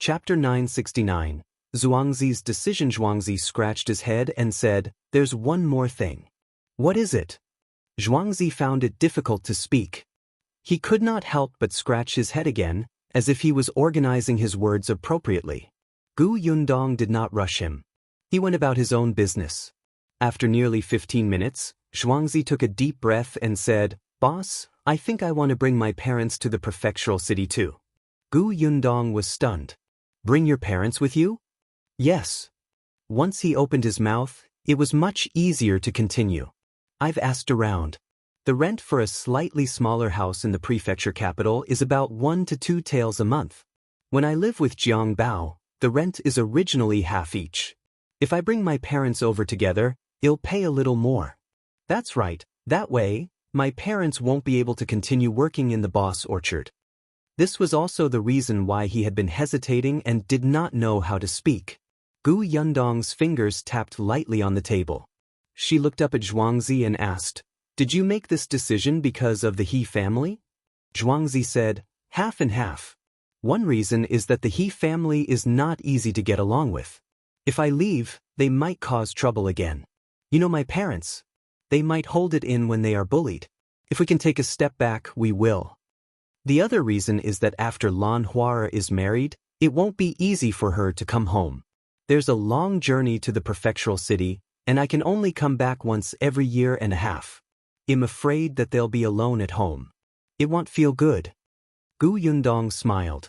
Chapter 969. Zhuangzi's decision. Zhuangzi scratched his head and said, "There's one more thing." "What is it?" Zhuangzi found it difficult to speak. He could not help but scratch his head again, as if he was organizing his words appropriately. Gu Yundong did not rush him. He went about his own business. After nearly 15 minutes, Zhuangzi took a deep breath and said, "Boss, I think I want to bring my parents to the prefectural city too." Gu Yundong was stunned. "Bring your parents with you?" "Yes." Once he opened his mouth, it was much easier to continue. "I've asked around. The rent for a slightly smaller house in the prefecture capital is about 1 to 2 taels a month. When I live with Jiang Bao, the rent is originally half each. If I bring my parents over together, it'll pay a little more." "That's right. That way, my parents won't be able to continue working in the boss orchard." This was also the reason why he had been hesitating and did not know how to speak. Gu Yundong's fingers tapped lightly on the table. She looked up at Zhuangzi and asked, "Did you make this decision because of the He family?" Zhuangzi said, "Half and half. One reason is that the He family is not easy to get along with. If I leave, they might cause trouble again. You know my parents. They might hold it in when they are bullied. If we can take a step back, we will. The other reason is that after Lan Huara is married, it won't be easy for her to come home. There's a long journey to the prefectural city, and I can only come back once every year and a half. I'm afraid that they'll be alone at home. It won't feel good." Gu Yundong smiled.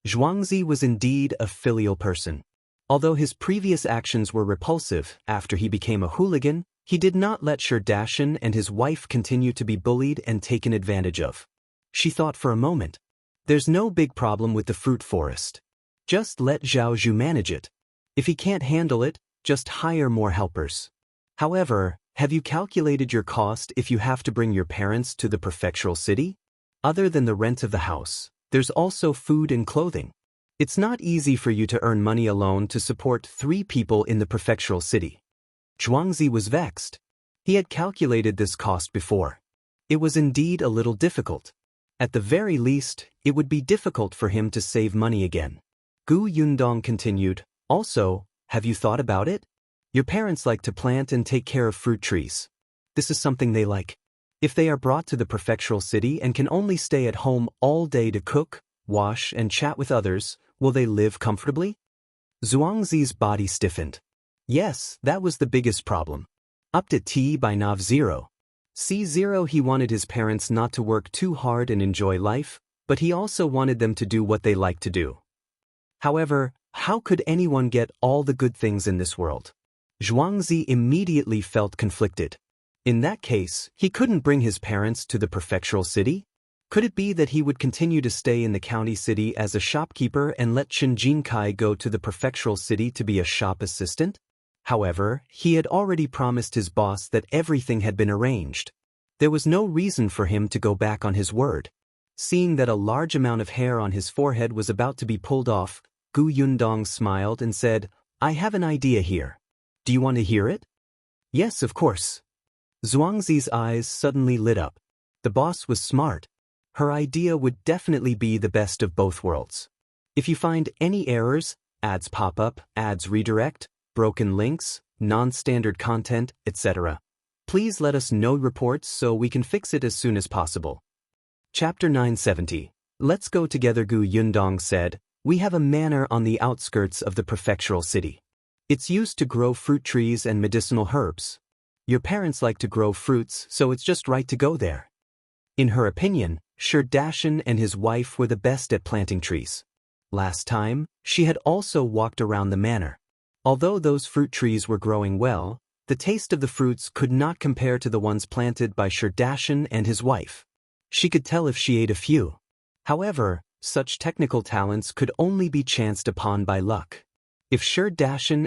Zhuangzi was indeed a filial person. Although his previous actions were repulsive after he became a hooligan, he did not let Shao and his wife continue to be bullied and taken advantage of. She thought for a moment. There's no big problem with the fruit forest. Just let Zhao Zhu manage it. If he can't handle it, just hire more helpers. However, have you calculated your cost if you have to bring your parents to the prefectural city? Other than the rent of the house, there's also food and clothing. It's not easy for you to earn money alone to support 3 people in the prefectural city." Zhuangzi was vexed. He had calculated this cost before. It was indeed a little difficult. At the very least, it would be difficult for him to save money again. Gu Yundong continued, "Also, have you thought about it? Your parents like to plant and take care of fruit trees. This is something they like. If they are brought to the prefectural city and can only stay at home all day to cook, wash, and chat with others, will they live comfortably?" Zhuangzi's body stiffened. Yes, that was the biggest problem. Up to T by Nav 0. C0 he wanted his parents not to work too hard and enjoy life, but he also wanted them to do what they like to do. However, how could anyone get all the good things in this world? Zhuangzi immediately felt conflicted. In that case, he couldn't bring his parents to the prefectural city? Could it be that he would continue to stay in the county city as a shopkeeper and let Chen Jinkai go to the prefectural city to be a shop assistant? However, he had already promised his boss that everything had been arranged. There was no reason for him to go back on his word. Seeing that a large amount of hair on his forehead was about to be pulled off, Gu Yundong smiled and said, "I have an idea here. Do you want to hear it?" "Yes, of course." Zhuangzi's eyes suddenly lit up. The boss was smart. Her idea would definitely be the best of both worlds. If you find any errors, ads pop up, ads redirect, broken links, non-standard content, etc., please let us know reports so we can fix it as soon as possible. Chapter 970. Let's go together. Gu Yundong said, "We have a manor on the outskirts of the prefectural city. It's used to grow fruit trees and medicinal herbs. Your parents like to grow fruits, so it's just right to go there." In her opinion, Shao and his wife were the best at planting trees. Last time, she had also walked around the manor. Although those fruit trees were growing well, the taste of the fruits could not compare to the ones planted by Shao and his wife. She could tell if she ate a few. However, such technical talents could only be chanced upon by luck. If Shao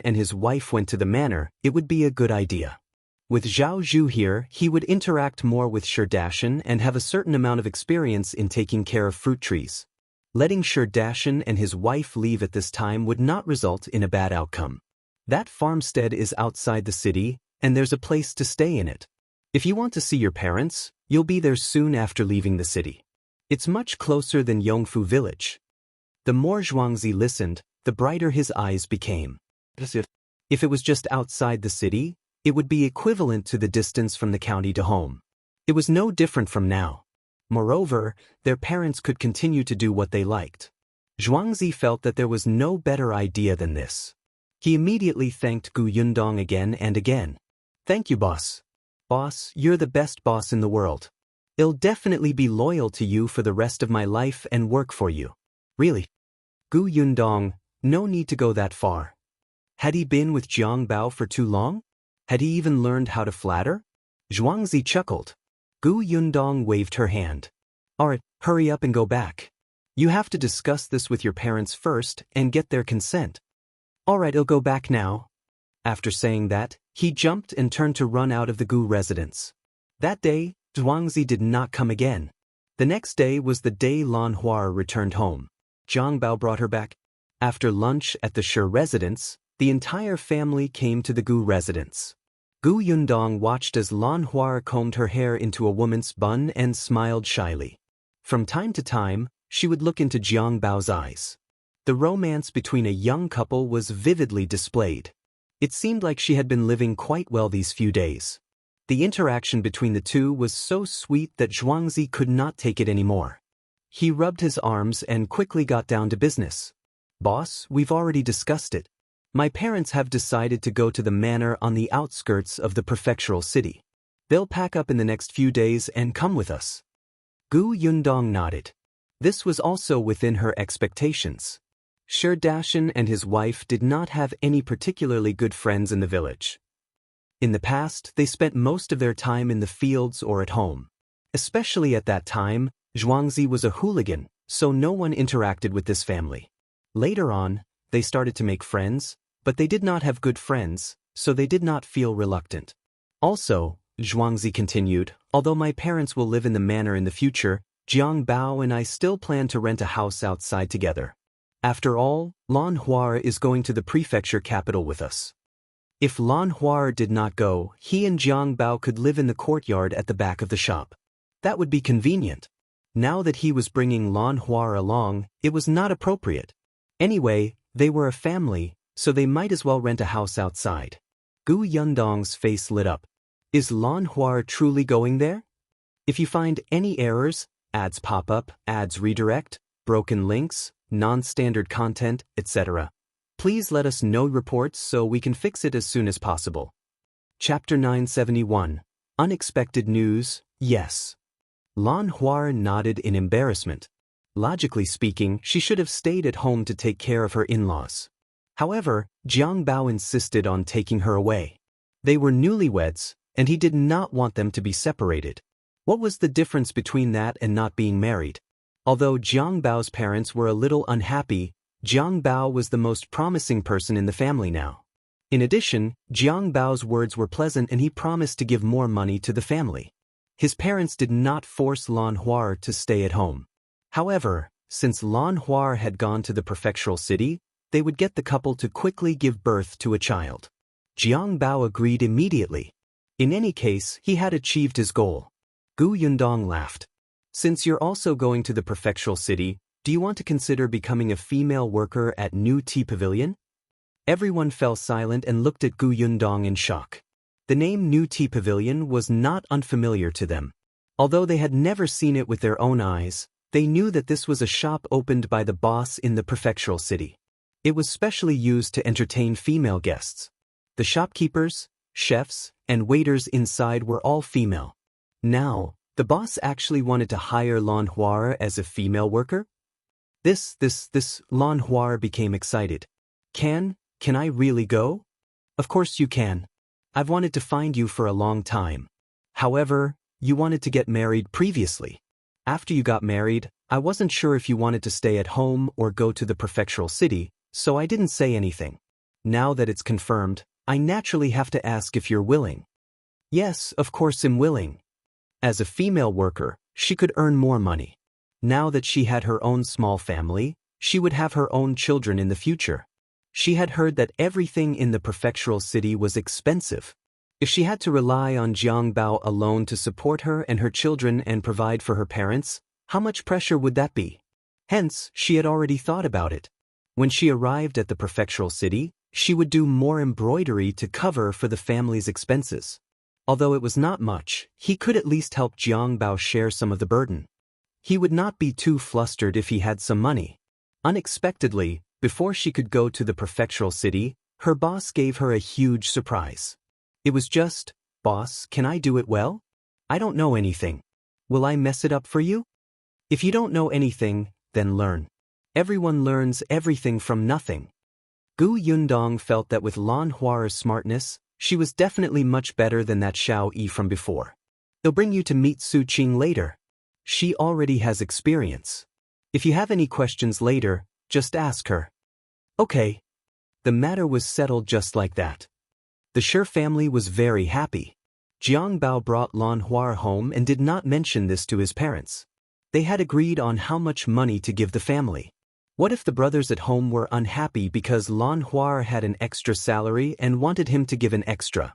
and his wife went to the manor, it would be a good idea. With Zhao Zhu here, he would interact more with Shao and have a certain amount of experience in taking care of fruit trees. Letting Shao and his wife leave at this time would not result in a bad outcome. That farmstead is outside the city, and there's a place to stay in it. If you want to see your parents, you'll be there soon after leaving the city. It's much closer than Yongfu village. The more Zhuangzi listened, the brighter his eyes became. If it was just outside the city, it would be equivalent to the distance from the county to home. It was no different from now. Moreover, their parents could continue to do what they liked. Zhuangzi felt that there was no better idea than this. He immediately thanked Gu Yundong again and again. Thank you, boss. Boss, you're the best boss in the world. I'll definitely be loyal to you for the rest of my life and work for you. Really? Gu Yundong, no need to go that far. Had he been with Jiang Bao for too long? Had he even learned how to flatter? Zhuangzi chuckled. Gu Yundong waved her hand. Alright, hurry up and go back. You have to discuss this with your parents first and get their consent. Alright, I'll go back now. After saying that, he jumped and turned to run out of the Gu residence. That day, Zhuangzi did not come again. The next day was the day Lan Hua returned home. Jiang Bao brought her back. After lunch at the Shi residence, the entire family came to the Gu residence. Gu Yundong watched as Lan Hua combed her hair into a woman's bun and smiled shyly. From time to time, she would look into Jiang Bao's eyes. The romance between a young couple was vividly displayed. It seemed like she had been living quite well these few days. The interaction between the two was so sweet that Zhuangzi could not take it anymore. He rubbed his arms and quickly got down to business. Boss, we've already discussed it. My parents have decided to go to the manor on the outskirts of the prefectural city. They'll pack up in the next few days and come with us. Gu Yundong nodded. This was also within her expectations. Shi Dashan and his wife did not have any particularly good friends in the village. In the past, they spent most of their time in the fields or at home. Especially at that time, Zhuangzi was a hooligan, so no one interacted with this family. Later on, they started to make friends, but they did not have good friends, so they did not feel reluctant. Also, Zhuangzi continued, although my parents will live in the manor in the future, Jiang Bao and I still plan to rent a house outside together. After all, Lan Hua is going to the prefecture capital with us. If Lan Hua did not go, he and Jiang Bao could live in the courtyard at the back of the shop. That would be convenient. Now that he was bringing Lan Hua along, it was not appropriate. Anyway, they were a family, so they might as well rent a house outside. Gu Yundong's face lit up. Is Lan Hua truly going there? If you find any errors, ads pop up, ads redirect, broken links, non-standard content, etc., please let us know reports so we can fix it as soon as possible. Chapter 971. Unexpected news, yes. Lan Hua nodded in embarrassment. Logically speaking, she should have stayed at home to take care of her in-laws. However, Jiang Bao insisted on taking her away. They were newlyweds, and he did not want them to be separated. What was the difference between that and not being married? Although Jiang Bao's parents were a little unhappy, Jiang Bao was the most promising person in the family now. In addition, Jiang Bao's words were pleasant and he promised to give more money to the family. His parents did not force Lan Hua to stay at home. However, since Lan Hua had gone to the prefectural city, they would get the couple to quickly give birth to a child. Jiang Bao agreed immediately. In any case, he had achieved his goal. Gu Yundong laughed. Since you're also going to the prefectural city, do you want to consider becoming a female worker at New Tea Pavilion? Everyone fell silent and looked at Gu Yundong in shock. The name New Tea Pavilion was not unfamiliar to them. Although they had never seen it with their own eyes, they knew that this was a shop opened by the boss in the prefectural city. It was specially used to entertain female guests. The shopkeepers, chefs, and waiters inside were all female. Now, the boss actually wanted to hire Lan Hua as a female worker? Lan Hua became excited. Can I really go? Of course you can. I've wanted to find you for a long time. However, you wanted to get married previously. After you got married, I wasn't sure if you wanted to stay at home or go to the prefectural city, so I didn't say anything. Now that it's confirmed, I naturally have to ask if you're willing. Yes, of course I'm willing. As a female worker, she could earn more money. Now that she had her own small family, she would have her own children in the future. She had heard that everything in the prefectural city was expensive. If she had to rely on Jiang Bao alone to support her and her children and provide for her parents, how much pressure would that be? Hence, she had already thought about it. When she arrived at the prefectural city, she would do more embroidery to cover for the family's expenses. Although it was not much, he could at least help Jiang Bao share some of the burden. He would not be too flustered if he had some money. Unexpectedly, before she could go to the prefectural city, her boss gave her a huge surprise. It was just, "Boss, can I do it well? I don't know anything. Will I mess it up for you? If you don't know anything, then learn. Everyone learns everything from nothing." Gu Yundong felt that with Lan Hua's smartness, she was definitely much better than that Shao Yi from before. They'll bring you to meet Su Qing later. She already has experience. If you have any questions later, just ask her. Okay. The matter was settled just like that. The Shi family was very happy. Jiang Bao brought Lan Hua home and did not mention this to his parents. They had agreed on how much money to give the family. What if the brothers at home were unhappy because Lan Hua had an extra salary and wanted him to give an extra?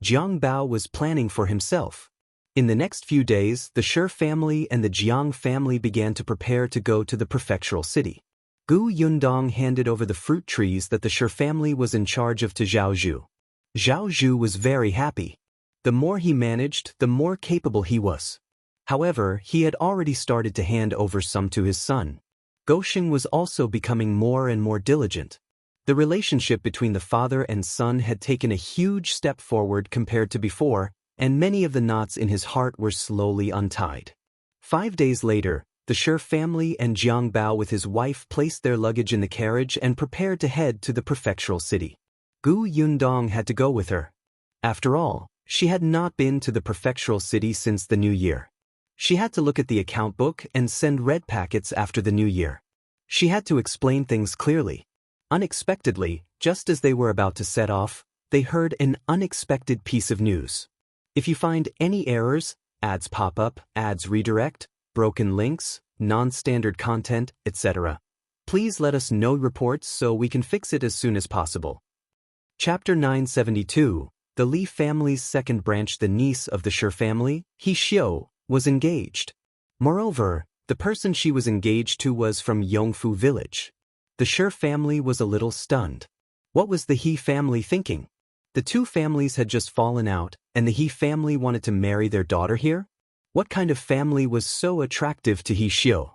Jiang Bao was planning for himself. In the next few days, the Shi family and the Jiang family began to prepare to go to the prefectural city. Gu Yundong handed over the fruit trees that the Shi family was in charge of to Zhao Zhu. Zhao Zhu was very happy. The more he managed, the more capable he was. However, he had already started to hand over some to his son. Gosheng was also becoming more and more diligent. The relationship between the father and son had taken a huge step forward compared to before, and many of the knots in his heart were slowly untied. 5 days later, the Shi family and Jiang Bao with his wife placed their luggage in the carriage and prepared to head to the prefectural city. Gu Yundong had to go with her. After all, she had not been to the prefectural city since the new year. She had to look at the account book and send red packets after the new year. She had to explain things clearly. Unexpectedly, just as they were about to set off, they heard an unexpected piece of news. If you find any errors, ads pop up, ads redirect, broken links, non-standard content, etc., please let us know reports so we can fix it as soon as possible. Chapter 972, the Li family's second branch, the niece of the Shi family, He Xiu, was engaged. Moreover, the person she was engaged to was from Yongfu village. The Shi family was a little stunned. What was the He family thinking? The two families had just fallen out, and the He family wanted to marry their daughter here? What kind of family was so attractive to He Xiu?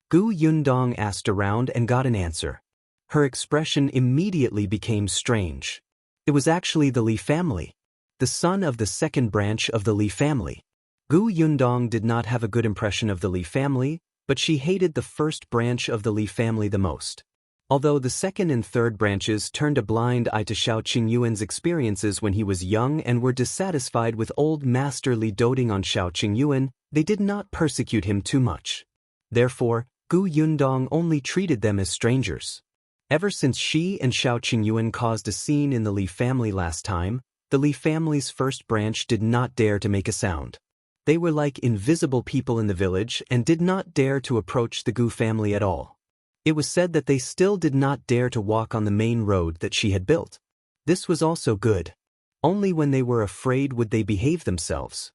Gu Yundong asked around and got an answer. Her expression immediately became strange. It was actually the Li family, the son of the second branch of the Li family. Gu Yundong did not have a good impression of the Li family, but she hated the first branch of the Li family the most. Although the second and third branches turned a blind eye to Shao Qingyuan's experiences when he was young and were dissatisfied with old Master Li doting on Shao Qingyuan, they did not persecute him too much. Therefore, Gu Yundong only treated them as strangers. Ever since she and Shao Qingyuan caused a scene in the Li family last time, the Li family's first branch did not dare to make a sound. They were like invisible people in the village and did not dare to approach the Gu family at all. It was said that they still did not dare to walk on the main road that she had built. This was also good. Only when they were afraid would they behave themselves.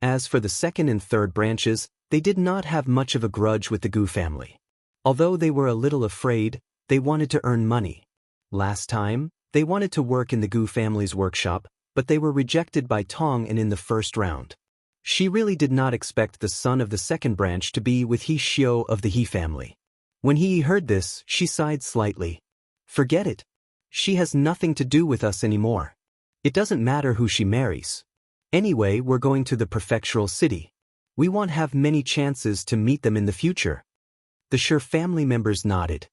As for the second and third branches, they did not have much of a grudge with the Gu family. Although they were a little afraid, they wanted to earn money. Last time, they wanted to work in the Gu family's workshop, but they were rejected by Tong and in the first round. She really did not expect the son of the second branch to be with He Xiu of the He family. When he heard this, she sighed slightly. Forget it. She has nothing to do with us anymore. It doesn't matter who she marries. Anyway, we're going to the prefectural city. We won't have many chances to meet them in the future. The Shi family members nodded.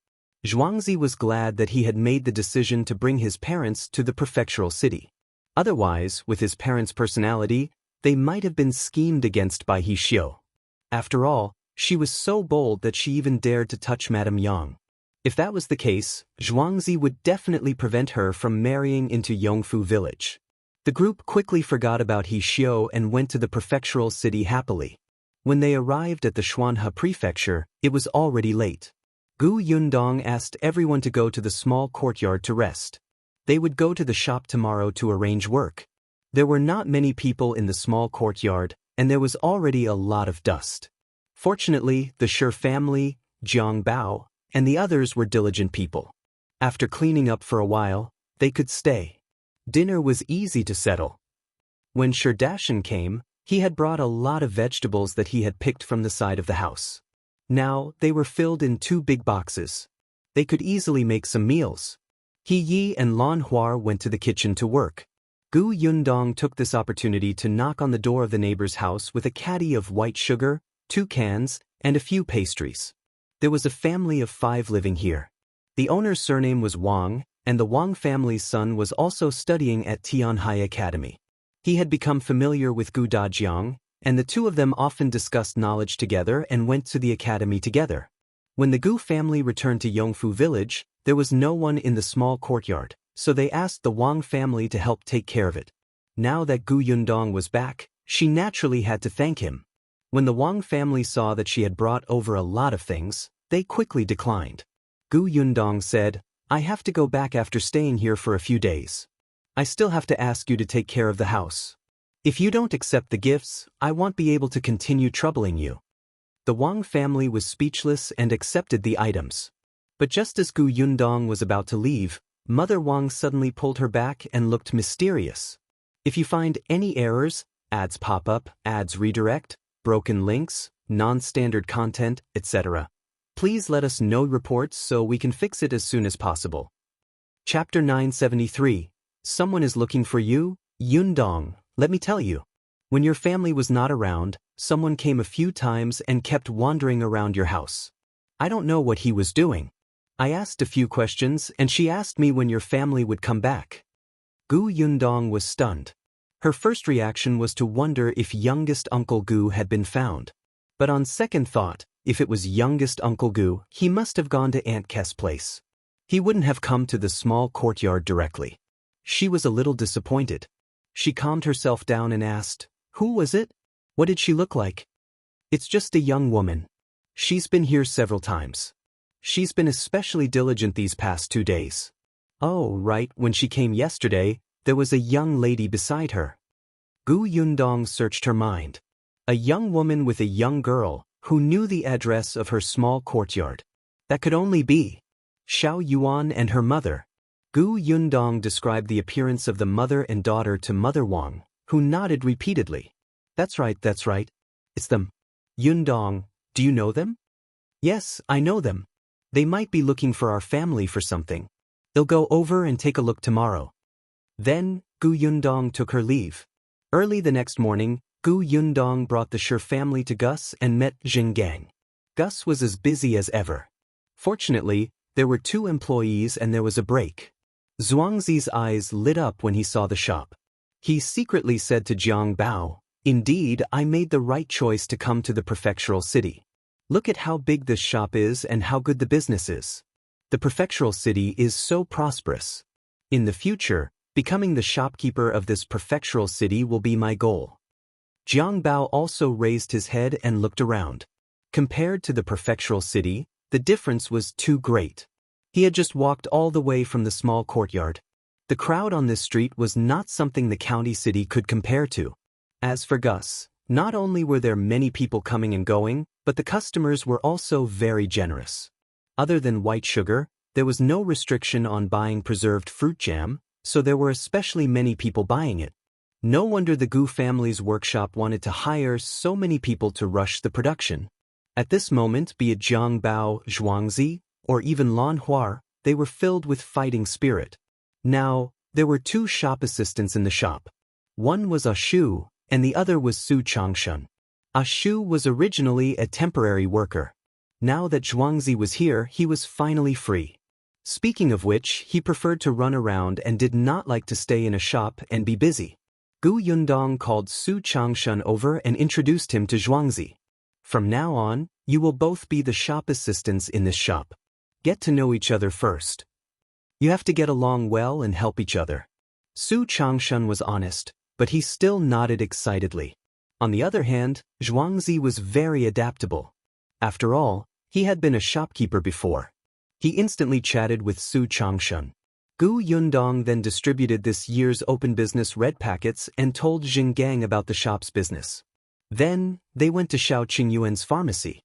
Zhuangzi was glad that he had made the decision to bring his parents to the prefectural city. Otherwise, with his parents' personality, they might have been schemed against by He Xiu. After all, she was so bold that she even dared to touch Madame Yang. If that was the case, Zhuangzi would definitely prevent her from marrying into Yongfu village. The group quickly forgot about He Xiu and went to the prefectural city happily. When they arrived at the Xuanhe Prefecture, it was already late. Gu Yundong asked everyone to go to the small courtyard to rest. They would go to the shop tomorrow to arrange work. There were not many people in the small courtyard, and there was already a lot of dust. Fortunately, the Shi family, Jiang Bao, and the others were diligent people. After cleaning up for a while, they could stay. Dinner was easy to settle. When Sherdashan came, he had brought a lot of vegetables that he had picked from the side of the house. Now, they were filled in 2 big boxes. They could easily make some meals. He Yi and Lan Huar went to the kitchen to work. Gu Yundong took this opportunity to knock on the door of the neighbor's house with a caddy of white sugar, 2 cans, and a few pastries. There was a family of 5 living here. The owner's surname was Wang, and the Wang family's son was also studying at Tianhai Academy. He had become familiar with Gu Dajiang, and the 2 of them often discussed knowledge together and went to the academy together. When the Gu family returned to Yongfu village, there was no one in the small courtyard, so they asked the Wang family to help take care of it. Now that Gu Yundong was back, she naturally had to thank him. When the Wang family saw that she had brought over a lot of things, they quickly declined. Gu Yundong said, "I have to go back after staying here for a few days. I still have to ask you to take care of the house. If you don't accept the gifts, I won't be able to continue troubling you." The Wang family was speechless and accepted the items. But just as Gu Yundong was about to leave, Mother Wang suddenly pulled her back and looked mysterious. "If you find any errors, ads pop up, ads redirect, broken links, non-standard content, etc., please let us know reports so we can fix it as soon as possible." Chapter 973. Someone is looking for you, Yundong. Let me tell you. When your family was not around, someone came a few times and kept wandering around your house. I don't know what he was doing. I asked a few questions and she asked me when your family would come back. Gu Yundong was stunned. Her first reaction was to wonder if youngest Uncle Gu had been found. But on second thought, if it was youngest Uncle Gu, he must have gone to Aunt K's place. He wouldn't have come to the small courtyard directly. She was a little disappointed. She calmed herself down and asked, "Who was it? What did she look like?" "It's just a young woman. She's been here several times. She's been especially diligent these past 2 days." "Oh, right, when she came yesterday, there was a young lady beside her." Gu Yundong searched her mind. A young woman with a young girl, who knew the address of her small courtyard. That could only be Shao Yuan and her mother. Gu Yundong described the appearance of the mother and daughter to Mother Wang, who nodded repeatedly. That's right. It's them." "Yundong, do you know them?" "Yes, I know them. They might be looking for our family for something. They'll go over and take a look tomorrow." Then, Gu Yundong took her leave. Early the next morning, Gu Yundong brought the Shi family to Gus and met Xingang. Gus was as busy as ever. Fortunately, there were 2 employees and there was a break. Zhuangzi's eyes lit up when he saw the shop. He secretly said to Jiang Bao, "Indeed, I made the right choice to come to the prefectural city. Look at how big this shop is and how good the business is. The prefectural city is so prosperous. In the future, becoming the shopkeeper of this prefectural city will be my goal." Jiang Bao also raised his head and looked around. Compared to the prefectural city, the difference was too great. He had just walked all the way from the small courtyard. The crowd on this street was not something the county city could compare to. As for Gus, not only were there many people coming and going, but the customers were also very generous. Other than white sugar, there was no restriction on buying preserved fruit jam, so there were especially many people buying it. No wonder the Gu family's workshop wanted to hire so many people to rush the production. At this moment, be it Jiang Bao, Zhuangzi, or even Lan Huar, they were filled with fighting spirit. Now, there were 2 shop assistants in the shop. One was a Shu, and the other was Su Changshan. A Shu was originally a temporary worker. Now that Zhuangzi was here, he was finally free. Speaking of which, he preferred to run around and did not like to stay in a shop and be busy. Gu Yundong called Su Changshan over and introduced him to Zhuangzi. "From now on, you will both be the shop assistants in this shop. Get to know each other first. You have to get along well and help each other." Su Changshan was honest, but he still nodded excitedly. On the other hand, Zhuangzi was very adaptable. After all, he had been a shopkeeper before. He instantly chatted with Su Changshan. Gu Yundong then distributed this year's open business red packets and told Xingang about the shop's business. Then, they went to Shao Qingyuan's pharmacy.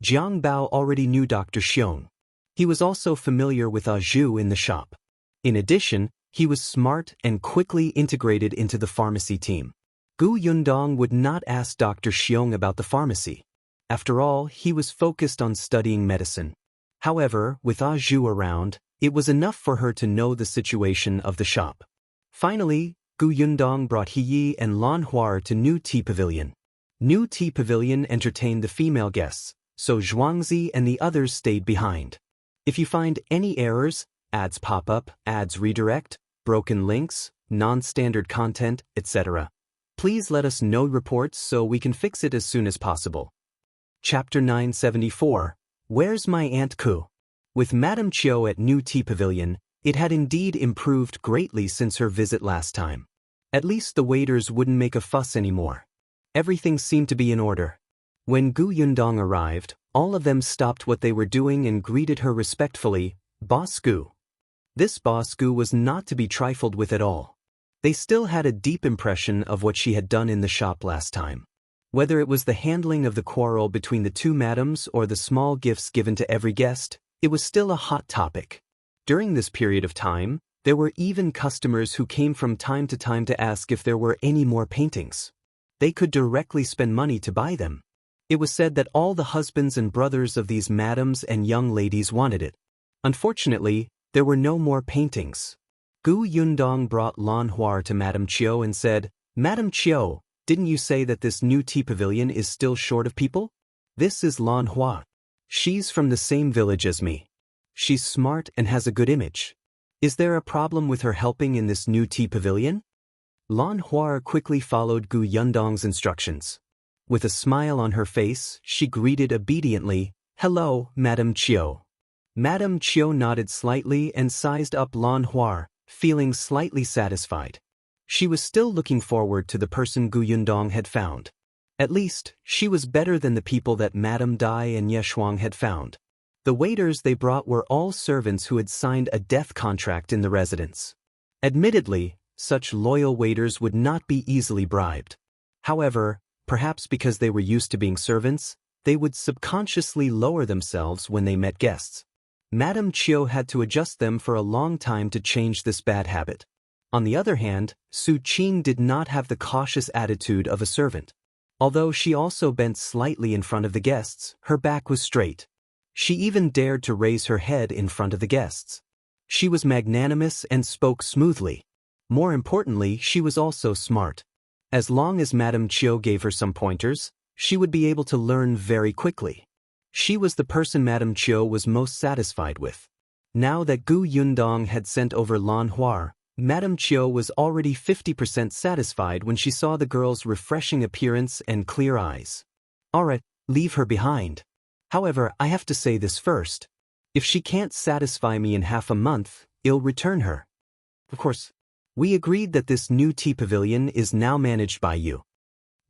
Jiang Bao already knew Dr. Xiong. He was also familiar with Zhu in the shop. In addition, he was smart and quickly integrated into the pharmacy team. Gu Yundong would not ask Dr. Xiong about the pharmacy. After all, he was focused on studying medicine. However, with Zhu around, it was enough for her to know the situation of the shop. Finally, Gu Yundong brought Heyi and Lan Huar to New Tea Pavilion. New Tea Pavilion entertained the female guests, so Zhuangzi and the others stayed behind. If you find any errors, ads pop up, ads redirect, broken links, non-standard content, etc., please let us know reports so we can fix it as soon as possible. Chapter 974. Where's my Aunt Ku? With Madame Chiu at New Tea Pavilion, it had indeed improved greatly since her visit last time. At least the waiters wouldn't make a fuss anymore. Everything seemed to be in order. When Gu Yundong arrived, all of them stopped what they were doing and greeted her respectfully, Boss Gu. This Boss Gu was not to be trifled with at all. They still had a deep impression of what she had done in the shop last time. Whether it was the handling of the quarrel between the two madams or the small gifts given to every guest, it was still a hot topic. During this period of time, there were even customers who came from time to time to ask if there were any more paintings. They could directly spend money to buy them. It was said that all the husbands and brothers of these madams and young ladies wanted it. Unfortunately, there were no more paintings. Gu Yundong brought Lan Huar to Madame Chiu and said, Madame Chiu, didn't you say that this New Tea Pavilion is still short of people? This is Lan Huar. She's from the same village as me. She's smart and has a good image. Is there a problem with her helping in this New Tea Pavilion? Lan Huar quickly followed Gu Yundong's instructions. With a smile on her face, she greeted obediently, Hello, Madame Chiu. Madame Chiu nodded slightly and sized up Lan Huar, feeling slightly satisfied. She was still looking forward to the person Gu Yundong had found. At least, she was better than the people that Madame Dai and Yeshuang had found. The waiters they brought were all servants who had signed a death contract in the residence. Admittedly, such loyal waiters would not be easily bribed. However, perhaps because they were used to being servants, they would subconsciously lower themselves when they met guests. Madame Chiu had to adjust them for a long time to change this bad habit. On the other hand, Su Qing did not have the cautious attitude of a servant. Although she also bent slightly in front of the guests, her back was straight. She even dared to raise her head in front of the guests. She was magnanimous and spoke smoothly. More importantly, she was also smart. As long as Madame Chiu gave her some pointers, she would be able to learn very quickly. She was the person Madame Chiu was most satisfied with. Now that Gu Yundong had sent over Lan Huar, Madame Chiu was already 50% satisfied when she saw the girl's refreshing appearance and clear eyes. Alright, leave her behind. However, I have to say this first. If she can't satisfy me in half a month, I'll return her. Of course, we agreed that this New Tea Pavilion is now managed by you.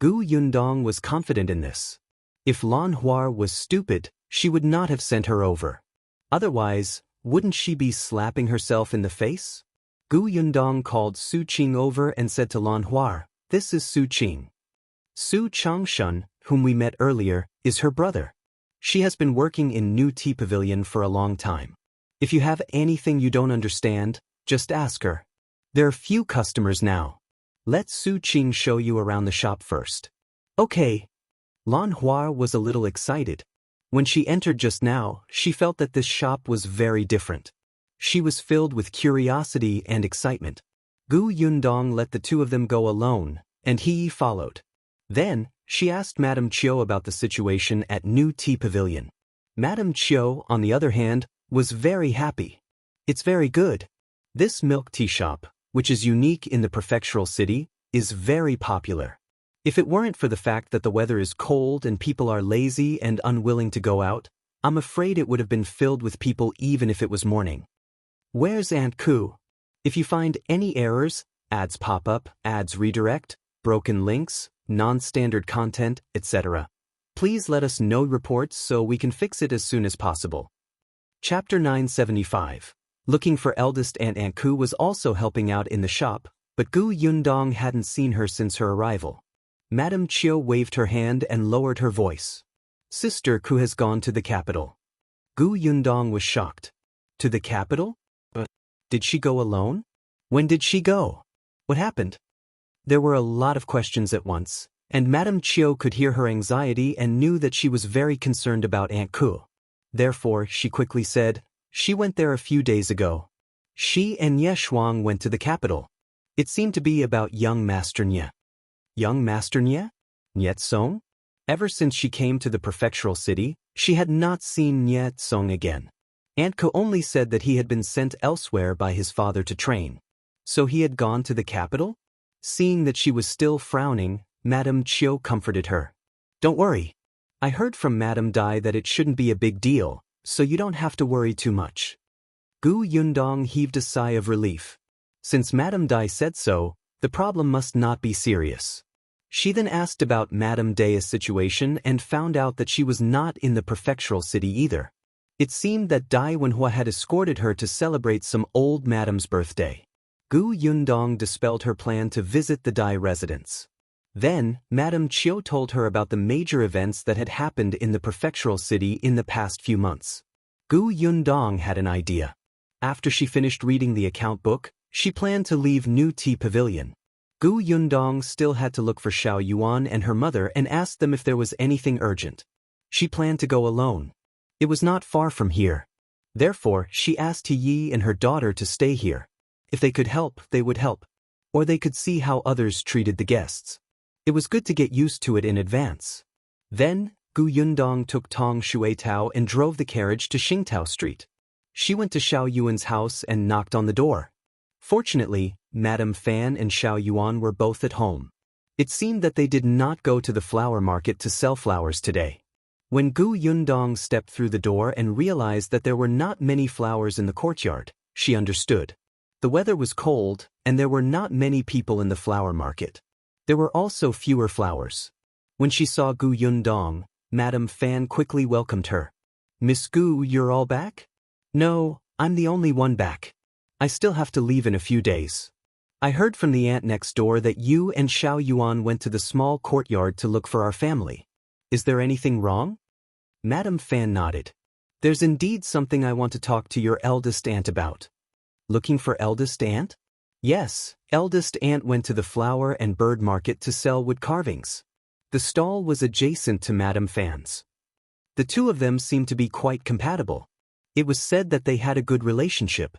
Gu Yundong was confident in this. If Lan Huar was stupid, she would not have sent her over. Otherwise, wouldn't she be slapping herself in the face? Gu Yundong called Su Qing over and said to Lan Huar, This is Su Qing. Su Changshan, whom we met earlier, is her brother. She has been working in New Tea Pavilion for a long time. If you have anything you don't understand, just ask her. There are few customers now. Let Su Qing show you around the shop first. Okay. Lan Huar was a little excited. When she entered just now, she felt that this shop was very different. She was filled with curiosity and excitement. Gu Yundong let the two of them go alone, and he followed. Then, she asked Madame Chiu about the situation at New Tea Pavilion. Madame Chiu, on the other hand, was very happy. It's very good. This milk tea shop, which is unique in the prefectural city, is very popular. If it weren't for the fact that the weather is cold and people are lazy and unwilling to go out, I'm afraid it would have been filled with people even if it was morning. Where's Aunt Ku? If you find any errors, ads pop up, ads redirect, broken links, non-standard content, etc., please let us know reports so we can fix it as soon as possible. Chapter 975. Looking for Eldest Aunt Ku was also helping out in the shop, but Gu Yundong hadn't seen her since her arrival. Madame Chiu waved her hand and lowered her voice. Sister Ku has gone to the capital. Gu Yundong was shocked. To the capital? But did she go alone? When did she go? What happened? There were a lot of questions at once, and Madame Chiu could hear her anxiety and knew that she was very concerned about Aunt Ku. Therefore, she quickly said, she went there a few days ago. She and Ye Shuang went to the capital. It seemed to be about young Master Nye. Young Master Nye? Nye Tsong? Ever since she came to the prefectural city, she had not seen Nye Tsong again. Aunt Ku only said that he had been sent elsewhere by his father to train. So he had gone to the capital? Seeing that she was still frowning, Madame Chiu comforted her. Don't worry. I heard from Madame Dai that it shouldn't be a big deal, so you don't have to worry too much. Gu Yundong heaved a sigh of relief. Since Madame Dai said so, the problem must not be serious. She then asked about Madame Dai's situation and found out that she was not in the prefectural city either. It seemed that Dai Wenhua had escorted her to celebrate some old Madame's birthday. Gu Yundong dispelled her plan to visit the Dai residence. Then, Madame Chiu told her about the major events that had happened in the prefectural city in the past few months. Gu Yundong had an idea. After she finished reading the account book, she planned to leave New Tea Pavilion. Gu Yundong still had to look for Shao Yuan and her mother and asked them if there was anything urgent. She planned to go alone. It was not far from here. Therefore, she asked Yi and her daughter to stay here. If they could help, they would help. Or they could see how others treated the guests. It was good to get used to it in advance. Then, Gu Yundong took Tong Shuetao and drove the carriage to Xingtao Street. She went to Shao Yuan's house and knocked on the door. Fortunately, Madame Fan and Shao Yuan were both at home. It seemed that they did not go to the flower market to sell flowers today. When Gu Yundong stepped through the door and realized that there were not many flowers in the courtyard, she understood. The weather was cold, and there were not many people in the flower market. There were also fewer flowers. When she saw Gu Yundong, Madame Fan quickly welcomed her. Miss Gu, you're all back? No, I'm the only one back. I still have to leave in a few days. I heard from the aunt next door that you and Shao Yuan went to the small courtyard to look for our family. Is there anything wrong? Madame Fan nodded. There's indeed something I want to talk to your eldest aunt about. Looking for eldest aunt? Yes, eldest aunt went to the flower and bird market to sell wood carvings. The stall was adjacent to Madame Fan's. The two of them seemed to be quite compatible. It was said that they had a good relationship.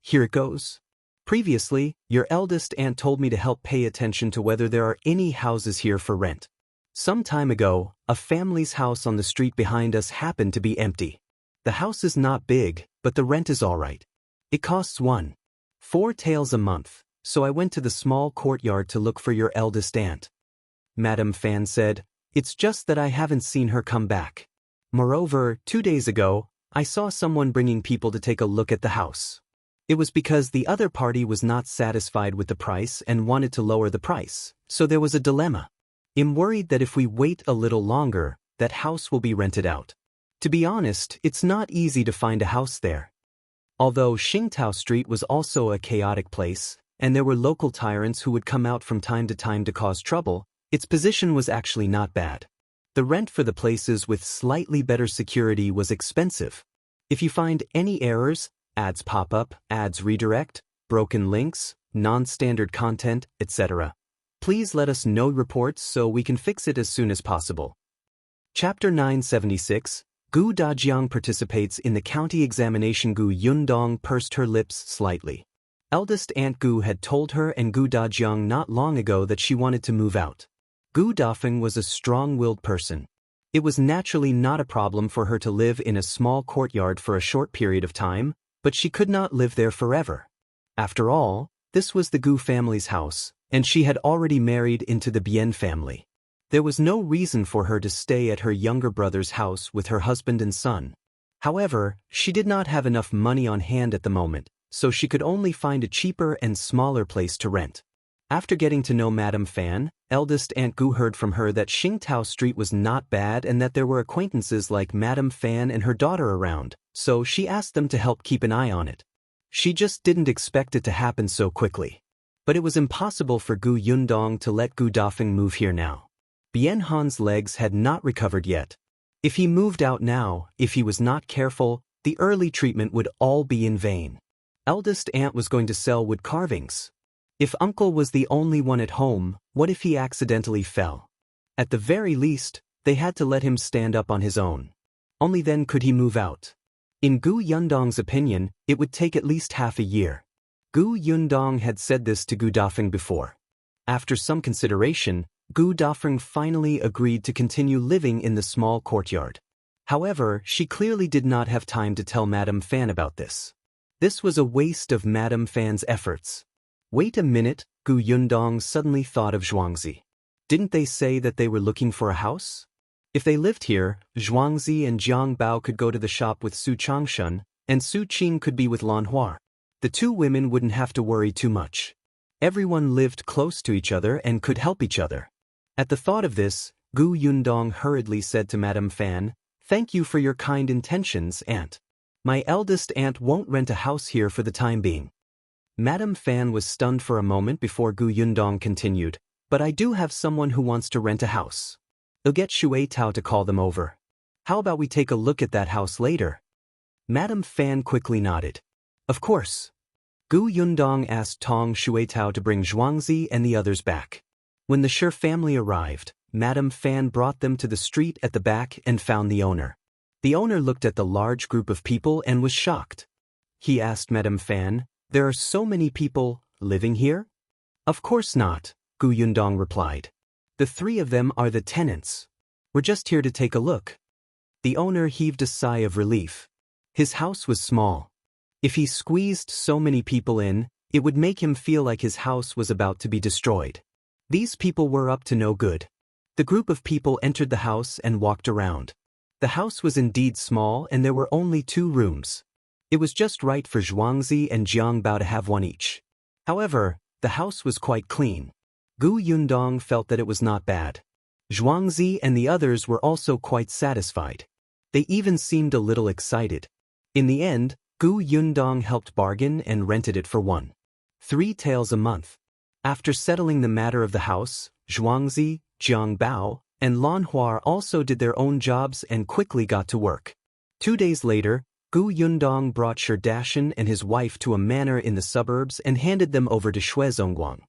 Here it goes. Previously, your eldest aunt told me to help pay attention to whether there are any houses here for rent. Some time ago, a family's house on the street behind us happened to be empty. The house is not big, but the rent is all right. It costs 1.4 taels a month, so I went to the small courtyard to look for your eldest aunt. Madame Fan said, it's just that I haven't seen her come back. Moreover, 2 days ago, I saw someone bringing people to take a look at the house. It was because the other party was not satisfied with the price and wanted to lower the price, so there was a dilemma. I'm worried that if we wait a little longer, that house will be rented out. To be honest, it's not easy to find a house there. Although Xingtao Street was also a chaotic place, and there were local tyrants who would come out from time to cause trouble, its position was actually not bad. The rent for the places with slightly better security was expensive. If you find any errors, ads pop up, ads redirect, broken links, non-standard content, etc., please let us know reports so we can fix it as soon as possible. Chapter 976, Gu Dajiang participates in the county examination. Gu Yundong pursed her lips slightly. Eldest Aunt Gu had told her and Gu Dajiang not long ago that she wanted to move out. Gu Dafeng was a strong-willed person. It was naturally not a problem for her to live in a small courtyard for a short period of time, but she could not live there forever. After all, this was the Gu family's house, and she had already married into the Bien family. There was no reason for her to stay at her younger brother's house with her husband and son. However, she did not have enough money on hand at the moment, so she could only find a cheaper and smaller place to rent. After getting to know Madame Fan, eldest Aunt Gu heard from her that Xingtao Street was not bad and that there were acquaintances like Madame Fan and her daughter around, so she asked them to help keep an eye on it. She just didn't expect it to happen so quickly. But it was impossible for Gu Yundong to let Gu Dafeng move here now. Bien Han's legs had not recovered yet. If he moved out now, if he was not careful, the early treatment would all be in vain. Eldest aunt was going to sell wood carvings. If uncle was the only one at home, what if he accidentally fell? At the very least, they had to let him stand up on his own. Only then could he move out. In Gu Yundong's opinion, it would take at least half a year. Gu Yundong had said this to Gu Dafeng before. After some consideration, Gu Dafeng finally agreed to continue living in the small courtyard. However, she clearly did not have time to tell Madame Fan about this. This was a waste of Madame Fan's efforts. Wait a minute, Gu Yundong suddenly thought of Zhuangzi. Didn't they say that they were looking for a house? If they lived here, Zhuangzi and Jiang Bao could go to the shop with Su Changshun, and Su Qing could be with Lan Hua. The two women wouldn't have to worry too much. Everyone lived close to each other and could help each other. At the thought of this, Gu Yundong hurriedly said to Madame Fan, "Thank you for your kind intentions, aunt. My eldest aunt won't rent a house here for the time being." Madame Fan was stunned for a moment before Gu Yundong continued, "But I do have someone who wants to rent a house. I'll get Shui Tao to call them over. How about we take a look at that house later?" Madame Fan quickly nodded. "Of course." Gu Yundong asked Tong Shui Tao to bring Zhuangzi and the others back. When the Shi family arrived, Madame Fan brought them to the street at the back and found the owner. The owner looked at the large group of people and was shocked. He asked Madame Fan, "There are so many people living here?" "Of course not," Gu Yundong replied. "The three of them are the tenants. We're just here to take a look." The owner heaved a sigh of relief. His house was small. If he squeezed so many people in, it would make him feel like his house was about to be destroyed. These people were up to no good. The group of people entered the house and walked around. The house was indeed small and there were only 2 rooms. It was just right for Zhuangzi and Jiang Bao to have one each. However, the house was quite clean. Gu Yundong felt that it was not bad. Zhuangzi and the others were also quite satisfied. They even seemed a little excited. In the end, Gu Yundong helped bargain and rented it for 1.3 taels a month. After settling the matter of the house, Zhuangzi, Jiang Bao, and Lan Hua also did their own jobs and quickly got to work. 2 days later, Gu Yundong brought Shi Dashan and his wife to a manor in the suburbs and handed them over to Shuizongguang.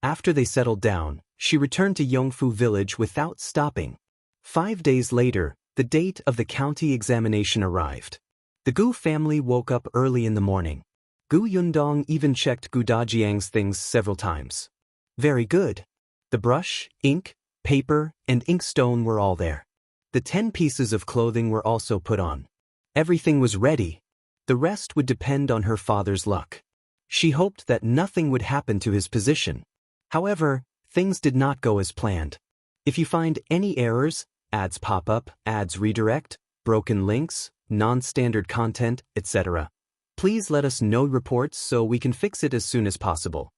After they settled down, she returned to Yongfu village without stopping. 5 days later, the date of the county examination arrived. The Gu family woke up early in the morning. Gu Yundong even checked Gu Dajiang's things several times. Very good. The brush, ink, paper, and inkstone were all there. The 10 pieces of clothing were also put on. Everything was ready. The rest would depend on her father's luck. She hoped that nothing would happen to his position. However, things did not go as planned. If you find any errors, ads pop up, ads redirect, broken links, non-standard content, etc., please let us know reports so we can fix it as soon as possible.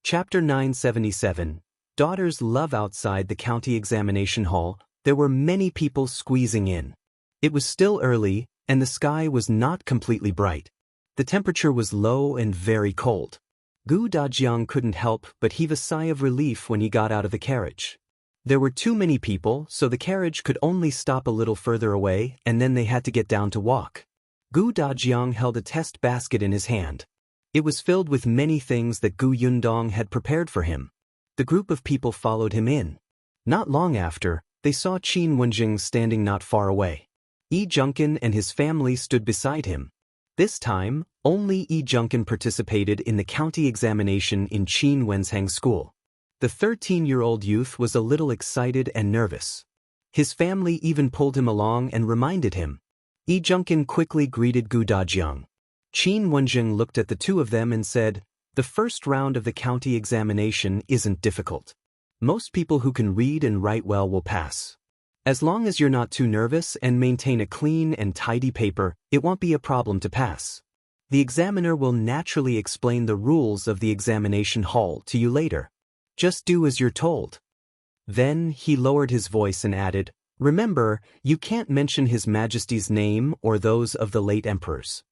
Chapter 977. Daughters love. Outside the county examination hall, there were many people squeezing in. It was still early, and the sky was not completely bright. The temperature was low and very cold. Gu Dajiang couldn't help but heave a sigh of relief when he got out of the carriage. There were too many people, so the carriage could only stop a little further away, and then they had to get down to walk. Gu Dajiang held a test basket in his hand. It was filled with many things that Gu Yundong had prepared for him. The group of people followed him in. Not long after, they saw Qin Wenjing standing not far away. Yi Junkin and his family stood beside him. This time, only Yi Junkin participated in the county examination in Qin Wenshang School. The 13-year-old youth was a little excited and nervous. His family even pulled him along and reminded him. Yi Junkin quickly greeted Gu Dajiang. Qin Wenjing looked at the two of them and said, "The first round of the county examination isn't difficult. Most people who can read and write well will pass. As long as you're not too nervous and maintain a clean and tidy paper, it won't be a problem to pass. The examiner will naturally explain the rules of the examination hall to you later. Just do as you're told." Then he lowered his voice and added, "Remember, you can't mention His Majesty's name or those of the late emperors."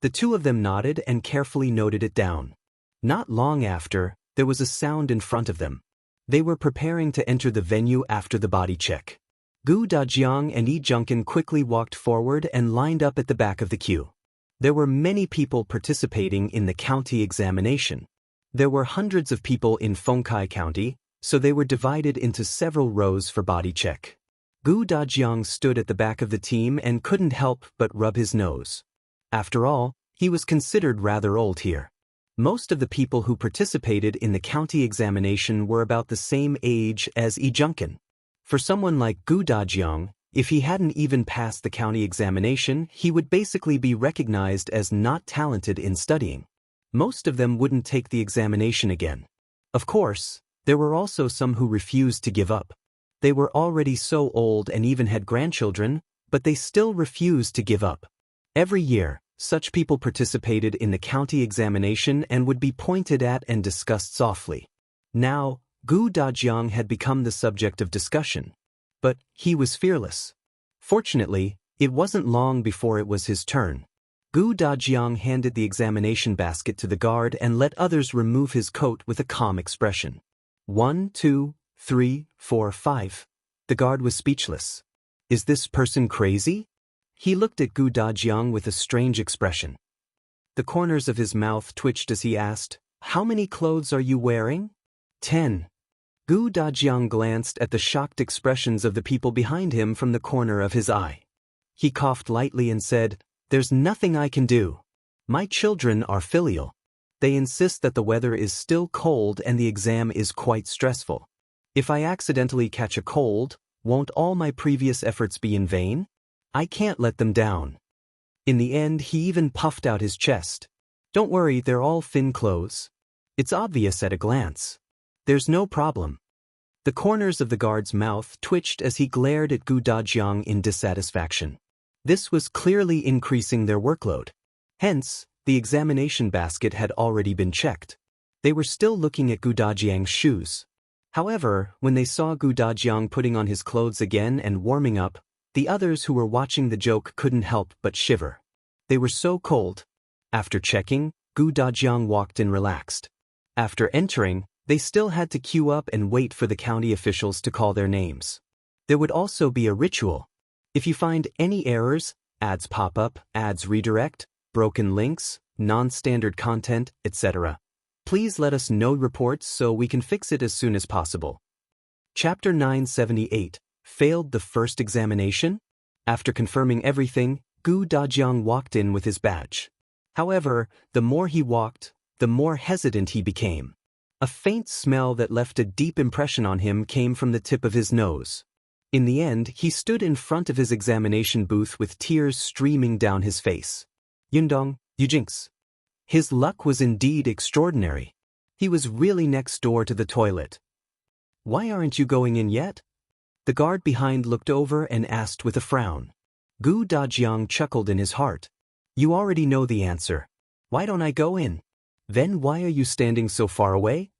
The two of them nodded and carefully noted it down. Not long after, there was a sound in front of them. They were preparing to enter the venue after the body check. Gu Dajiang and Yi Junkin quickly walked forward and lined up at the back of the queue. There were many people participating in the county examination. There were hundreds of people in Fengkai County, so they were divided into several rows for body check. Gu Dajiang stood at the back of the team and couldn't help but rub his nose. After all, he was considered rather old here. Most of the people who participated in the county examination were about the same age as Yi Junkin. For someone like Gu Dajiang, if he hadn't even passed the county examination, he would basically be recognized as not talented in studying. Most of them wouldn't take the examination again. Of course, there were also some who refused to give up. They were already so old and even had grandchildren, but they still refused to give up. Every year, such people participated in the county examination and would be pointed at and discussed softly. Now, Gu Dajiang had become the subject of discussion. But he was fearless. Fortunately, it wasn't long before it was his turn. Gu Dajiang handed the examination basket to the guard and let others remove his coat with a calm expression. 1, 2, 3, 4, 5. The guard was speechless. Is this person crazy? He looked at Gu Dajiang with a strange expression. The corners of his mouth twitched as he asked, "How many clothes are you wearing?" 10. Gu Dajiang glanced at the shocked expressions of the people behind him from the corner of his eye. He coughed lightly and said, "There's nothing I can do. My children are filial. They insist that the weather is still cold and the exam is quite stressful. If I accidentally catch a cold, won't all my previous efforts be in vain? I can't let them down." In the end, he even puffed out his chest. "Don't worry, they're all thin clothes. It's obvious at a glance. There's no problem." The corners of the guard's mouth twitched as he glared at Gu Dajiang in dissatisfaction. This was clearly increasing their workload. Hence, the examination basket had already been checked. They were still looking at Gu Dajiang's shoes. However, when they saw Gu Dajiang putting on his clothes again and warming up, the others who were watching the joke couldn't help but shiver. They were so cold. After checking, Gu Dajiang walked in relaxed. After entering, they still had to queue up and wait for the county officials to call their names. There would also be a ritual. If you find any errors, ads pop up, ads redirect, broken links, non-standard content, etc., please let us know reports so we can fix it as soon as possible. Chapter 978, Failed the First Examination? After confirming everything, Gu Dajiang walked in with his badge. However, the more he walked, the more hesitant he became. A faint smell that left a deep impression on him came from the tip of his nose. In the end, he stood in front of his examination booth with tears streaming down his face. Yundong, Yujinx. His luck was indeed extraordinary. He was really next door to the toilet. "Why aren't you going in yet?" The guard behind looked over and asked with a frown. Gu Dajiang chuckled in his heart. "You already know the answer. Why don't I go in? Then why are you standing so far away?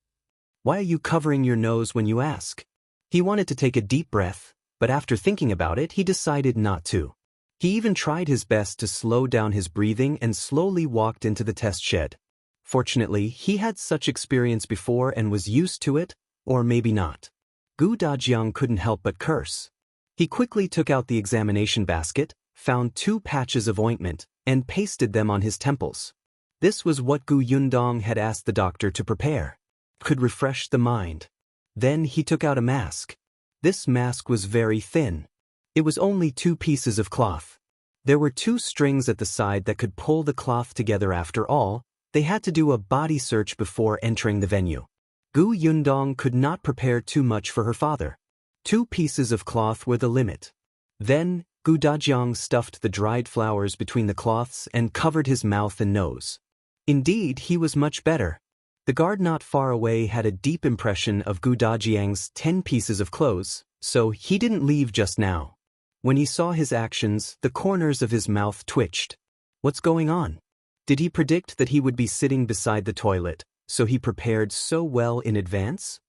Why are you covering your nose when you ask?" He wanted to take a deep breath, but after thinking about it, he decided not to. He even tried his best to slow down his breathing and slowly walked into the test shed. Fortunately, he had such experience before and was used to it, or maybe not. Gu Dajiang couldn't help but curse. He quickly took out the examination basket, found 2 patches of ointment, and pasted them on his temples. This was what Gu Yundong had asked the doctor to prepare. Could refresh the mind. Then he took out a mask. This mask was very thin. It was only 2 pieces of cloth. There were 2 strings at the side that could pull the cloth together. After all, they had to do a body search before entering the venue. Gu Yundong could not prepare too much for her father. 2 pieces of cloth were the limit. Then, Gu Dajiang stuffed the dried flowers between the cloths and covered his mouth and nose. Indeed, he was much better. The guard not far away had a deep impression of Gu Dajiang's 10 pieces of clothes, so he didn't leave just now. When he saw his actions, the corners of his mouth twitched. What's going on? Did he predict that he would be sitting beside the toilet, so he prepared so well in advance?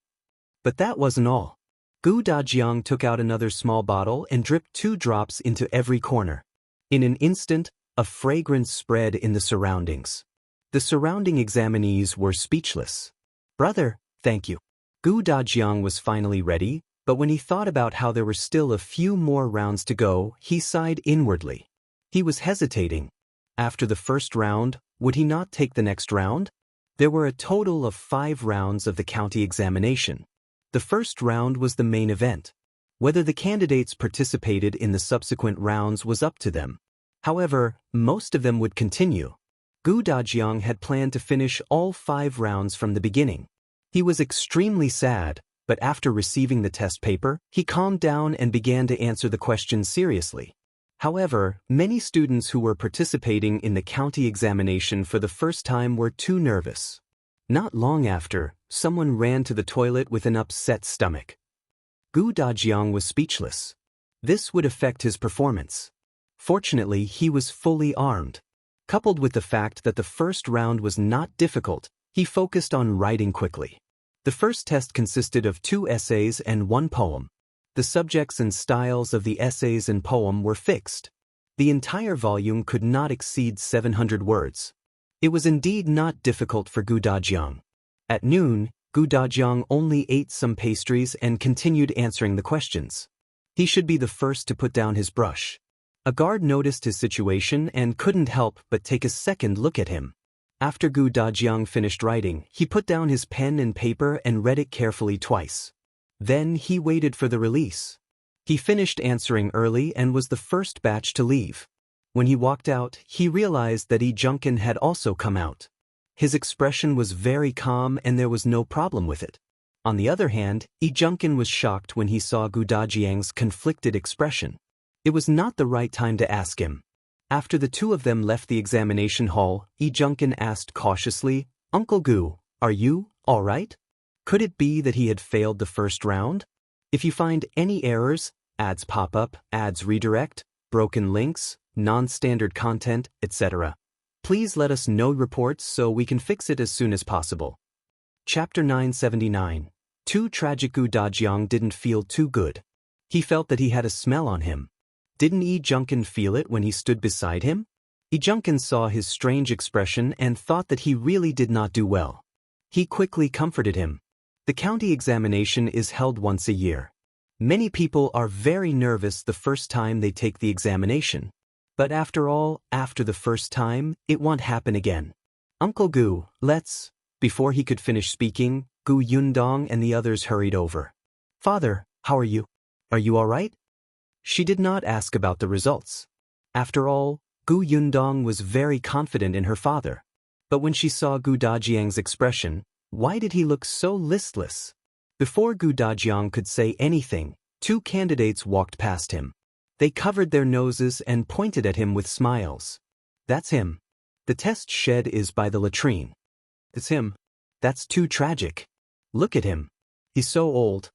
But that wasn't all. Gu Dajiang took out another small bottle and dripped 2 drops into every corner. In an instant, a fragrance spread in the surroundings. The surrounding examinees were speechless. "Brother, thank you." Gu Dajiang was finally ready, But when he thought about how there were still a few more rounds to go, he sighed inwardly. He was hesitating. After the first round, would he not take the next round? There were a total of 5 rounds of the county examination. The first round was the main event. Whether the candidates participated in the subsequent rounds was up to them. However, most of them would continue. Dajiang had planned to finish all 5 rounds from the beginning. He was extremely sad, but after receiving the test paper, he calmed down and began to answer the questions seriously. However, many students who were participating in the county examination for the first time were too nervous. Not long after, someone ran to the toilet with an upset stomach. Dajiang was speechless. This would affect his performance. Fortunately, he was fully armed. Coupled with the fact that the first round was not difficult, he focused on writing quickly. The first test consisted of 2 essays and 1 poem. The subjects and styles of the essays and poem were fixed. The entire volume could not exceed 700 words. It was indeed not difficult for Dajiang. At noon, Dajiang only ate some pastries and continued answering the questions. He should be the first to put down his brush. A guard noticed his situation and couldn't help but take a second look at him. After Dajiang finished writing, he put down his pen and paper and read it carefully twice. Then he waited for the release. He finished answering early and was the first batch to leave. When he walked out, he realized that Eighteenth had also come out. His expression was very calm and there was no problem with it. On the other hand, Eighteenth was shocked when he saw Dajiang's conflicted expression. It was not the right time to ask him. After the two of them left the examination hall, Eighteenth asked cautiously, "Uncle Gu, are you all right? Could it be that he had failed the first round? If you find any errors, ads pop up, ads redirect, broken links, non-standard content, etc., please let us know reports so we can fix it as soon as possible." Chapter 979. Too tragic. Dajiang didn't feel too good. He felt that he had a smell on him. Didn't Eighteenth feel it when he stood beside him? Eighteenth saw his strange expression and thought that he really did not do well. He quickly comforted him. The county examination is held once a year. Many people are very nervous the first time they take the examination. But after all, after the first time, it won't happen again. "Uncle Gu, let's..." Before he could finish speaking, Gu Yundong and the others hurried over. "Father, how are you? Are you all right?" She did not ask about the results. After all, Gu Yundong was very confident in her father. But when she saw Dajiang's expression, why did he look so listless? Before Dajiang could say anything, 2 candidates walked past him. They covered their noses and pointed at him with smiles. "That's him. The test shed is by the latrine." "It's him. That's too tragic. Look at him. He's so old.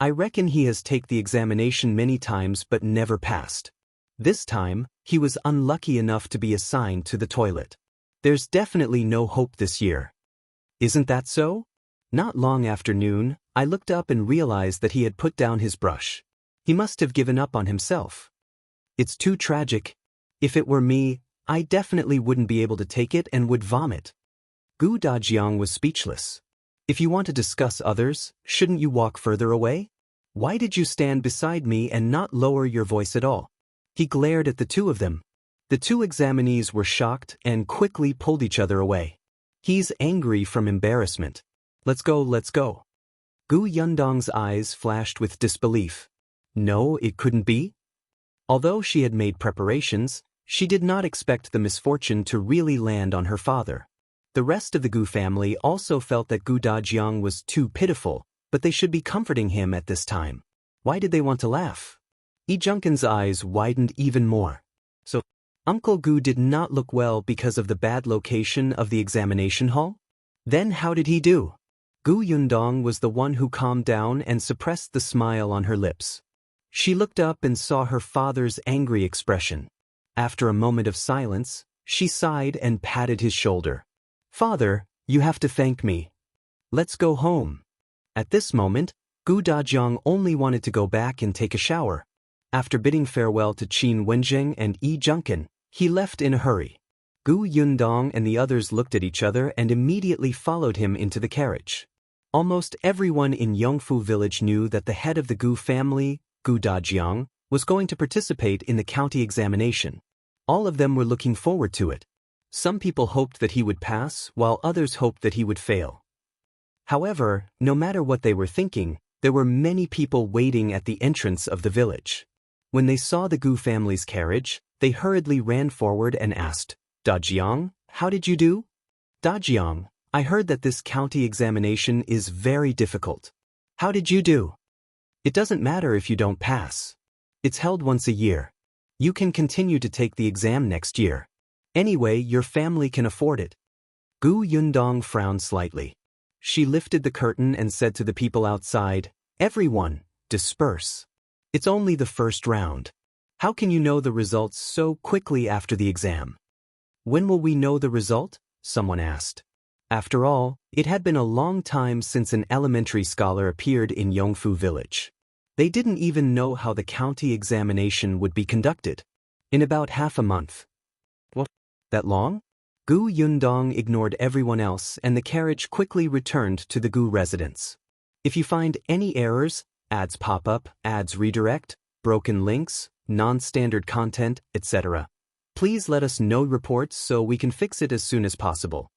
I reckon he has taken the examination many times but never passed. This time, he was unlucky enough to be assigned to the toilet. There's definitely no hope this year. Isn't that so?" Not long after noon, I looked up and realized that he had put down his brush. He must have given up on himself. It's too tragic. If it were me, I definitely wouldn't be able to take it and would vomit. Dajiang was speechless. "If you want to discuss others, shouldn't you walk further away? Why did you stand beside me and not lower your voice at all?" He glared at the 2 of them. The 2 examinees were shocked and quickly pulled each other away. He's angry from embarrassment. Let's go, let's go." Gu Yundong's eyes flashed with disbelief. No, it couldn't be. Although she had made preparations, she did not expect the misfortune to really land on her father. The rest of the Gu family also felt that Dajiang was too pitiful, but they should be comforting him at this time. Why did they want to laugh? Eighteenth's eyes widened even more. So, Uncle Gu did not look well because of the bad location of the examination hall? Then how did he do? Gu Yundong was the one who calmed down and suppressed the smile on her lips. She looked up and saw her father's angry expression. After a moment of silence, she sighed and patted his shoulder. "Father, you have to thank me. Let's go home." At this moment, Dajiang only wanted to go back and take a shower. After bidding farewell to Qingyuan and Eighteenth, he left in a hurry. Gu Yundong and the others looked at each other and immediately followed him into the carriage. Almost everyone in Yongfu village knew that the head of the Gu family, Gu Dajiang, was going to participate in the county examination. All of them were looking forward to it. Some people hoped that he would pass, while others hoped that he would fail. However, no matter what they were thinking, there were many people waiting at the entrance of the village. When they saw the Gu family's carriage, they hurriedly ran forward and asked, "Dajiang, how did you do?" "Dajiang, I heard that this county examination is very difficult. How did you do?" "It doesn't matter if you don't pass. It's held once a year. You can continue to take the exam next year. Anyway, your family can afford it." Gu Yundong frowned slightly. She lifted the curtain and said to the people outside, "Everyone, disperse. It's only the first round. How can you know the results so quickly after the exam?" "When will we know the result?" someone asked. After all, it had been a long time since an elementary scholar appeared in Yongfu village. They didn't even know how the county examination would be conducted. "In about half a month." "What? That long?" Gu Yundong ignored everyone else and the carriage quickly returned to the Gu residence. "If you find any errors, ads pop up, ads redirect, broken links, non-standard content, etc., please let us know reports so we can fix it as soon as possible."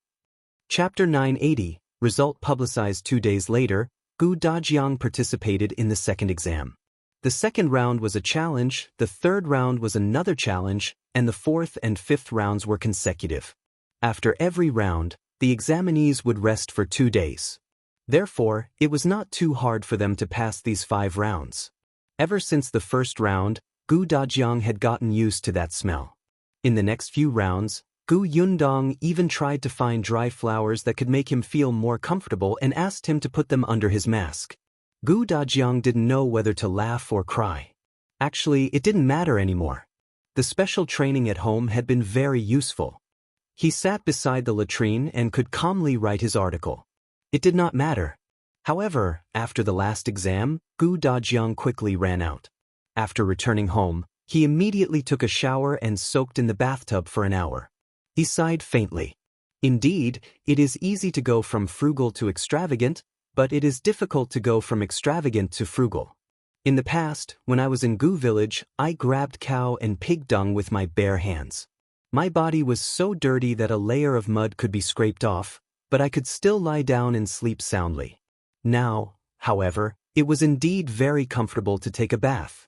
Chapter 980, result publicized 2 days later, Gu Dajiang participated in the second exam. The second round was a challenge, the third round was another challenge, and the fourth and fifth rounds were consecutive. After every round, the examinees would rest for 2 days. Therefore, it was not too hard for them to pass these 5 rounds. Ever since the first round, Gu Dajiang had gotten used to that smell. In the next few rounds, Gu Yundong even tried to find dry flowers that could make him feel more comfortable and asked him to put them under his mask. Gu Dajiang didn't know whether to laugh or cry. Actually, it didn't matter anymore. The special training at home had been very useful. He sat beside the latrine and could calmly write his article. It did not matter. However, after the last exam, Gu Dajiang quickly ran out. After returning home, he immediately took a shower and soaked in the bathtub for an hour. He sighed faintly. Indeed, it is easy to go from frugal to extravagant, but it is difficult to go from extravagant to frugal. In the past, when I was in Gu village, I grabbed cow and pig dung with my bare hands. My body was so dirty that a layer of mud could be scraped off, but I could still lie down and sleep soundly. Now, however, it was indeed very comfortable to take a bath.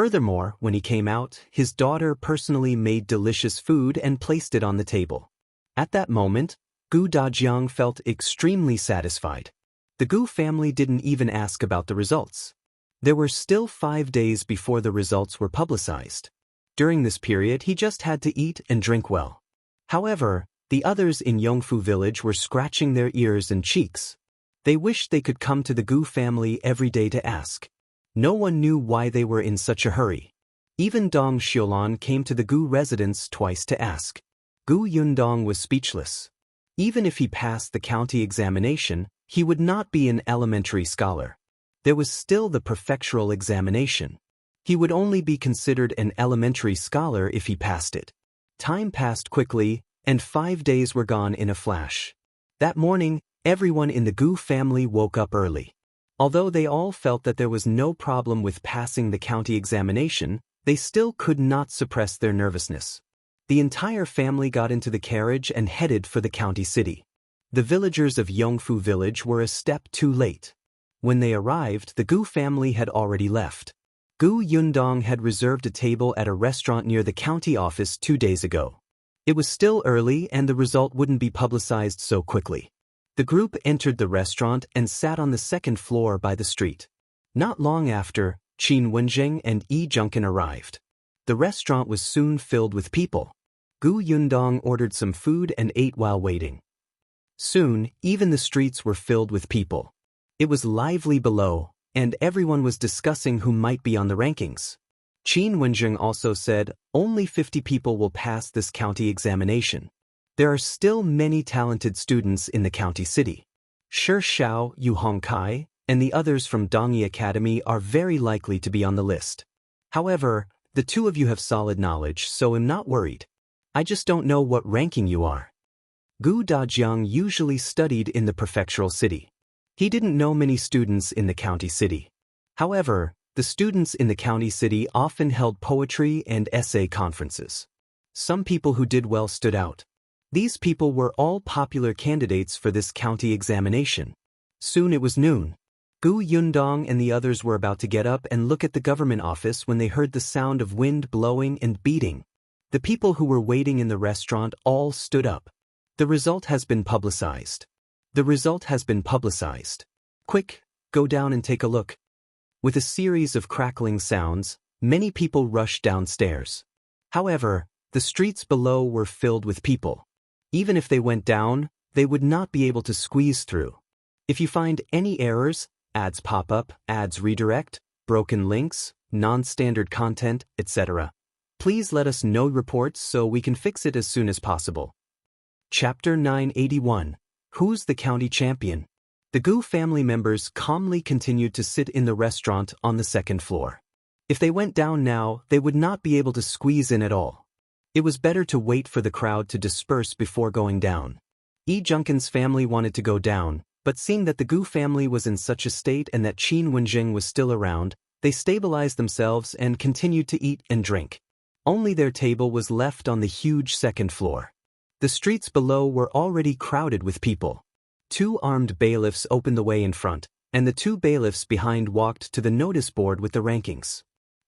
Furthermore, when he came out, his daughter personally made delicious food and placed it on the table. At that moment, Gu Dajiang felt extremely satisfied. The Gu family didn't even ask about the results. There were still 5 days before the results were publicized. During this period, he just had to eat and drink well. However, the others in Yongfu village were scratching their ears and cheeks. They wished they could come to the Gu family every day to ask. No one knew why they were in such a hurry. Even Dong Xiulan came to the Gu residence twice to ask. Gu Yundong was speechless. Even if he passed the county examination, he would not be an elementary scholar. There was still the prefectural examination. He would only be considered an elementary scholar if he passed it. Time passed quickly, and 5 days were gone in a flash. That morning, everyone in the Gu family woke up early. Although they all felt that there was no problem with passing the county examination, they still could not suppress their nervousness. The entire family got into the carriage and headed for the county city. The villagers of Yongfu village were a step too late. When they arrived, the Gu family had already left. Gu Yundong had reserved a table at a restaurant near the county office 2 days ago. It was still early and the result wouldn't be publicized so quickly. The group entered the restaurant and sat on the second floor by the street. Not long after, Qingyuan and Yi Junkin arrived. The restaurant was soon filled with people. Gu Yundong ordered some food and ate while waiting. Soon, even the streets were filled with people. It was lively below, and everyone was discussing who might be on the rankings. Qingyuan also said, only 50 people will pass this county examination. There are still many talented students in the county city. Shao, Yu Hongkai, and the others from Dongyi Academy are very likely to be on the list. However, the two of you have solid knowledge, so I'm not worried. I just don't know what ranking you are. Gu Dajiang usually studied in the prefectural city. He didn't know many students in the county city. However, the students in the county city often held poetry and essay conferences. Some people who did well stood out. These people were all popular candidates for this county examination. Soon it was noon. Gu Yundong and the others were about to get up and look at the government office when they heard the sound of wind blowing and beating. The people who were waiting in the restaurant all stood up. The result has been publicized. The result has been publicized. Quick, go down and take a look. With a series of crackling sounds, many people rushed downstairs. However, the streets below were filled with people. Even if they went down, they would not be able to squeeze through. If you find any errors, ads pop up, ads redirect, broken links, non-standard content, etc., please let us know reports so we can fix it as soon as possible. Chapter 981. Who's the county champion? The Gu family members calmly continued to sit in the restaurant on the second floor. If they went down now, they would not be able to squeeze in at all. It was better to wait for the crowd to disperse before going down. Junkin's family wanted to go down, but seeing that the Gu family was in such a state and that Qin Wenjing was still around, they stabilized themselves and continued to eat and drink. Only their table was left on the huge second floor. The streets below were already crowded with people. 2 armed bailiffs opened the way in front, and the 2 bailiffs behind walked to the notice board with the rankings.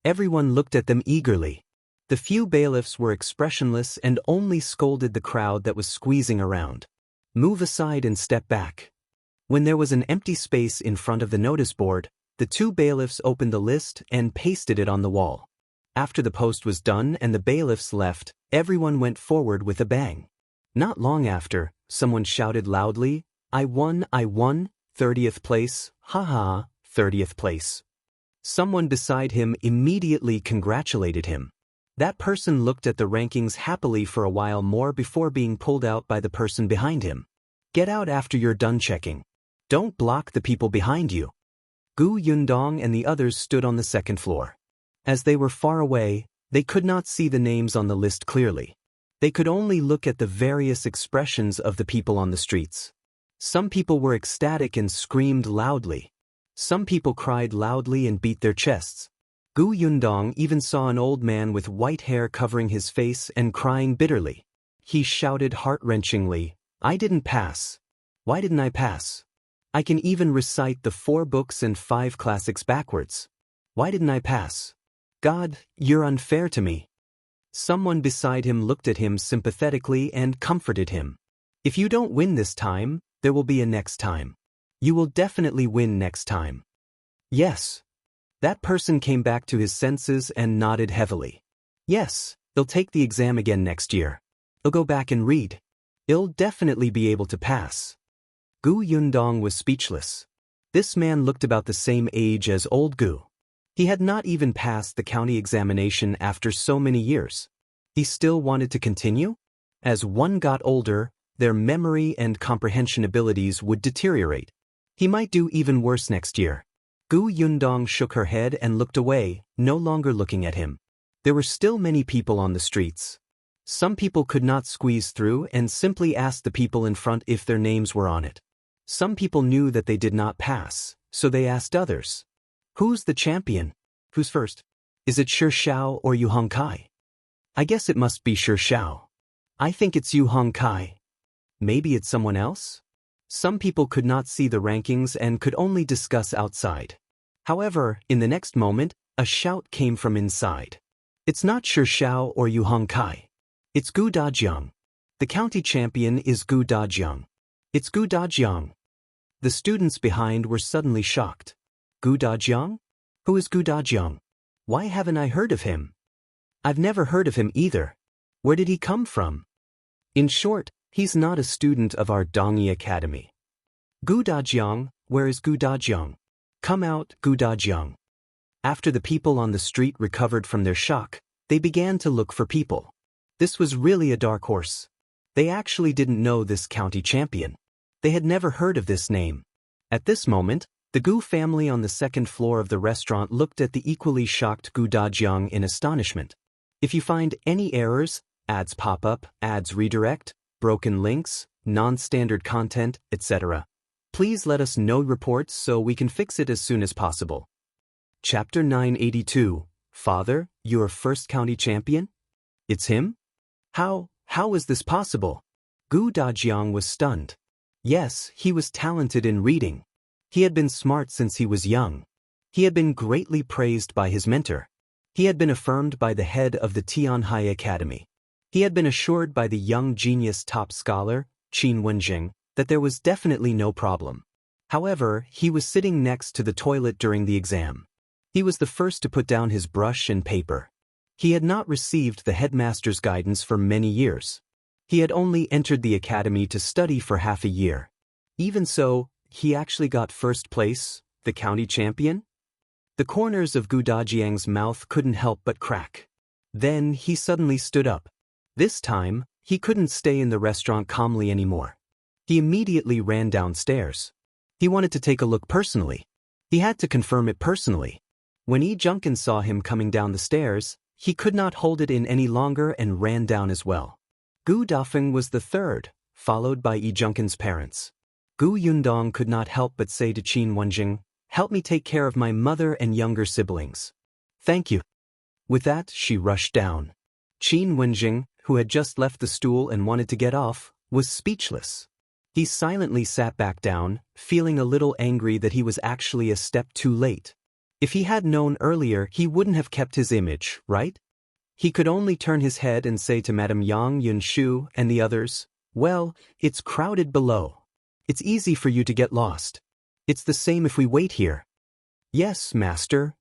Everyone looked at them eagerly. The few bailiffs were expressionless and only scolded the crowd that was squeezing around. Move aside and step back. When there was an empty space in front of the notice board, the 2 bailiffs opened the list and pasted it on the wall. After the post was done and the bailiffs left, everyone went forward with a bang. Not long after, someone shouted loudly, I won, 30th place, haha, 30th place. Someone beside him immediately congratulated him. That person looked at the rankings happily for a while more before being pulled out by the person behind him. Get out after you're done checking. Don't block the people behind you. Gu Yundong and the others stood on the second floor. As they were far away, they could not see the names on the list clearly. They could only look at the various expressions of the people on the streets. Some people were ecstatic and screamed loudly. Some people cried loudly and beat their chests. Gu Yundong even saw an old man with white hair covering his face and crying bitterly. He shouted heart-wrenchingly, I didn't pass. Why didn't I pass? I can even recite the 4 books and 5 classics backwards. Why didn't I pass? God, you're unfair to me. Someone beside him looked at him sympathetically and comforted him. If you don't win this time, there will be a next time. You will definitely win next time. Yes. That person came back to his senses and nodded heavily. Yes, they'll take the exam again next year. They'll go back and read. They'll definitely be able to pass. Gu Yundong was speechless. This man looked about the same age as old Gu. He had not even passed the county examination after so many years. He still wanted to continue? As one got older, their memory and comprehension abilities would deteriorate. He might do even worse next year. Gu Yundong shook her head and looked away, no longer looking at him. There were still many people on the streets. Some people could not squeeze through and simply asked the people in front if their names were on it. Some people knew that they did not pass, so they asked others. Who's the champion? Who's first? Is it Shao or Yu Hongkai? I guess it must be Shao. I think it's Yu Hongkai. Maybe it's someone else? Some people could not see the rankings and could only discuss outside. However, in the next moment, a shout came from inside. It's not Shao or Yu Hongkai. It's Gu Dajiang. The county champion is Gu Dajiang. It's Gu Dajiang. The students behind were suddenly shocked. Gu Dajiang? Who is Gu Dajiang? Why haven't I heard of him? I've never heard of him either. Where did he come from? In short, he's not a student of our Dongyi Academy. Gu Dajiang, where is Gu Dajiang? Come out, Gu Dajiang. After the people on the street recovered from their shock, they began to look for people. This was really a dark horse. They actually didn't know this county champion. They had never heard of this name. At this moment, the Gu family on the second floor of the restaurant looked at the equally shocked Gu Dajiang in astonishment. If you find any errors, ads pop up, ads redirect, broken links, non-standard content, etc., Please let us know reports so we can fix it as soon as possible. Chapter 982. Father, your first county champion? It's him? How is this possible? Dajiang was stunned. Yes, he was talented in reading. He had been smart since he was young. He had been greatly praised by his mentor. He had been affirmed by the head of the Tianhai Academy. He had been assured by the young genius top scholar, Qingyuan, that there was definitely no problem. However, he was sitting next to the toilet during the exam. He was the first to put down his brush and paper. He had not received the headmaster's guidance for many years. He had only entered the academy to study for half a year. Even so, he actually got first place, the county champion? The corners of Dajiang's mouth couldn't help but crack. Then he suddenly stood up. This time, he couldn't stay in the restaurant calmly anymore. He immediately ran downstairs. He wanted to take a look personally. He had to confirm it personally. When Eighteenth saw him coming down the stairs, he could not hold it in any longer and ran down as well. Dajiang was the third, followed by Eighteenth's parents. Yundong could not help but say to Qingyuan, "Help me take care of my mother and younger siblings." "Thank you." With that, she rushed down. Qingyuan, who had just left the stool and wanted to get off, was speechless. He silently sat back down, feeling a little angry that he was actually a step too late. If he had known earlier, he wouldn't have kept his image, right? He could only turn his head and say to Madame Yang Yunshu and the others, "Well, it's crowded below. It's easy for you to get lost. It's the same if we wait here." "Yes, master."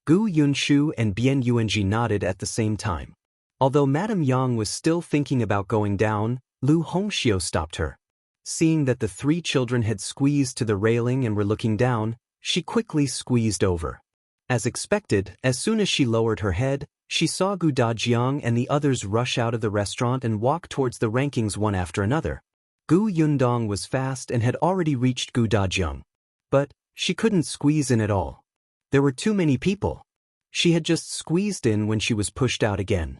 Gu Yunshu and Bian Yuanji nodded at the same time. Although Madame Yang was still thinking about going down, Lu Hongxiu stopped her. Seeing that the three children had squeezed to the railing and were looking down, she quickly squeezed over. As expected, as soon as she lowered her head, she saw Dajiang and the others rush out of the restaurant and walk towards the rankings one after another. Yundong was fast and had already reached Dajiang. But she couldn't squeeze in at all. There were too many people. She had just squeezed in when she was pushed out again.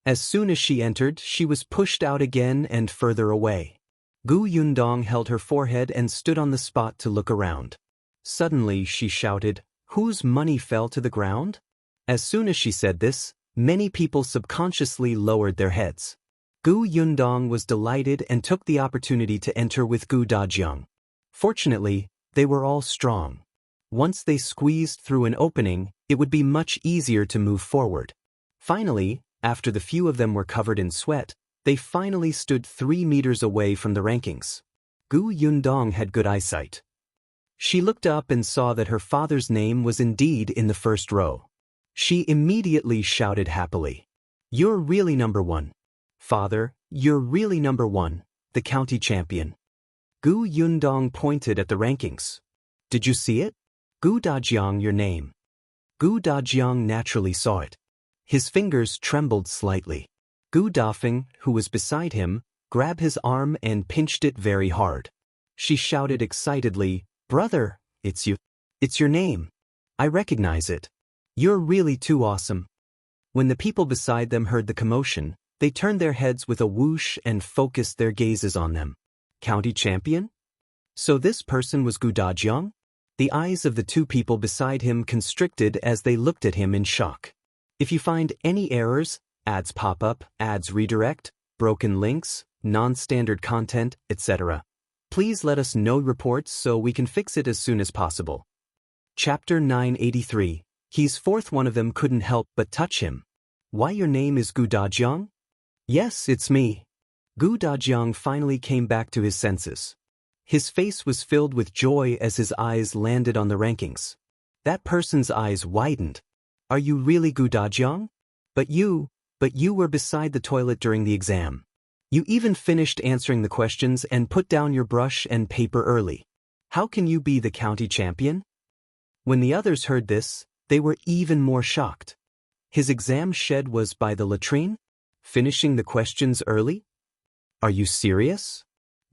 As soon as she entered, she was pushed out again and further away. Yundong held her forehead and stood on the spot to look around. Suddenly she shouted, "Whose money fell to the ground?" As soon as she said this, many people subconsciously lowered their heads. Yundong was delighted and took the opportunity to enter with Dajiang. Fortunately, they were all strong. Once they squeezed through an opening, it would be much easier to move forward. Finally, after the few of them were covered in sweat, they finally stood 3 meters away from the rankings. Yundong had good eyesight. She looked up and saw that her father's name was indeed in the first row. She immediately shouted happily, "You're really number one. Father, you're really number one, the county champion." Yundong pointed at the rankings. "Did you see it? Dajiang, your name." Dajiang naturally saw it. His fingers trembled slightly. Dajiang, who was beside him, grabbed his arm and pinched it very hard. She shouted excitedly, "Brother, it's you. It's your name. I recognize it. You're really too awesome." When the people beside them heard the commotion, they turned their heads with a whoosh and focused their gazes on them. County champion? So this person was Dajiang? The eyes of the two people beside him constricted as they looked at him in shock. If you find any errors, ads pop up, ads redirect, broken links, non-standard content, etc., please let us know reports so we can fix it as soon as possible. Chapter 983. He's fourth. One of them couldn't help but touch him. "Why, your name is Dajiang?" "Yes, it's me." Dajiang finally came back to his senses. His face was filled with joy as his eyes landed on the rankings. That person's eyes widened. "Are you really Dajiang? But you were beside the toilet during the exam. You even finished answering the questions and put down your brush and paper early. How can you be the county champion?" When the others heard this, they were even more shocked. His exam shed was by the latrine? Finishing the questions early? Are you serious?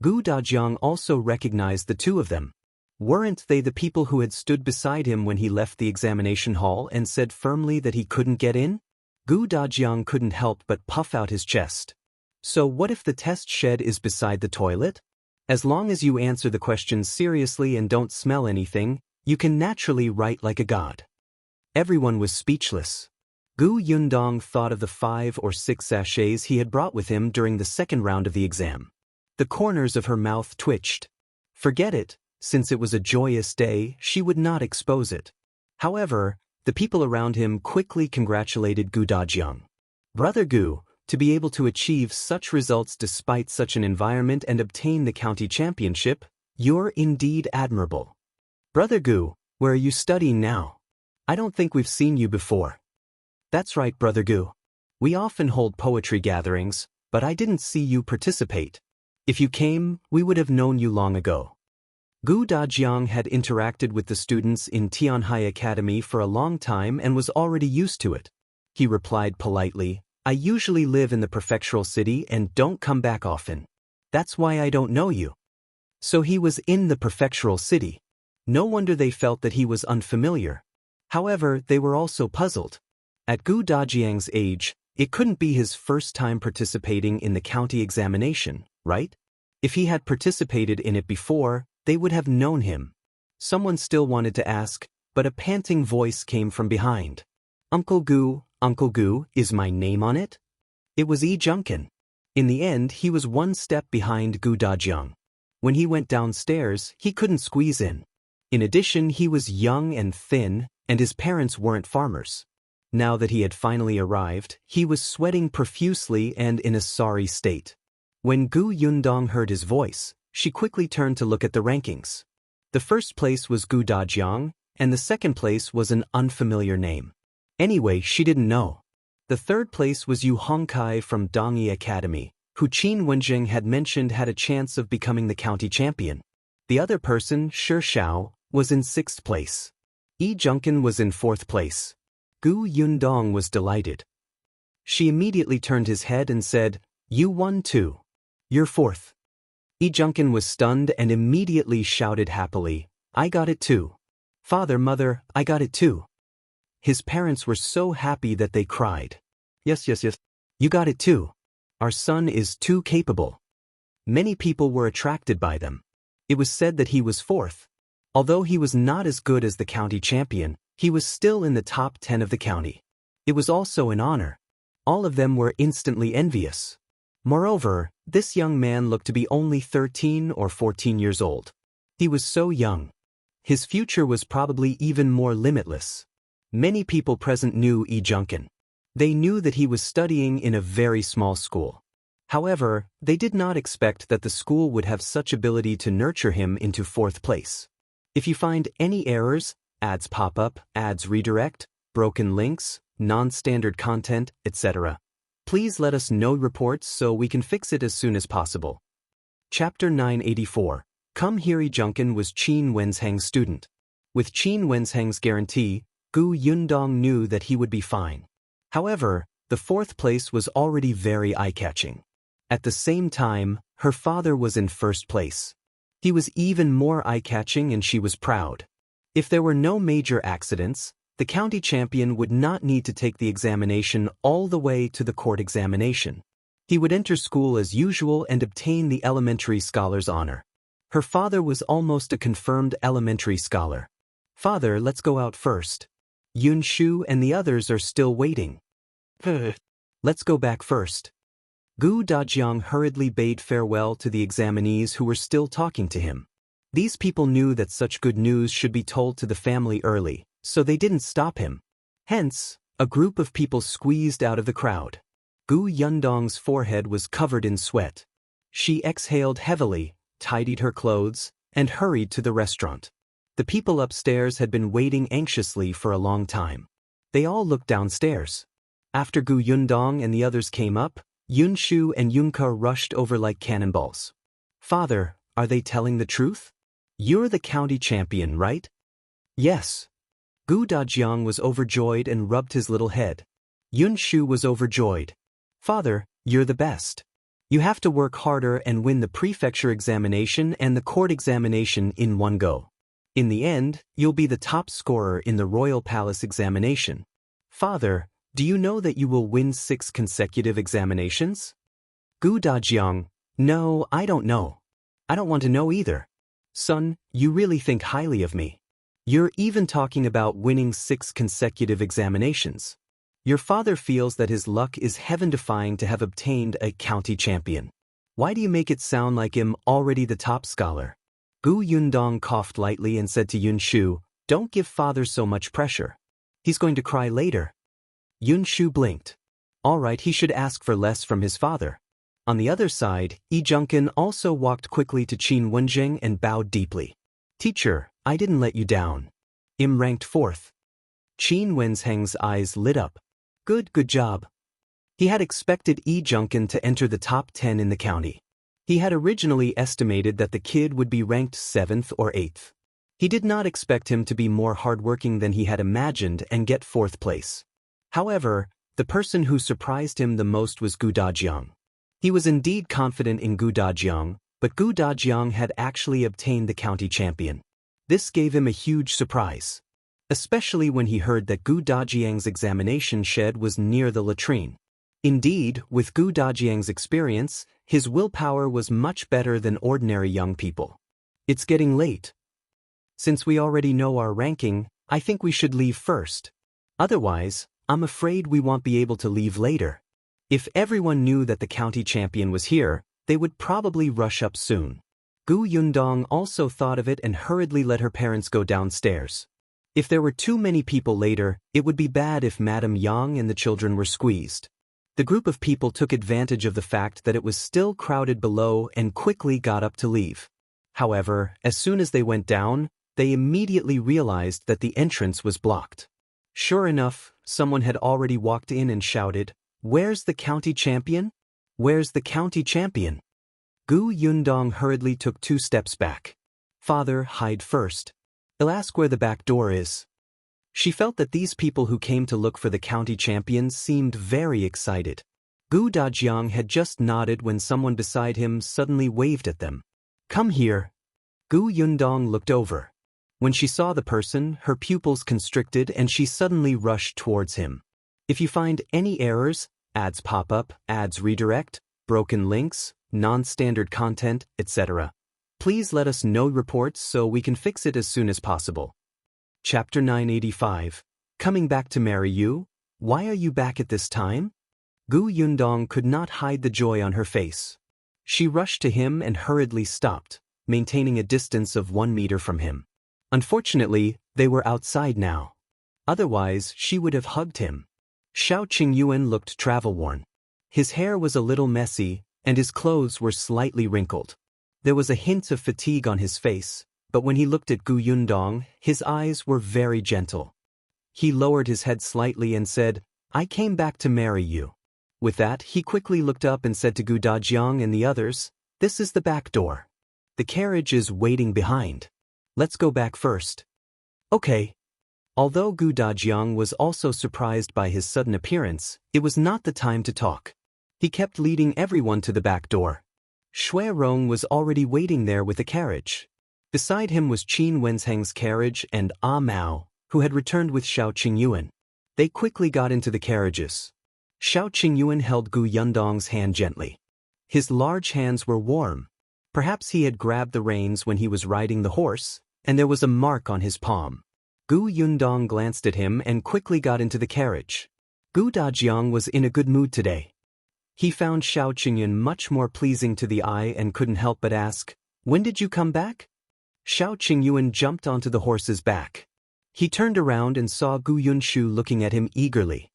Dajiang also recognized the two of them. Weren't they the people who had stood beside him when he left the examination hall and said firmly that he couldn't get in? Dajiang couldn't help but puff out his chest. So what if the test shed is beside the toilet? As long as you answer the questions seriously and don't smell anything, you can naturally write like a god. Everyone was speechless. Gu Yundong thought of the 5 or 6 sachets he had brought with him during the second round of the exam. The corners of her mouth twitched. Forget it, since it was a joyous day, she would not expose it. However, the people around him quickly congratulated Gu Dajiang. Brother Gu, to be able to achieve such results despite such an environment and obtain the county championship, you're indeed admirable. Brother Gu, where are you studying now? I don't think we've seen you before. That's right, Brother Gu. We often hold poetry gatherings, but I didn't see you participate. If you came, we would have known you long ago. Gu Dajiang had interacted with the students in Tianhai Academy for a long time and was already used to it. He replied politely, I usually live in the prefectural city and don't come back often. That's why I don't know you. So he was in the prefectural city. No wonder they felt that he was unfamiliar. However, they were also puzzled. At Gu Dajiang's age, it couldn't be his first time participating in the county examination, right? If he had participated in it before, they would have known him. Someone still wanted to ask, but a panting voice came from behind. Uncle Gu, is my name on it? It was Yi Junkin. In the end, he was one step behind Gu Dajiang. When he went downstairs, he couldn't squeeze in. In addition, he was young and thin, and his parents weren't farmers. Now that he had finally arrived, he was sweating profusely and in a sorry state. When Gu Yundong heard his voice, she quickly turned to look at the rankings. The first place was Gu Dajiang, and the second place was an unfamiliar name. Anyway, she didn't know. The third place was Yu Hongkai from Dongyi Academy, who Qin Wenjing had mentioned had a chance of becoming the county champion. The other person, Shao, was in 6th place. Yi Junkin was in 4th place. Gu Yundong was delighted. She immediately turned his head and said, You won too. You're 4th. Yi Junkin was stunned and immediately shouted happily, I got it too. Father, mother, I got it too. His parents were so happy that they cried. Yes. You got it too. Our son is too capable. Many people were attracted by them. It was said that he was 4th. Although he was not as good as the county champion, he was still in the top 10 of the county. It was also an honor. All of them were instantly envious. Moreover, this young man looked to be only 13 or 14 years old. He was so young. His future was probably even more limitless. Many people present knew Yi Junkin. They knew that he was studying in a very small school. However, they did not expect that the school would have such ability to nurture him into 4th place. If you find any errors, ads pop up, ads redirect, broken links, non-standard content, etc., please let us know reports so we can fix it as soon as possible. Chapter 984. Come here. Yi Junkin was Qin Wensheng's student. With Qin Wensheng's guarantee, Gu Yundong knew that he would be fine. However, the 4th place was already very eye-catching. At the same time, her father was in 1st place. He was even more eye-catching and she was proud. If there were no major accidents, the county champion would not need to take the examination all the way to the court examination. He would enter school as usual and obtain the elementary scholar's honor. Her father was almost a confirmed elementary scholar. Father, let's go out first. Yun Shu and the others are still waiting. Let's go back first. Gu Dajiang hurriedly bade farewell to the examinees who were still talking to him. These people knew that such good news should be told to the family early, so they didn't stop him. Hence, a group of people squeezed out of the crowd. Gu Yundong's forehead was covered in sweat. She exhaled heavily, tidied her clothes, and hurried to the restaurant. The people upstairs had been waiting anxiously for a long time. They all looked downstairs. After Gu Yundong and the others came up, Yun Shu and Yunka rushed over like cannonballs. Father, are they telling the truth? You're the county champion, right? Yes. Gu Dajiang was overjoyed and rubbed his little head. Yun Shu was overjoyed. Father, you're the best. You have to work harder and win the prefecture examination and the court examination in one go. In the end, you'll be the top scorer in the Royal Palace examination. Father, do you know that you will win 6 consecutive examinations? Gu Dajiang, no, I don't know. I don't want to know either. Son, you really think highly of me. You're even talking about winning 6 consecutive examinations. Your father feels that his luck is heaven-defying to have obtained a county champion. Why do you make it sound like I'm already the top scholar? Gu Yundong coughed lightly and said to Yun Shu, don't give father so much pressure. He's going to cry later. Yun Shu blinked. All right, he should ask for less from his father. On the other side, Yi Junkin also walked quickly to Qin Wenjing and bowed deeply. Teacher, I didn't let you down. I'm ranked 4th. Qin Wenjing's eyes lit up. Good job. He had expected Yi Junkin to enter the top 10 in the county. He had originally estimated that the kid would be ranked 7th or 8th. He did not expect him to be more hardworking than he had imagined and get 4th place. However, the person who surprised him the most was Gu Dajiang. He was indeed confident in Gu Dajiang, but Gu Dajiang had actually obtained the county champion. This gave him a huge surprise, especially when he heard that Gu Dajiang's examination shed was near the latrine. Indeed, with Gu Dajiang's experience, his willpower was much better than ordinary young people. It's getting late. Since we already know our ranking, I think we should leave first. Otherwise, I'm afraid we won't be able to leave later. If everyone knew that the county champion was here, they would probably rush up soon. Gu Yundong also thought of it and hurriedly let her parents go downstairs. If there were too many people later, it would be bad if Madame Yang and the children were squeezed. The group of people took advantage of the fact that it was still crowded below and quickly got up to leave. However, as soon as they went down, they immediately realized that the entrance was blocked. Sure enough, someone had already walked in and shouted, "Where's the county champion? Where's the county champion?" Gu Yundong hurriedly took 2 steps back. Father, hide first. I'll ask where the back door is. She felt that these people who came to look for the county champion seemed very excited. Gu Dajiang had just nodded when someone beside him suddenly waved at them. Come here. Gu Yundong looked over. When she saw the person, her pupils constricted and she suddenly rushed towards him. If you find any errors, ads pop up, ads redirect, broken links, non-standard content, etc., please let us know reports so we can fix it as soon as possible. Chapter 985. Coming back to marry you? Why are you back at this time? Gu Yundong could not hide the joy on her face. She rushed to him and hurriedly stopped, maintaining a distance of 1 meter from him. Unfortunately, they were outside now. Otherwise, she would have hugged him. Shao Qingyuan looked travel-worn. His hair was a little messy, and his clothes were slightly wrinkled. There was a hint of fatigue on his face, but when he looked at Gu Yundong, his eyes were very gentle. He lowered his head slightly and said, I came back to marry you. With that, he quickly looked up and said to Gu Dajiang and the others, This is the back door. The carriage is waiting behind. Let's go back first. Okay. Although Gu Dajiang was also surprised by his sudden appearance, it was not the time to talk. He kept leading everyone to the back door. Shui Rong was already waiting there with the carriage. Beside him was Qin Wenjing's carriage and Mao, who had returned with Shao Qingyuan. They quickly got into the carriages. Shao Qingyuan held Gu Yundong's hand gently. His large hands were warm. Perhaps he had grabbed the reins when he was riding the horse, and there was a mark on his palm. Gu Yundong glanced at him and quickly got into the carriage. Gu Dajiang was in a good mood today. He found Shao Qingyuan much more pleasing to the eye and couldn't help but ask, When did you come back? Shao Qingyuan jumped onto the horse's back. He turned around and saw Gu Yunshu looking at him eagerly.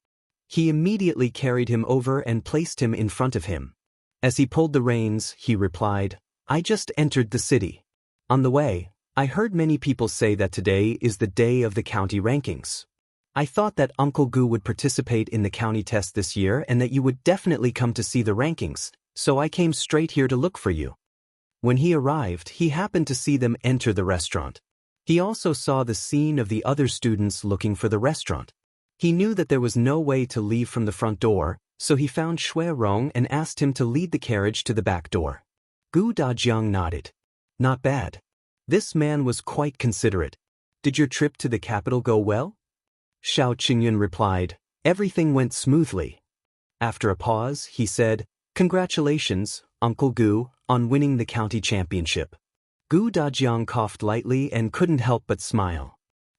He immediately carried him over and placed him in front of him. As he pulled the reins, he replied, I just entered the city. On the way, I heard many people say that today is the day of the county rankings. I thought that Uncle Gu would participate in the county test this year and that you would definitely come to see the rankings, so I came straight here to look for you. When he arrived, he happened to see them enter the restaurant. He also saw the scene of the other students looking for the restaurant. He knew that there was no way to leave from the front door, so he found Shui Rong and asked him to lead the carriage to the back door. Gu Dajiang nodded. Not bad. This man was quite considerate. Did your trip to the capital go well? Shao Qingyuan replied, Everything went smoothly. After a pause, he said, Congratulations, Uncle Gu, on winning the county championship. Gu Dajiang coughed lightly and couldn't help but smile.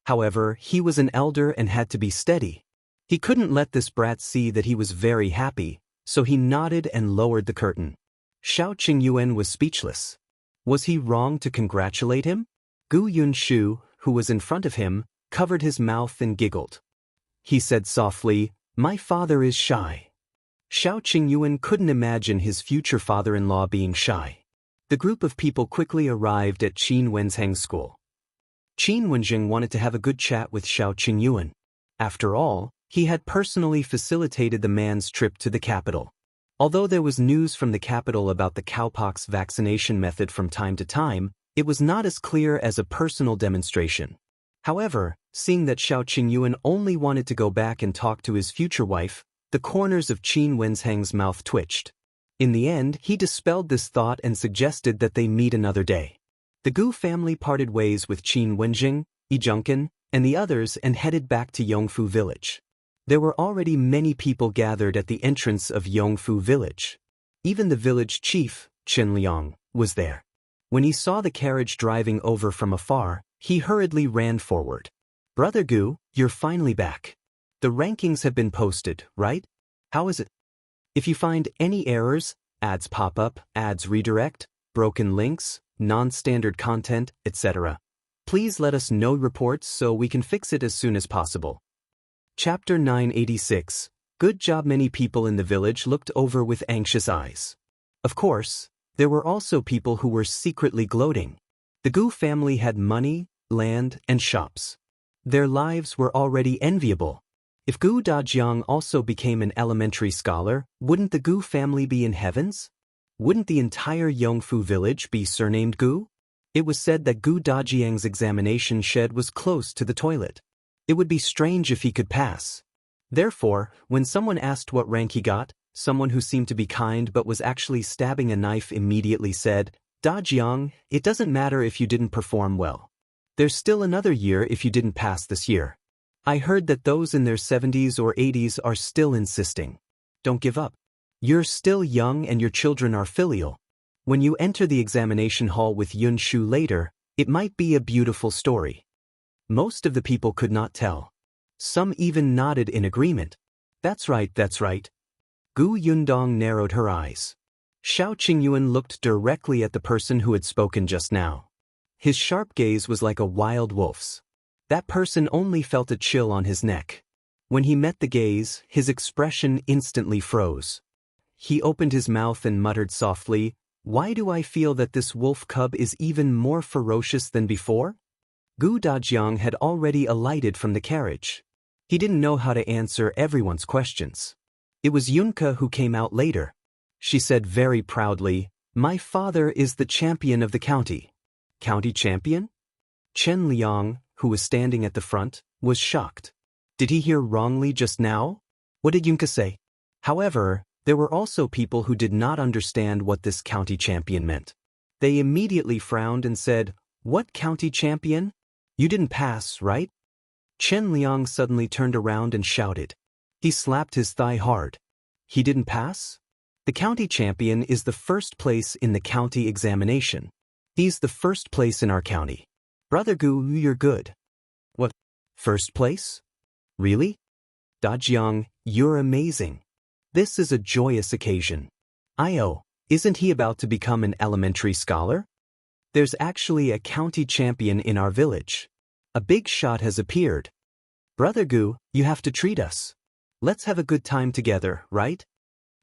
However, he was an elder and had to be steady. He couldn't let this brat see that he was very happy, so he nodded and lowered the curtain. Shao Qingyuan was speechless. Was he wrong to congratulate him? Gu Yunshu, who was in front of him, covered his mouth and giggled. He said softly, "My father is shy." Shao Qingyuan couldn't imagine his future father-in-law being shy. The group of people quickly arrived at Qin Wenzheng's school. Qin Wenzheng wanted to have a good chat with Shao Qingyuan. After all, he had personally facilitated the man's trip to the capital. Although there was news from the capital about the cowpox vaccination method from time to time, it was not as clear as a personal demonstration. However, seeing that Shao Qingyuan only wanted to go back and talk to his future wife, the corners of Qin Wenzheng's mouth twitched. In the end, he dispelled this thought and suggested that they meet another day. The Gu family parted ways with Qin Wenzheng, Yizhengkan, and the others and headed back to Yongfu village. There were already many people gathered at the entrance of Yongfu village. Even the village chief, Chen Liang, was there. When he saw the carriage driving over from afar, he hurriedly ran forward. "Brother Gu, you're finally back. The rankings have been posted, right? How is it? If you find any errors, ads pop up, ads redirect, broken links, non-standard content, etc., please let us know reports so we can fix it as soon as possible." Chapter 986. Good job. Many people in the village looked over with anxious eyes. Of course, there were also people who were secretly gloating. The Gu family had money, land, and shops. Their lives were already enviable. If Gu Dajiang also became an elementary scholar, wouldn't the Gu family be in heavens? Wouldn't the entire Yongfu village be surnamed Gu? It was said that Gu Dajiang's examination shed was close to the toilet. It would be strange if he could pass. Therefore, when someone asked what rank he got, someone who seemed to be kind but was actually stabbing a knife immediately said, "Dajiang, it doesn't matter if you didn't perform well. There's still another year if you didn't pass this year." I heard that those in their 70s or 80s are still insisting. Don't give up. You're still young and your children are filial. When you enter the examination hall with Yun Shu later, it might be a beautiful story. Most of the people could not tell. Some even nodded in agreement. That's right, that's right. Gu Yundong narrowed her eyes. Shao Qingyuan looked directly at the person who had spoken just now. His sharp gaze was like a wild wolf's. That person only felt a chill on his neck. When he met the gaze, his expression instantly froze. He opened his mouth and muttered softly, "Why do I feel that this wolf cub is even more ferocious than before?" Gu Dajiang had already alighted from the carriage. He didn't know how to answer everyone's questions. It was Yunka who came out later. She said very proudly, "My father is the champion of the county." County champion? Chen Liang, who was standing at the front, was shocked. Did he hear wrongly just now? What did Yunka say? However, there were also people who did not understand what this county champion meant. They immediately frowned and said, "What county champion? You didn't pass, right?" Chen Liang suddenly turned around and shouted. He slapped his thigh hard. He didn't pass? The county champion is the first place in the county examination. He's the first place in our county. Brother Gu, you're good. What? First place? Really? Dajiang, you're amazing. This is a joyous occasion. Isn't he about to become an elementary scholar? There's actually a county champion in our village. A big shot has appeared. Brother Gu, you have to treat us. Let's have a good time together, right?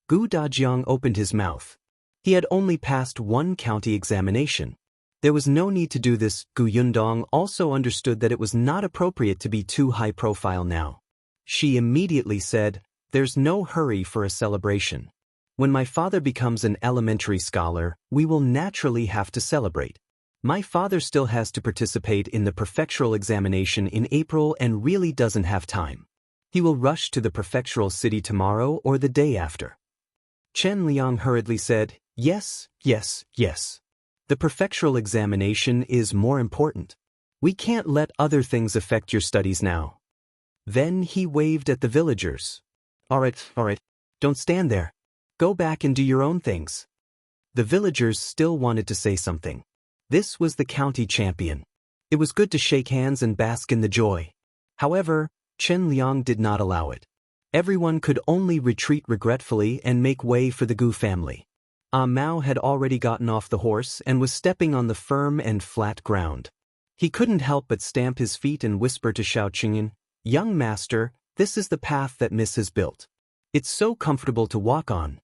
Gu Dajiang opened his mouth. He had only passed one county examination. There was no need to do this. Gu Yundong also understood that it was not appropriate to be too high profile now. She immediately said, "There's no hurry for a celebration. When my father becomes an elementary scholar, we will naturally have to celebrate. My father still has to participate in the prefectural examination in April and really doesn't have time. He will rush to the prefectural city tomorrow or the day after." Chen Liang hurriedly said, Yes. The prefectural examination is more important. We can't let other things affect your studies now." Then he waved at the villagers. All right, don't stand there. Go back and do your own things." The villagers still wanted to say something. This was the county champion. It was good to shake hands and bask in the joy. However, Chen Liang did not allow it. Everyone could only retreat regretfully and make way for the Gu family. Mao had already gotten off the horse and was stepping on the firm and flat ground. He couldn't help but stamp his feet and whisper to Shao Qingyuan, "Young master, this is the path that Miss has built. It's so comfortable to walk on."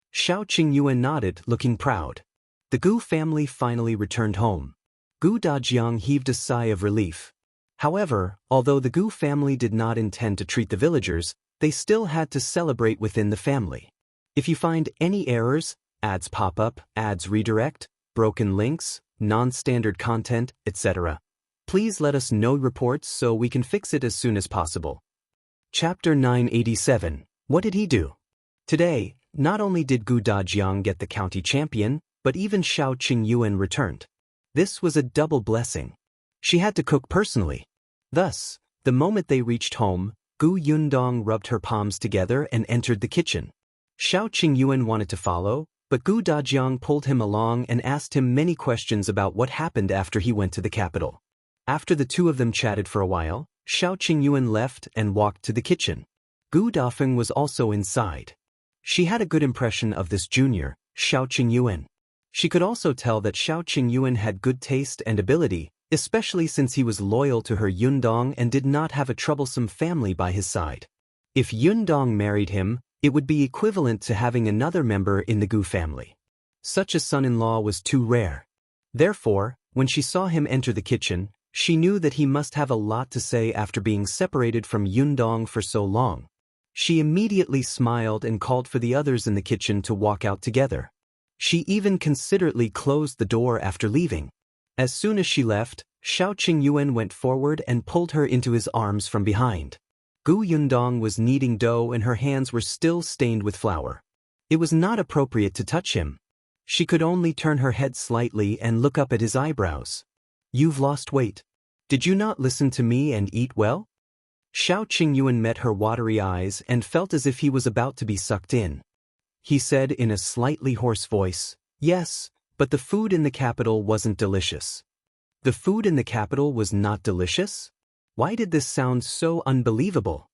Shao Qingyuan nodded, looking proud. The Gu family finally returned home. Gu Dajiang heaved a sigh of relief. However, although the Gu family did not intend to treat the villagers, they still had to celebrate within the family. If you find any errors, ads pop up, ads redirect, broken links, non-standard content, etc., please let us know reports so we can fix it as soon as possible. Chapter 987. What did he do? Today, not only did Gu Dajiang get the county champion, but even Shao Qingyuan returned. This was a double blessing. She had to cook personally. Thus, the moment they reached home, Gu Yundong rubbed her palms together and entered the kitchen. Shao Qingyuan wanted to follow, but Gu Dajiang pulled him along and asked him many questions about what happened after he went to the capital. After the two of them chatted for a while, Shao Qingyuan left and walked to the kitchen. Gu Dafeng was also inside. She had a good impression of this junior, Shao Qingyuan. She could also tell that Shao Qingyuan had good taste and ability, especially since he was loyal to her Yundong and did not have a troublesome family by his side. If Yundong married him, it would be equivalent to having another member in the Gu family. Such a son-in-law was too rare. Therefore, when she saw him enter the kitchen, she knew that he must have a lot to say after being separated from Yundong for so long. She immediately smiled and called for the others in the kitchen to walk out together. She even considerately closed the door after leaving. As soon as she left, Shao Qingyuan went forward and pulled her into his arms from behind. Gu Yundong was kneading dough and her hands were still stained with flour. It was not appropriate to touch him. She could only turn her head slightly and look up at his eyebrows. "You've lost weight. Did you not listen to me and eat well?" Shao Qingyuan met her watery eyes and felt as if he was about to be sucked in. He said in a slightly hoarse voice, "Yes, but the food in the capital wasn't delicious." The food in the capital was not delicious? Why did this sound so unbelievable?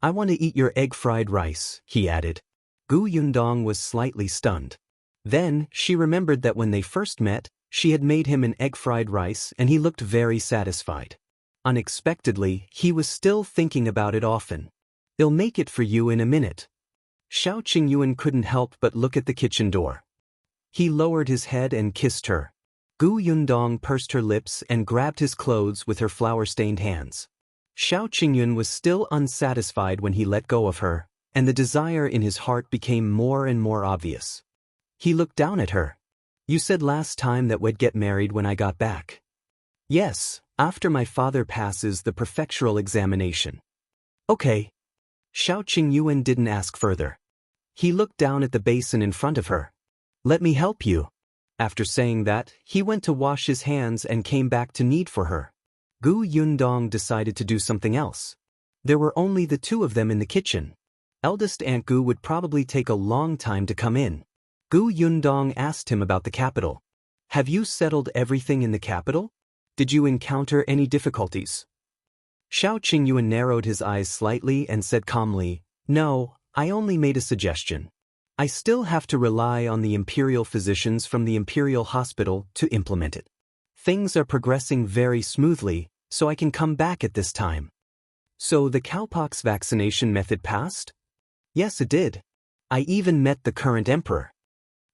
"I want to eat your egg-fried rice," he added. Gu Yundong was slightly stunned. Then, she remembered that when they first met, she had made him an egg-fried rice and he looked very satisfied. Unexpectedly, he was still thinking about it often. "I'll make it for you in a minute." Shao Qingyuan couldn't help but look at the kitchen door. He lowered his head and kissed her. Gu Yundong pursed her lips and grabbed his clothes with her flour-stained hands. Shao Qingyuan was still unsatisfied when he let go of her, and the desire in his heart became more and more obvious. He looked down at her. "You said last time that we'd get married when I got back." "Yes, after my father passes the prefectural examination." "Okay." Shao Qingyuan didn't ask further. He looked down at the basin in front of her. "Let me help you." After saying that, he went to wash his hands and came back to knead for her. Gu Yundong decided to do something else. There were only the two of them in the kitchen. Eldest Aunt Gu would probably take a long time to come in. Gu Yundong asked him about the capital. "Have you settled everything in the capital? Did you encounter any difficulties?" Shao Qingyuan narrowed his eyes slightly and said calmly, "No, I only made a suggestion. I still have to rely on the imperial physicians from the imperial hospital to implement it. Things are progressing very smoothly, so I can come back at this time." "So the cowpox vaccination method passed?" "Yes, it did. I even met the current emperor."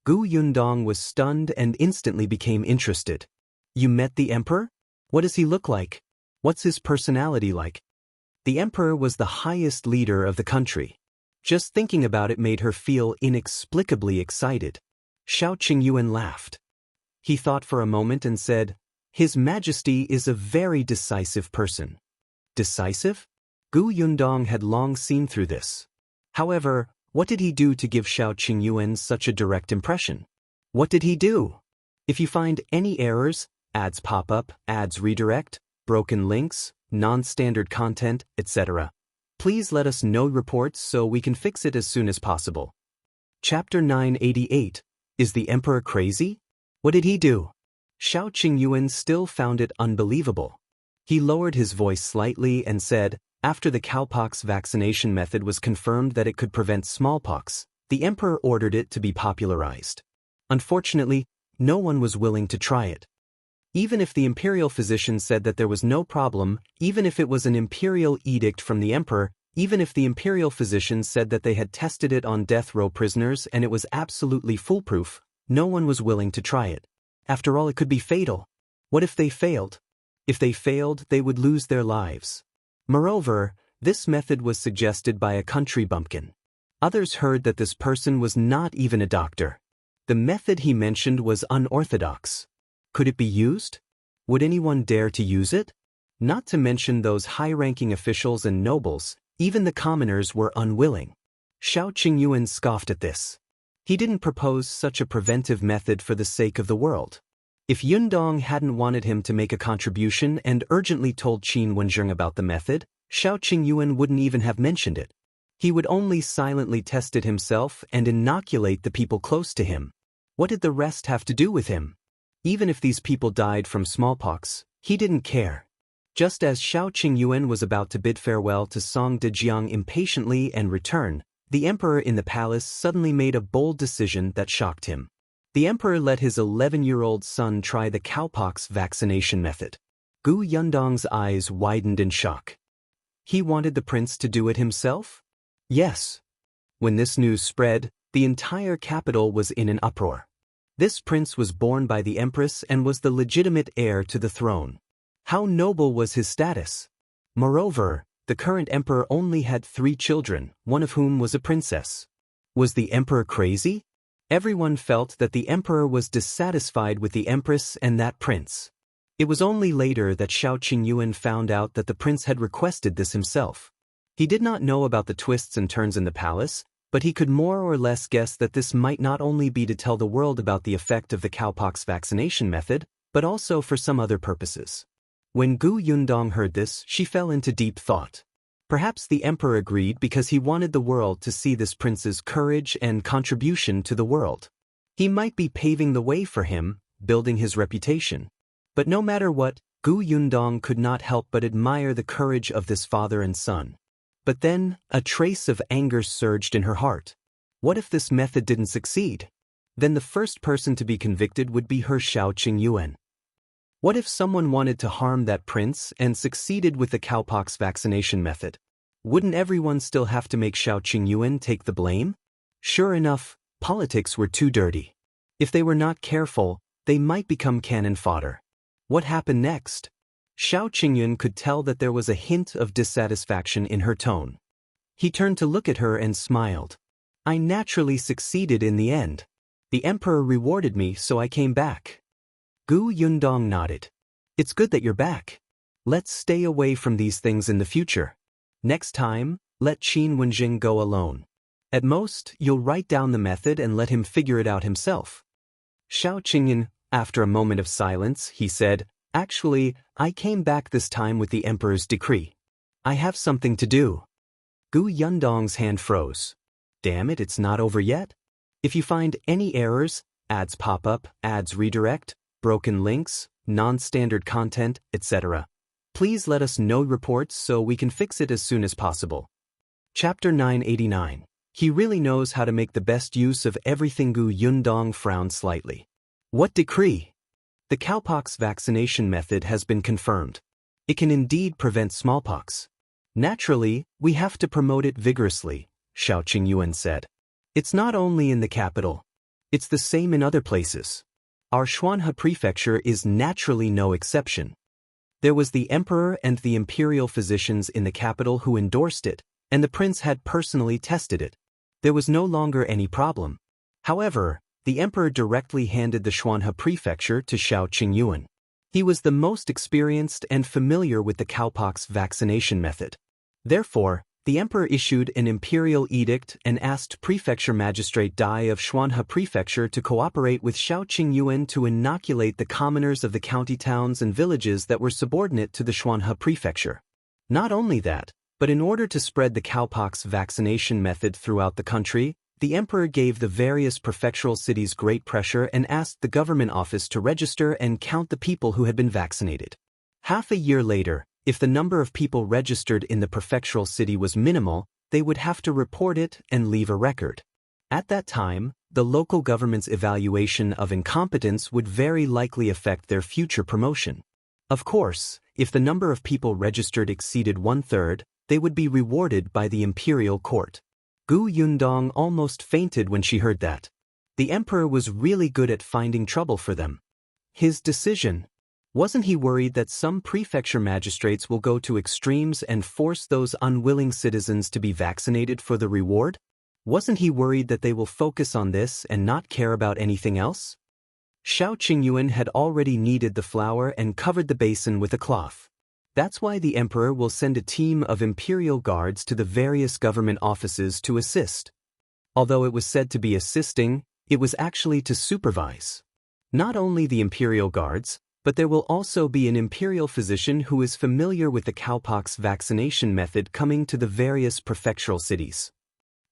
Gu Yundong was stunned and instantly became interested. "You met the emperor? What does he look like? What's his personality like?" The emperor was the highest leader of the country. Just thinking about it made her feel inexplicably excited. Shao Qingyuan laughed. He thought for a moment and said, "His Majesty is a very decisive person." Decisive? Gu Yundong had long seen through this. However, what did he do to give Shao Qingyuan such a direct impression? What did he do? If you find any errors, ads pop up, ads redirect, broken links, non-standard content, etc., please let us know reports so we can fix it as soon as possible. Chapter 988. Is the emperor crazy? What did he do? Shao Qingyuan still found it unbelievable. He lowered his voice slightly and said, after the cowpox vaccination method was confirmed that it could prevent smallpox, the emperor ordered it to be popularized. Unfortunately, no one was willing to try it. Even if the imperial physician said that there was no problem, even if it was an imperial edict from the emperor, even if the imperial physicians said that they had tested it on death row prisoners and it was absolutely foolproof, no one was willing to try it. After all, it could be fatal. What if they failed? If they failed, they would lose their lives. Moreover, this method was suggested by a country bumpkin. Others heard that this person was not even a doctor. The method he mentioned was unorthodox. Could it be used? Would anyone dare to use it? Not to mention those high-ranking officials and nobles, even the commoners were unwilling. Shao Qingyuan scoffed at this. He didn't propose such a preventive method for the sake of the world. If Yundong hadn't wanted him to make a contribution and urgently told Qin Wenjing about the method, Shao Qingyuan wouldn't even have mentioned it. He would only silently test it himself and inoculate the people close to him. What did the rest have to do with him? Even if these people died from smallpox, he didn't care. Just as Shao Qingyuan was about to bid farewell to Song Dajiang impatiently and return, the emperor in the palace suddenly made a bold decision that shocked him. The emperor let his 11-year-old son try the cowpox vaccination method. Gu Yundong's eyes widened in shock. He wanted the prince to do it himself? Yes. When this news spread, the entire capital was in an uproar. This prince was born by the empress and was the legitimate heir to the throne. How noble was his status? Moreover, the current emperor only had 3 children, one of whom was a princess. Was the emperor crazy? Everyone felt that the emperor was dissatisfied with the empress and that prince. It was only later that Shao Qingyuan found out that the prince had requested this himself. He did not know about the twists and turns in the palace, but he could more or less guess that this might not only be to tell the world about the effect of the cowpox vaccination method, but also for some other purposes. When Gu Yundong heard this, she fell into deep thought. Perhaps the emperor agreed because he wanted the world to see this prince's courage and contribution to the world. He might be paving the way for him, building his reputation. But no matter what, Gu Yundong could not help but admire the courage of this father and son. But then, a trace of anger surged in her heart. What if this method didn't succeed? Then the first person to be convicted would be her Shao Qingyuan. What if someone wanted to harm that prince and succeeded with the cowpox vaccination method? Wouldn't everyone still have to make Shao Qingyuan take the blame? Sure enough, politics were too dirty. If they were not careful, they might become cannon fodder. What happened next? Shao Qingyuan could tell that there was a hint of dissatisfaction in her tone. He turned to look at her and smiled. I naturally succeeded in the end. The emperor rewarded me, so I came back. Gu Yundong nodded. It's good that you're back. Let's stay away from these things in the future. Next time, let Qin Wenjing go alone. At most, you'll write down the method and let him figure it out himself. Shao Qingyuan, after a moment of silence, he said, Actually, I came back this time with the emperor's decree. I have something to do. Gu Yundong's hand froze. Damn it, it's not over yet? If you find any errors, ads pop up, ads redirect, broken links, non-standard content, etc., please let us know reports so we can fix it as soon as possible. Chapter 989. He really knows how to make the best use of everything. Gu Yundong frowned slightly. What decree? The cowpox vaccination method has been confirmed. It can indeed prevent smallpox. Naturally, we have to promote it vigorously, Shao Qingyuan said. It's not only in the capital. It's the same in other places. Our Shuanhe Prefecture is naturally no exception. There was the emperor and the imperial physicians in the capital who endorsed it, and the prince had personally tested it. There was no longer any problem. However, the emperor directly handed the Shuanhe Prefecture to Shao Qingyuan. He was the most experienced and familiar with the cowpox vaccination method. Therefore, the emperor issued an imperial edict and asked Prefecture Magistrate Dai of Shuanhe Prefecture to cooperate with Shao Qingyuan to inoculate the commoners of the county towns and villages that were subordinate to the Shuanhe Prefecture. Not only that, but in order to spread the cowpox vaccination method throughout the country, the emperor gave the various prefectural cities great pressure and asked the government office to register and count the people who had been vaccinated. Half a year later, if the number of people registered in the prefectural city was minimal, they would have to report it and leave a record. At that time, the local government's evaluation of incompetence would very likely affect their future promotion. Of course, if the number of people registered exceeded 1/3, they would be rewarded by the imperial court. Gu Yundong almost fainted when she heard that. The emperor was really good at finding trouble for them. His decision. Wasn't he worried that some prefecture magistrates will go to extremes and force those unwilling citizens to be vaccinated for the reward? Wasn't he worried that they will focus on this and not care about anything else? Shao Qingyuan had already kneaded the flour and covered the basin with a cloth. That's why the emperor will send a team of imperial guards to the various government offices to assist. Although it was said to be assisting, it was actually to supervise. Not only the imperial guards, but there will also be an imperial physician who is familiar with the cowpox vaccination method coming to the various prefectural cities.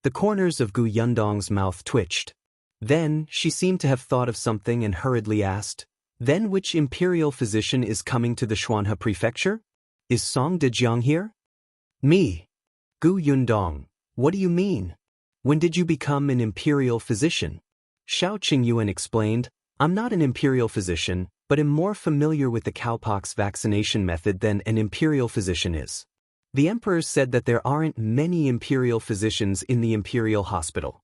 The corners of Gu Yundong's mouth twitched. Then, she seemed to have thought of something and hurriedly asked, "Then which imperial physician is coming to the Shuanhe prefecture? Is Song Dajiang here?" "Me." "Gu Yundong, what do you mean? When did you become an imperial physician?" Shao Qingyuan explained, "I'm not an imperial physician, but am more familiar with the cowpox vaccination method than an imperial physician is. The emperor said that there aren't many imperial physicians in the imperial hospital.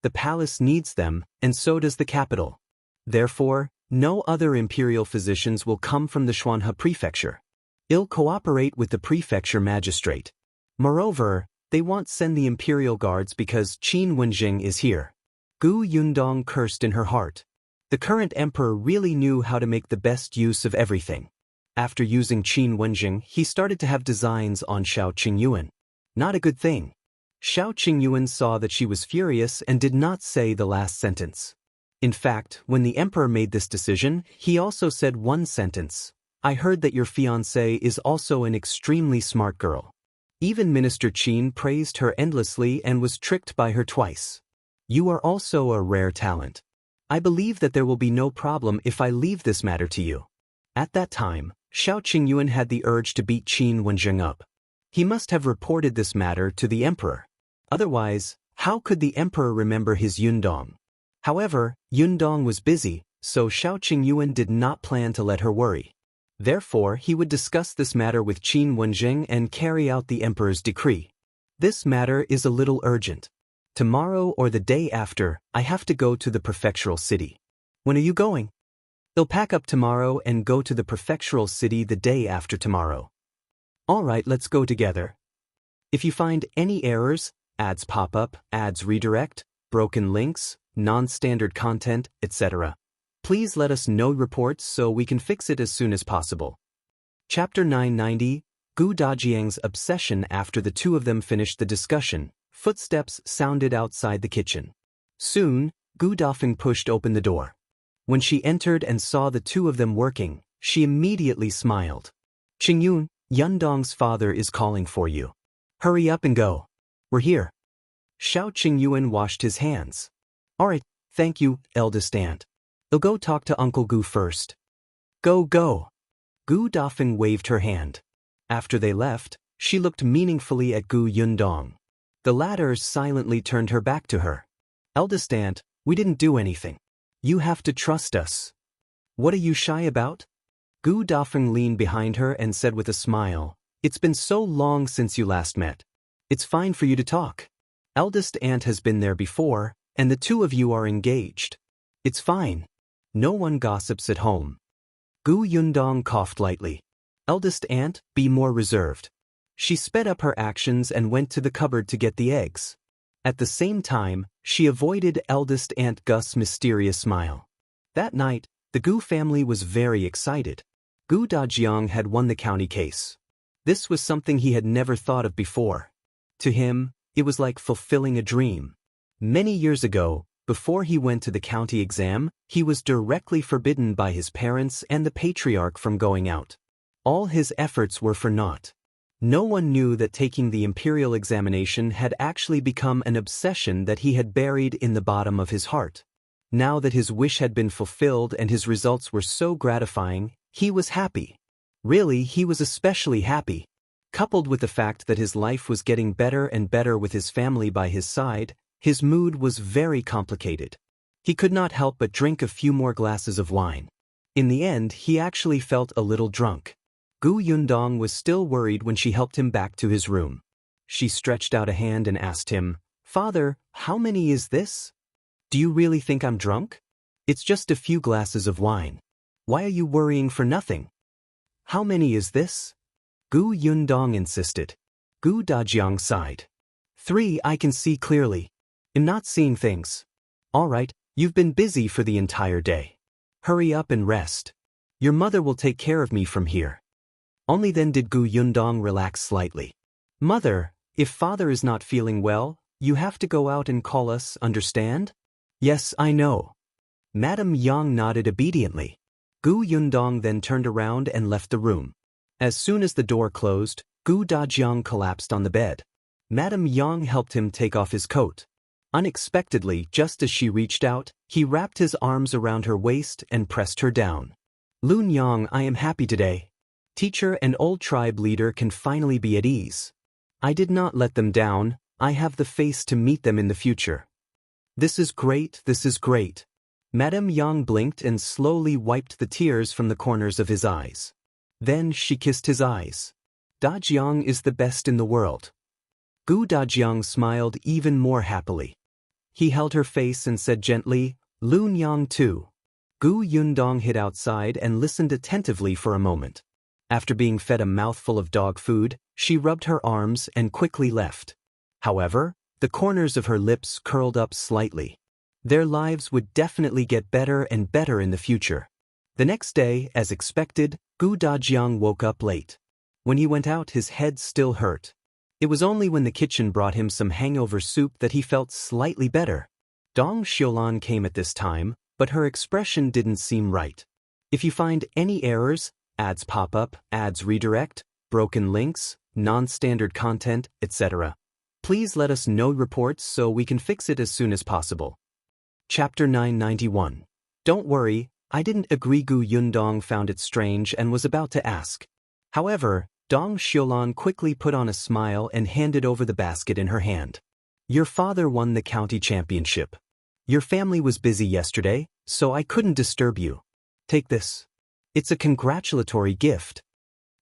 The palace needs them, and so does the capital. Therefore, no other imperial physicians will come from the Shuanhe prefecture. They'll cooperate with the prefecture magistrate. Moreover, they won't send the imperial guards because Qin Wenjing is here." Gu Yundong cursed in her heart. The current emperor really knew how to make the best use of everything. After using Qin Wenjing, he started to have designs on Shao Qingyuan. Not a good thing. Shao Qingyuan saw that she was furious and did not say the last sentence. In fact, when the emperor made this decision, he also said one sentence. "I heard that your fiancée is also an extremely smart girl." Even Minister Qin praised her endlessly and was tricked by her twice. "You are also a rare talent. I believe that there will be no problem if I leave this matter to you." At that time, Shao Qingyuan had the urge to beat Qin Wenjing up. He must have reported this matter to the emperor. Otherwise, how could the emperor remember his Yundong? However, Yundong was busy, so Shao Qingyuan did not plan to let her worry. Therefore, he would discuss this matter with Qin Wenjing and carry out the emperor's decree. "This matter is a little urgent. Tomorrow or the day after, I have to go to the prefectural city." "When are you going?" "They'll pack up tomorrow and go to the prefectural city the day after tomorrow." "All right, let's go together. If you find any errors, ads pop up, ads redirect, broken links, non-standard content, etc., please let us know reports so we can fix it as soon as possible." Chapter 990, Gu Dajiang's obsession. After the two of them finished the discussion, footsteps sounded outside the kitchen. Soon, Gu Dafeng pushed open the door. When she entered and saw the two of them working, she immediately smiled. "Qingyuan, Yundong's father is calling for you. Hurry up and go. We're here." Shao Qingyuan washed his hands. "All right, thank you, eldest aunt. They'll go talk to Uncle Gu first." "Go, go." Gu Dafeng waved her hand. After they left, she looked meaningfully at Gu Yundong. The latter silently turned her back to her. "Eldest aunt, we didn't do anything. You have to trust us." "What are you shy about?" Gu Dafeng leaned behind her and said with a smile, "It's been so long since you last met. It's fine for you to talk. Eldest aunt has been there before, and the two of you are engaged. It's fine. No one gossips at home." Gu Yundong coughed lightly. "Eldest aunt, be more reserved." She sped up her actions and went to the cupboard to get the eggs. At the same time, she avoided eldest aunt Gus' mysterious smile. That night, the Gu family was very excited. Gu Dajiang had won the county case. This was something he had never thought of before. To him, it was like fulfilling a dream. Many years ago, before he went to the county exam, he was directly forbidden by his parents and the patriarch from going out. All his efforts were for naught. No one knew that taking the imperial examination had actually become an obsession that he had buried in the bottom of his heart. Now that his wish had been fulfilled and his results were so gratifying, he was happy. Really, he was especially happy. Coupled with the fact that his life was getting better and better with his family by his side, his mood was very complicated. He could not help but drink a few more glasses of wine. In the end, he actually felt a little drunk. Gu Yundong was still worried when she helped him back to his room. She stretched out a hand and asked him, "Father, how many is this? Do you really think I'm drunk? It's just a few glasses of wine. Why are you worrying for nothing? How many is this?" Gu Yundong insisted. Gu Dajiang sighed. 3, I can see clearly. I'm not seeing things. All right, you've been busy for the entire day. Hurry up and rest. Your mother will take care of me from here. Only then did Gu Yundong relax slightly. Mother, if father is not feeling well, you have to go out and call us, understand? Yes, I know. Madame Yang nodded obediently. Gu Yundong then turned around and left the room. As soon as the door closed, Gu Dajiang collapsed on the bed. Madame Yang helped him take off his coat. Unexpectedly, just as she reached out, he wrapped his arms around her waist and pressed her down. Lun Yang, I am happy today. Teacher and old tribe leader can finally be at ease. I did not let them down, I have the face to meet them in the future. This is great, this is great. Madame Yang blinked and slowly wiped the tears from the corners of his eyes. Then she kissed his eyes. Dajiang is the best in the world. Gu Dajiang smiled even more happily. He held her face and said gently, Lun Yang too. Gu Yundong hid outside and listened attentively for a moment. After being fed a mouthful of dog food, she rubbed her arms and quickly left. However, the corners of her lips curled up slightly. Their lives would definitely get better and better in the future. The next day, as expected, Gu Dajiang woke up late. When he went out, his head still hurt. It was only when the kitchen brought him some hangover soup that he felt slightly better. Dong Xiulan came at this time, but her expression didn't seem right. If you find any errors, ads pop up, ads redirect, broken links, non-standard content, etc., please let us know reports so we can fix it as soon as possible. Chapter 991. Don't worry, I didn't agree. Gu Yundong found it strange and was about to ask. However, Dong Xiulan quickly put on a smile and handed over the basket in her hand. Your father won the county championship. Your family was busy yesterday, so I couldn't disturb you. Take this. It's a congratulatory gift.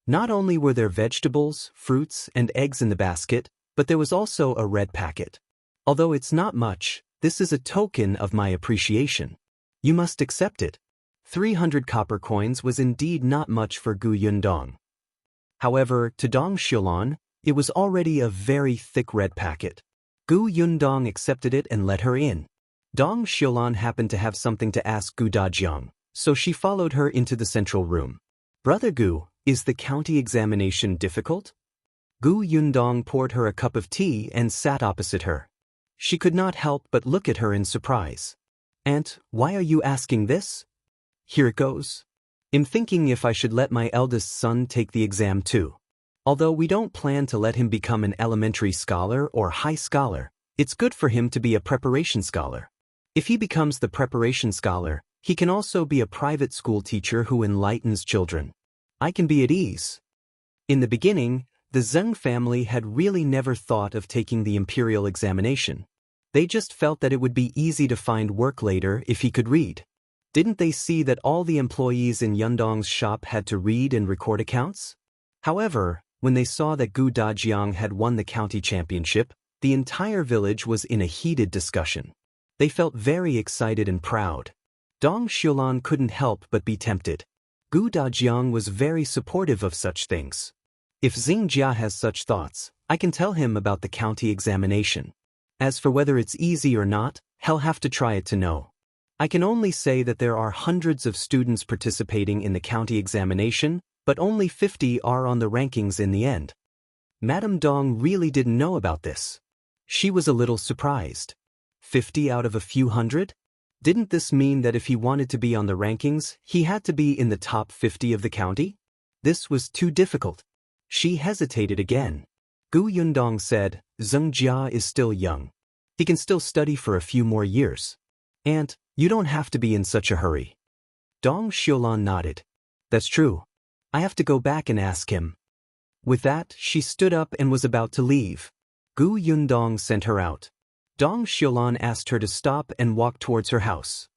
Not only were there vegetables, fruits, and eggs in the basket, but there was also a red packet. Although it's not much, this is a token of my appreciation. You must accept it. 300 copper coins was indeed not much for Gu Yundong. However, to Dong Xiulan, it was already a very thick red packet. Gu Yundong accepted it and let her in. Dong Xiulan happened to have something to ask Gu Dajiang, so she followed her into the central room. Brother Gu, is the county examination difficult? Gu Yundong poured her a cup of tea and sat opposite her. She could not help but look at her in surprise. Aunt, why are you asking this? Here it goes. I'm thinking if I should let my eldest son take the exam too. Although we don't plan to let him become an elementary scholar or high scholar, it's good for him to be a preparation scholar. If he becomes the preparation scholar, he can also be a private school teacher who enlightens children. I can be at ease. In the beginning, the Zheng family had really never thought of taking the imperial examination. They just felt that it would be easy to find work later if he could read. Didn't they see that all the employees in Yundong's shop had to read and record accounts? However, when they saw that Gu Dajiang had won the county championship, the entire village was in a heated discussion. They felt very excited and proud. Dong Xiulan couldn't help but be tempted. Gu Dajiang was very supportive of such things. If Xingjia has such thoughts, I can tell him about the county examination. As for whether it's easy or not, he'll have to try it to know. I can only say that there are hundreds of students participating in the county examination, but only 50 are on the rankings in the end. Madame Dong really didn't know about this. She was a little surprised. 50 out of a few hundred? Didn't this mean that if he wanted to be on the rankings, he had to be in the top 50 of the county? This was too difficult. She hesitated again. Gu Yundong said, Zhengjia is still young. He can still study for a few more years. And, you don't have to be in such a hurry. Dong Xiulan nodded. That's true. I have to go back and ask him. With that, she stood up and was about to leave. Gu Yundong sent her out. Dong Xiulan asked her to stop and walk towards her house.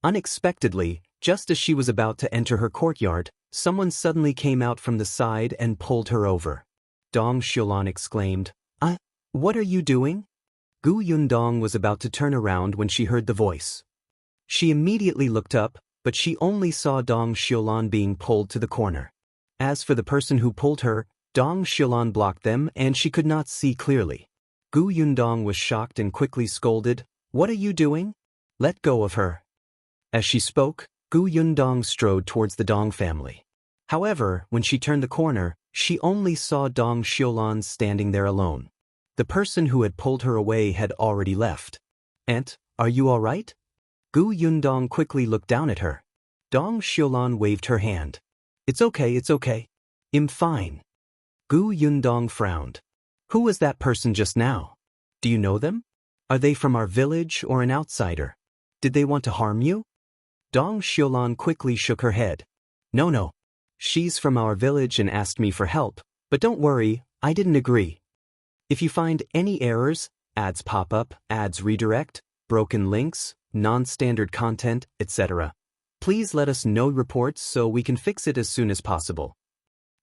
Unexpectedly, just as she was about to enter her courtyard, someone suddenly came out from the side and pulled her over. Dong Xiulan exclaimed, what are you doing? Gu Yundong was about to turn around when she heard the voice. She immediately looked up, but she only saw Dong Xiulan being pulled to the corner. As for the person who pulled her, Dong Xiulan blocked them and she could not see clearly. Gu Yundong was shocked and quickly scolded, What are you doing? Let go of her. As she spoke, Gu Yundong strode towards the Dong family. However, when she turned the corner, she only saw Dong Xiulan standing there alone. The person who had pulled her away had already left. Aunt, are you all right? Gu Yundong quickly looked down at her. Dong Xiulan waved her hand. It's okay. I'm fine. Gu Yundong frowned. Who was that person just now? Do you know them? Are they from our village or an outsider? Did they want to harm you? Dong Xiulan quickly shook her head. No. She's from our village and asked me for help, but don't worry, I didn't agree. If you find any errors, ads pop up, ads redirect, broken links, non-standard content, etc., please let us know reports so we can fix it as soon as possible.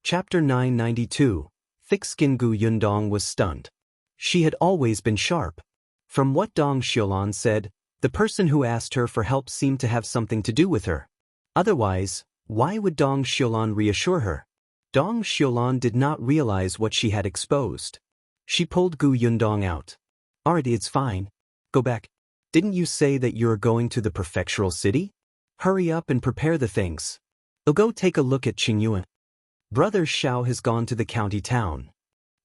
Chapter 992. Thick-skinned Gu Yundong was stunned. She had always been sharp. From what Dong Xiulan said, the person who asked her for help seemed to have something to do with her. Otherwise, why would Dong Xiulan reassure her? Dong Xiulan did not realize what she had exposed. She pulled Gu Yundong out. Alright, it's fine. Go back. Didn't you say that you're going to the prefectural city? Hurry up and prepare the things. I'll go take a look at Qingyuan. Brother Shao has gone to the county town.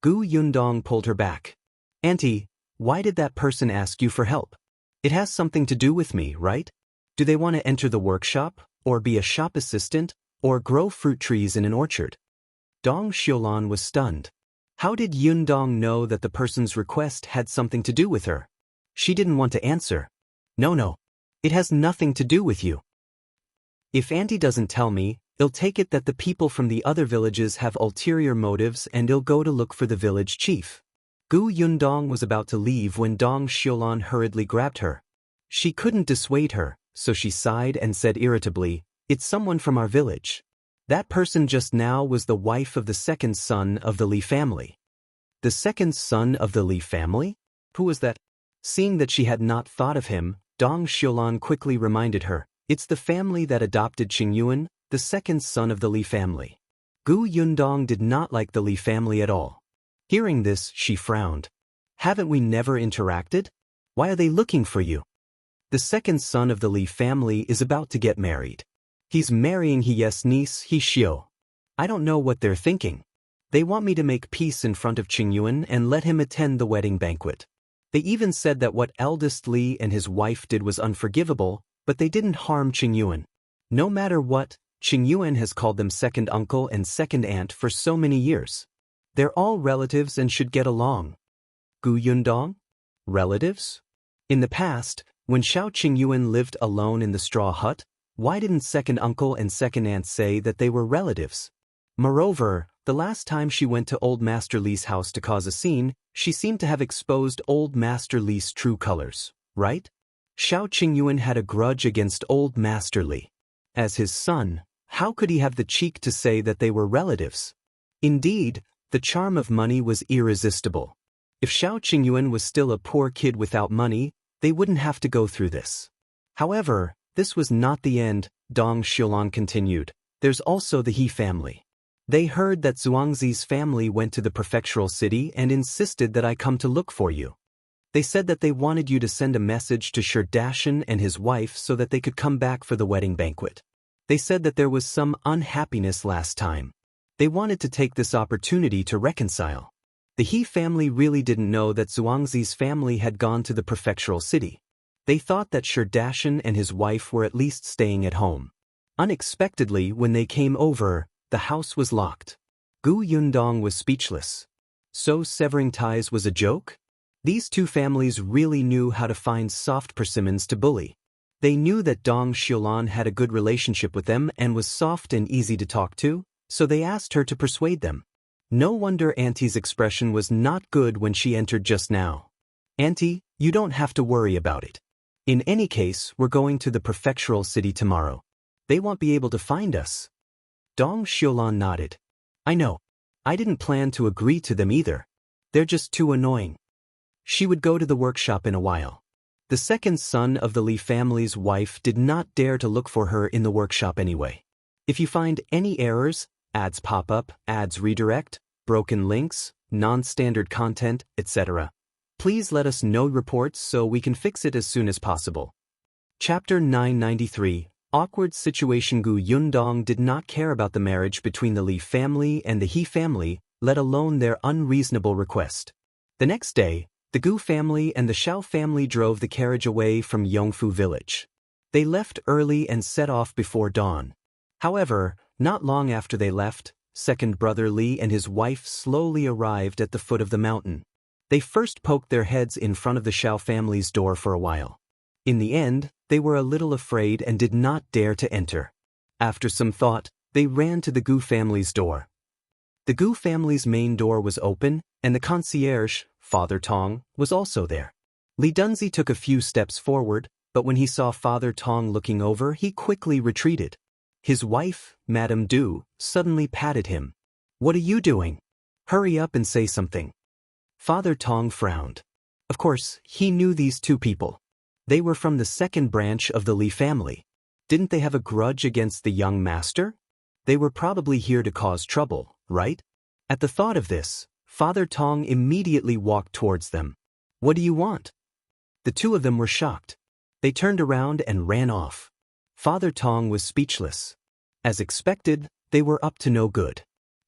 Gu Yundong pulled her back. Auntie, why did that person ask you for help? It has something to do with me, right? Do they want to enter the workshop, or be a shop assistant, or grow fruit trees in an orchard? Dong Xiulan was stunned. How did Yundong know that the person's request had something to do with her? She didn't want to answer. No. It has nothing to do with you. If Auntie doesn't tell me, I'll take it that the people from the other villages have ulterior motives and I'll go to look for the village chief. Gu Yundong was about to leave when Dong Xiulan hurriedly grabbed her. She couldn't dissuade her, so she sighed and said irritably, It's someone from our village. That person just now was the wife of the second son of the Li family. The second son of the Li family? Who was that? Seeing that she had not thought of him, Dong Xiulan quickly reminded her, It's the family that adopted Qingyuan, the second son of the Li family. Gu Yundong did not like the Li family at all. Hearing this, she frowned. Haven't we never interacted? Why are they looking for you? The second son of the Li family is about to get married. He's marrying He's niece, He Xiu. I don't know what they're thinking. They want me to make peace in front of Qingyuan and let him attend the wedding banquet. They even said that what Eldest Li and his wife did was unforgivable, but they didn't harm Qingyuan. No matter what, Qingyuan has called them second uncle and second aunt for so many years. They're all relatives and should get along. Gu Yundong? Relatives? In the past, when Shao Qingyuan lived alone in the straw hut, why didn't second uncle and second aunt say that they were relatives? Moreover, the last time she went to Old Master Li's house to cause a scene, she seemed to have exposed Old Master Li's true colors, right? Shao Qingyuan had a grudge against Old Master Li. As his son, how could he have the cheek to say that they were relatives? Indeed, the charm of money was irresistible. If Shao Qingyuan was still a poor kid without money, they wouldn't have to go through this. However, this was not the end, Dong Xiulan continued. There's also the He family. They heard that Zhuangzi's family went to the prefectural city and insisted that I come to look for you. They said that they wanted you to send a message to Dajiang and his wife so that they could come back for the wedding banquet. They said that there was some unhappiness last time. They wanted to take this opportunity to reconcile. The He family really didn't know that Zhuangzi's family had gone to the prefectural city. They thought that Dajiang and his wife were at least staying at home. Unexpectedly, when they came over, the house was locked. Gu Yundong was speechless. So severing ties was a joke? These two families really knew how to find soft persimmons to bully. They knew that Dong Xiulan had a good relationship with them and was soft and easy to talk to, so they asked her to persuade them. No wonder Auntie's expression was not good when she entered just now. Auntie, you don't have to worry about it. In any case, we're going to the prefectural city tomorrow. They won't be able to find us. Dong Xiulan nodded. I know. I didn't plan to agree to them either. They're just too annoying. She would go to the workshop in a while. The second son of the Li family's wife did not dare to look for her in the workshop anyway. If you find any errors, ads pop up, ads redirect, broken links, non-standard content, etc., please let us know reports so we can fix it as soon as possible. Chapter 993, Awkward Situation. Gu Yundong did not care about the marriage between the Li family and the He family, let alone their unreasonable request. The next day, the Gu family and the Shao family drove the carriage away from Yongfu village. They left early and set off before dawn. However, not long after they left, second brother Li and his wife slowly arrived at the foot of the mountain. They first poked their heads in front of the Shao family's door for a while. In the end, they were a little afraid and did not dare to enter. After some thought, they ran to the Gu family's door. The Gu family's main door was open, and the concierge, Father Tong, was also there. Li Dunzi took a few steps forward, but when he saw Father Tong looking over, he quickly retreated. His wife, Madame Du, suddenly patted him. What are you doing? Hurry up and say something. Father Tong frowned. Of course, he knew these two people. They were from the second branch of the Li family. Didn't they have a grudge against the young master? They were probably here to cause trouble, right? At the thought of this, Father Tong immediately walked towards them. What do you want? The two of them were shocked. They turned around and ran off. Father Tong was speechless. As expected, they were up to no good.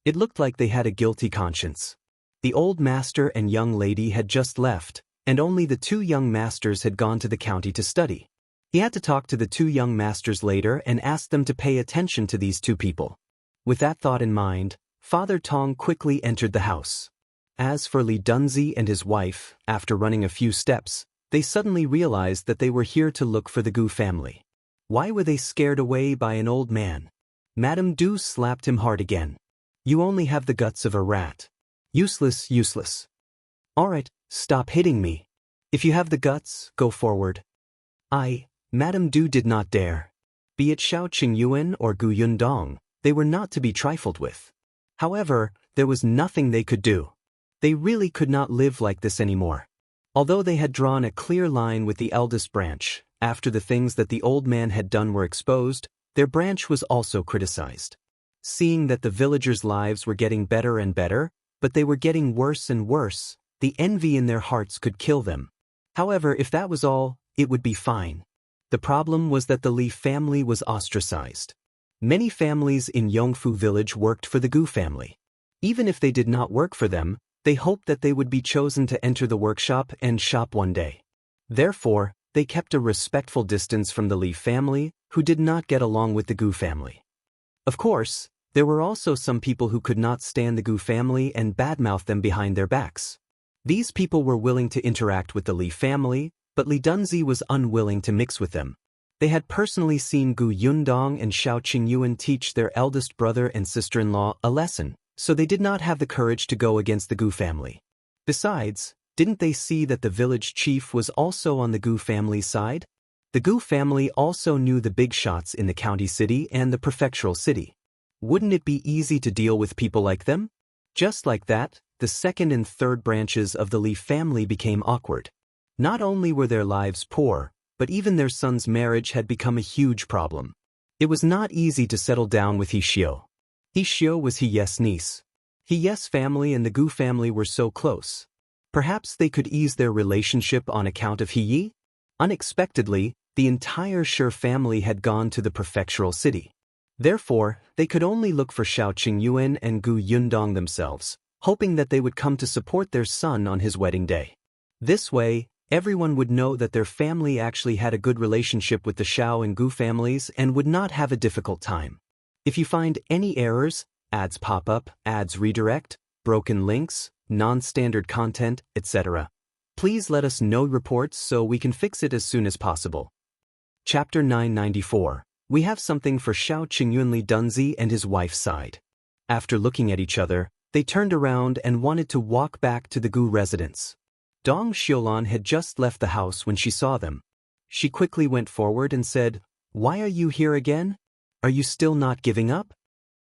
It looked like they had a guilty conscience. The old master and young lady had just left, and only the two young masters had gone to the county to study. He had to talk to the two young masters later and ask them to pay attention to these two people. With that thought in mind, Father Tong quickly entered the house. As for Li Dunzi and his wife, after running a few steps, they suddenly realized that they were here to look for the Gu family. Why were they scared away by an old man? Madame Du slapped him hard again. You only have the guts of a rat. Useless, useless. All right, stop hitting me. If you have the guts, go forward. Madame Du did not dare. Be it Shao Qingyuan or Gu Yundong, they were not to be trifled with. However, there was nothing they could do. They really could not live like this anymore. Although they had drawn a clear line with the eldest branch, after the things that the old man had done were exposed, their branch was also criticized. Seeing that the villagers' lives were getting better and better, but they were getting worse and worse, the envy in their hearts could kill them. However, if that was all, it would be fine. The problem was that the Li family was ostracized. Many families in Yongfu village worked for the Gu family. Even if they did not work for them, they hoped that they would be chosen to enter the workshop and shop one day. Therefore, they kept a respectful distance from the Li family, who did not get along with the Gu family. Of course, there were also some people who could not stand the Gu family and badmouth them behind their backs. These people were willing to interact with the Li family, but Li Dunzi was unwilling to mix with them. They had personally seen Gu Yundong and Shao Qingyuan teach their eldest brother and sister-in-law a lesson, so they did not have the courage to go against the Gu family. Besides, didn't they see that the village chief was also on the Gu family's side? The Gu family also knew the big shots in the county city and the prefectural city. Wouldn't it be easy to deal with people like them? Just like that, the second and third branches of the Li family became awkward. Not only were their lives poor, but even their son's marriage had become a huge problem. It was not easy to settle down with He Xiao. He Xiao was He Yes' niece. He Yes' family and the Gu family were so close. Perhaps they could ease their relationship on account of He Yi? Unexpectedly, the entire Shi family had gone to the prefectural city. Therefore, they could only look for Shao Qingyuan and Gu Yundong themselves, hoping that they would come to support their son on his wedding day. This way, everyone would know that their family actually had a good relationship with the Shao and Gu families and would not have a difficult time. If you find any errors, ads pop up, ads redirect, broken links, non-standard content, etc. Please let us know reports so we can fix it as soon as possible. Chapter 994. We have something for Shao. Qingyuan Li Dunzi and his wife's side. After looking at each other, they turned around and wanted to walk back to the Gu residence. Dong Xiulan had just left the house when she saw them. She quickly went forward and said, "Why are you here again? Are you still not giving up?"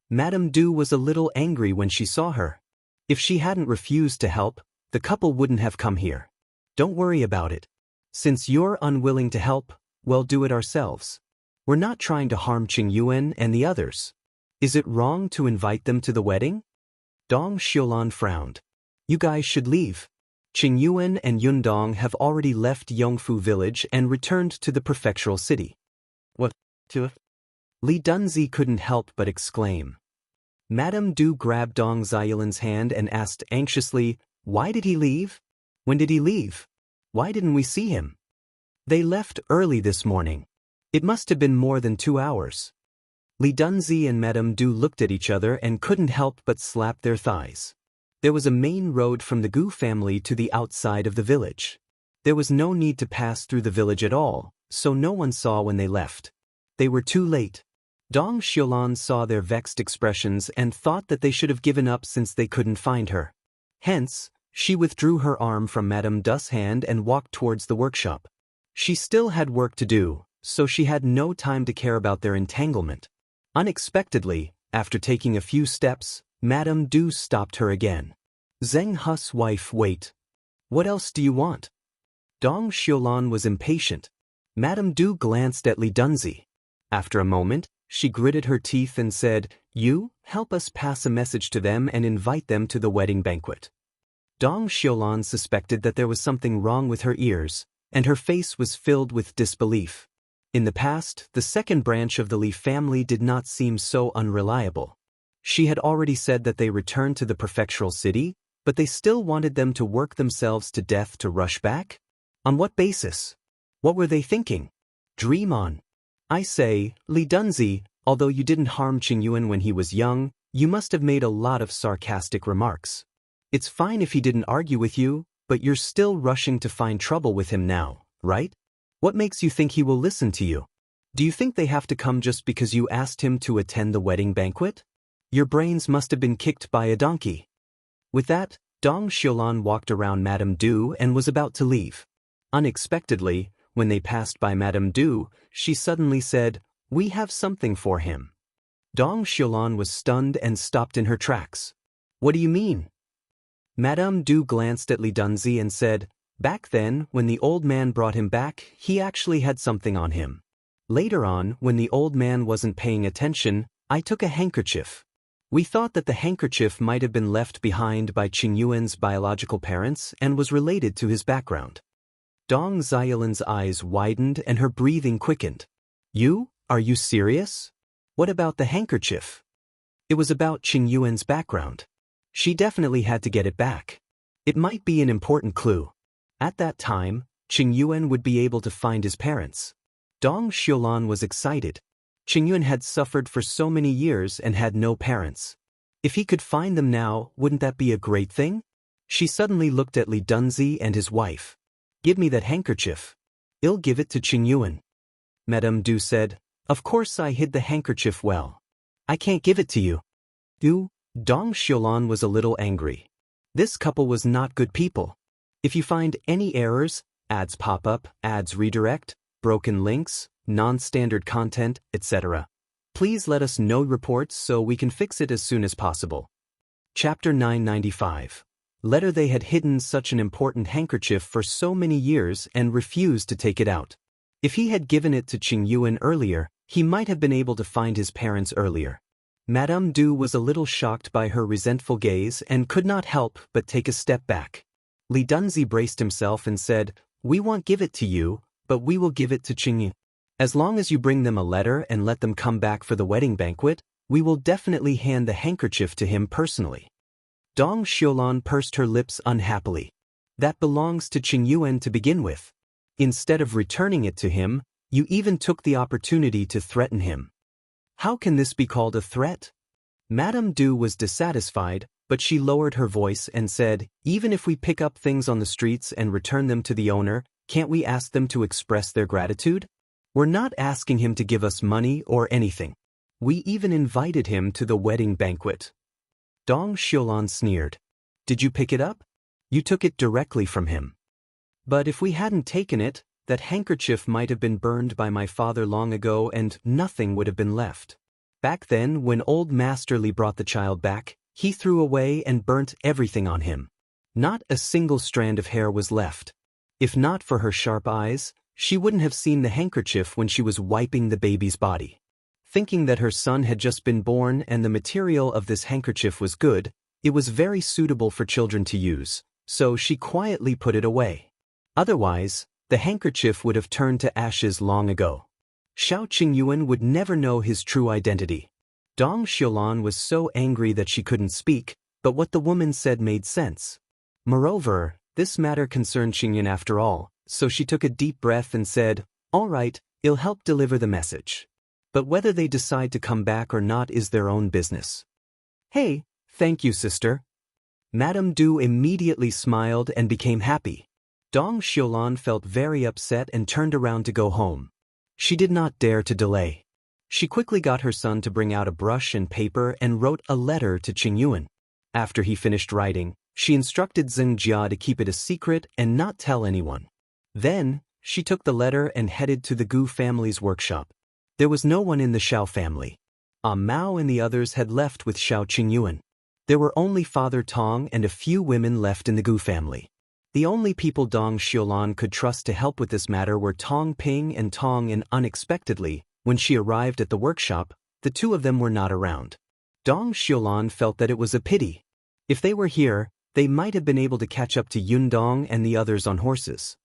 Madame Du was a little angry when she saw her. If she hadn't refused to help, the couple wouldn't have come here. "Don't worry about it. Since you're unwilling to help, we'll do it ourselves. We're not trying to harm Qingyuan and the others. Is it wrong to invite them to the wedding?" Dong Xiulan frowned. "You guys should leave. Qingyuan and Yundong have already left Yongfu village and returned to the prefectural city." "What? To?" Li Dunzi couldn't help but exclaim. Madame Du grabbed Dong Xiulan's hand and asked anxiously, "Why did he leave? When did he leave? Why didn't we see him?" "They left early this morning. It must have been more than 2 hours." Li Dunzi and Madame Du looked at each other and couldn't help but slap their thighs. There was a main road from the Gu family to the outside of the village. There was no need to pass through the village at all, so no one saw when they left. They were too late. Dong Xiulan saw their vexed expressions and thought that they should have given up since they couldn't find her. Hence, she withdrew her arm from Madame Du's hand and walked towards the workshop. She still had work to do, so she had no time to care about their entanglement. Unexpectedly, after taking a few steps, Madame Du stopped her again. "Zheng He's wife, wait. What else do you want?" Dong Xiulan was impatient. Madame Du glanced at Li Dunzi. After a moment, she gritted her teeth and said, "You, help us pass a message to them and invite them to the wedding banquet." Dong Xiulan suspected that there was something wrong with her ears, and her face was filled with disbelief. In the past, the second branch of the Li family did not seem so unreliable. She had already said that they returned to the prefectural city, but they still wanted them to work themselves to death to rush back? On what basis? What were they thinking? Dream on. I say, Li Dunzi, although you didn't harm Qingyuan when he was young, you must have made a lot of sarcastic remarks. It's fine if he didn't argue with you, but you're still rushing to find trouble with him now, right? What makes you think he will listen to you? Do you think they have to come just because you asked him to attend the wedding banquet? Your brains must have been kicked by a donkey. With that, Dong Xiulan walked around Madame Du and was about to leave. Unexpectedly, when they passed by Madame Du, she suddenly said, "We have something for him." Dong Xiulan was stunned and stopped in her tracks. "What do you mean?" Madame Du glanced at Li Dunzi and said, "Back then, when the old man brought him back, he actually had something on him. Later on, when the old man wasn't paying attention, I took a handkerchief. We thought that the handkerchief might have been left behind by Qingyuan's biological parents and was related to his background." Dong Xiulan's eyes widened and her breathing quickened. Are you serious? What about the handkerchief?" "It was about Qingyuan's background. She definitely had to get it back. It might be an important clue. At that time, Qingyuan would be able to find his parents." Dong Xiulan was excited. Qingyuan had suffered for so many years and had no parents. If he could find them now, wouldn't that be a great thing? She suddenly looked at Li Dunzi and his wife. "Give me that handkerchief. I'll give it to Qingyuan." Madame Du said, "Of course I hid the handkerchief well. I can't give it to you." Dong Xiulan was a little angry. This couple was not good people. If you find any errors, ads pop up, ads redirect, broken links, non-standard content, etc., please let us know reports so we can fix it as soon as possible. Chapter 995. Letter. They had hidden such an important handkerchief for so many years and refused to take it out. If he had given it to Qingyuan earlier, he might have been able to find his parents earlier. Madame Du was a little shocked by her resentful gaze and could not help but take a step back. Li Dunzi braced himself and said, "We won't give it to you, but we will give it to Qingyuan. As long as you bring them a letter and let them come back for the wedding banquet, we will definitely hand the handkerchief to him personally." Dong Xiulan pursed her lips unhappily. "That belongs to Qingyuan to begin with. Instead of returning it to him, you even took the opportunity to threaten him. How can this be called a threat? Madame Du was dissatisfied, but she lowered her voice and said, "Even if we pick up things on the streets and return them to the owner, can't we ask them to express their gratitude? We're not asking him to give us money or anything. We even invited him to the wedding banquet." Dong Xiulan sneered. "Did you pick it up? You took it directly from him." "But if we hadn't taken it, that handkerchief might have been burned by my father long ago and nothing would have been left. Back then, when old Master Li brought the child back, he threw away and burnt everything on him. Not a single strand of hair was left. If not for her sharp eyes, she wouldn't have seen the handkerchief when she was wiping the baby's body. Thinking that her son had just been born and the material of this handkerchief was good, it was very suitable for children to use, so she quietly put it away. Otherwise, the handkerchief would have turned to ashes long ago. Shao Qingyuan would never know his true identity." Dong Xiulan was so angry that she couldn't speak, but what the woman said made sense. Moreover, this matter concerned Qingyuan after all, so she took a deep breath and said, "All right, I'll help deliver the message. But whether they decide to come back or not is their own business." "Hey, thank you, sister." Madame Du immediately smiled and became happy. Dong Xiulan felt very upset and turned around to go home. She did not dare to delay. She quickly got her son to bring out a brush and paper and wrote a letter to Qingyuan. After he finished writing, she instructed Zhuangzi to keep it a secret and not tell anyone. Then, she took the letter and headed to the Gu family's workshop. There was no one in the Shao family. Mao and the others had left with Shao Qingyuan. There were only Father Tong and a few women left in the Gu family. The only people Dong Xiulan could trust to help with this matter were Tong Ping and Tong, and unexpectedly, when she arrived at the workshop, the two of them were not around. Dong Xiulan felt that it was a pity. If they were here, they might have been able to catch up to Yundong and the others on horses.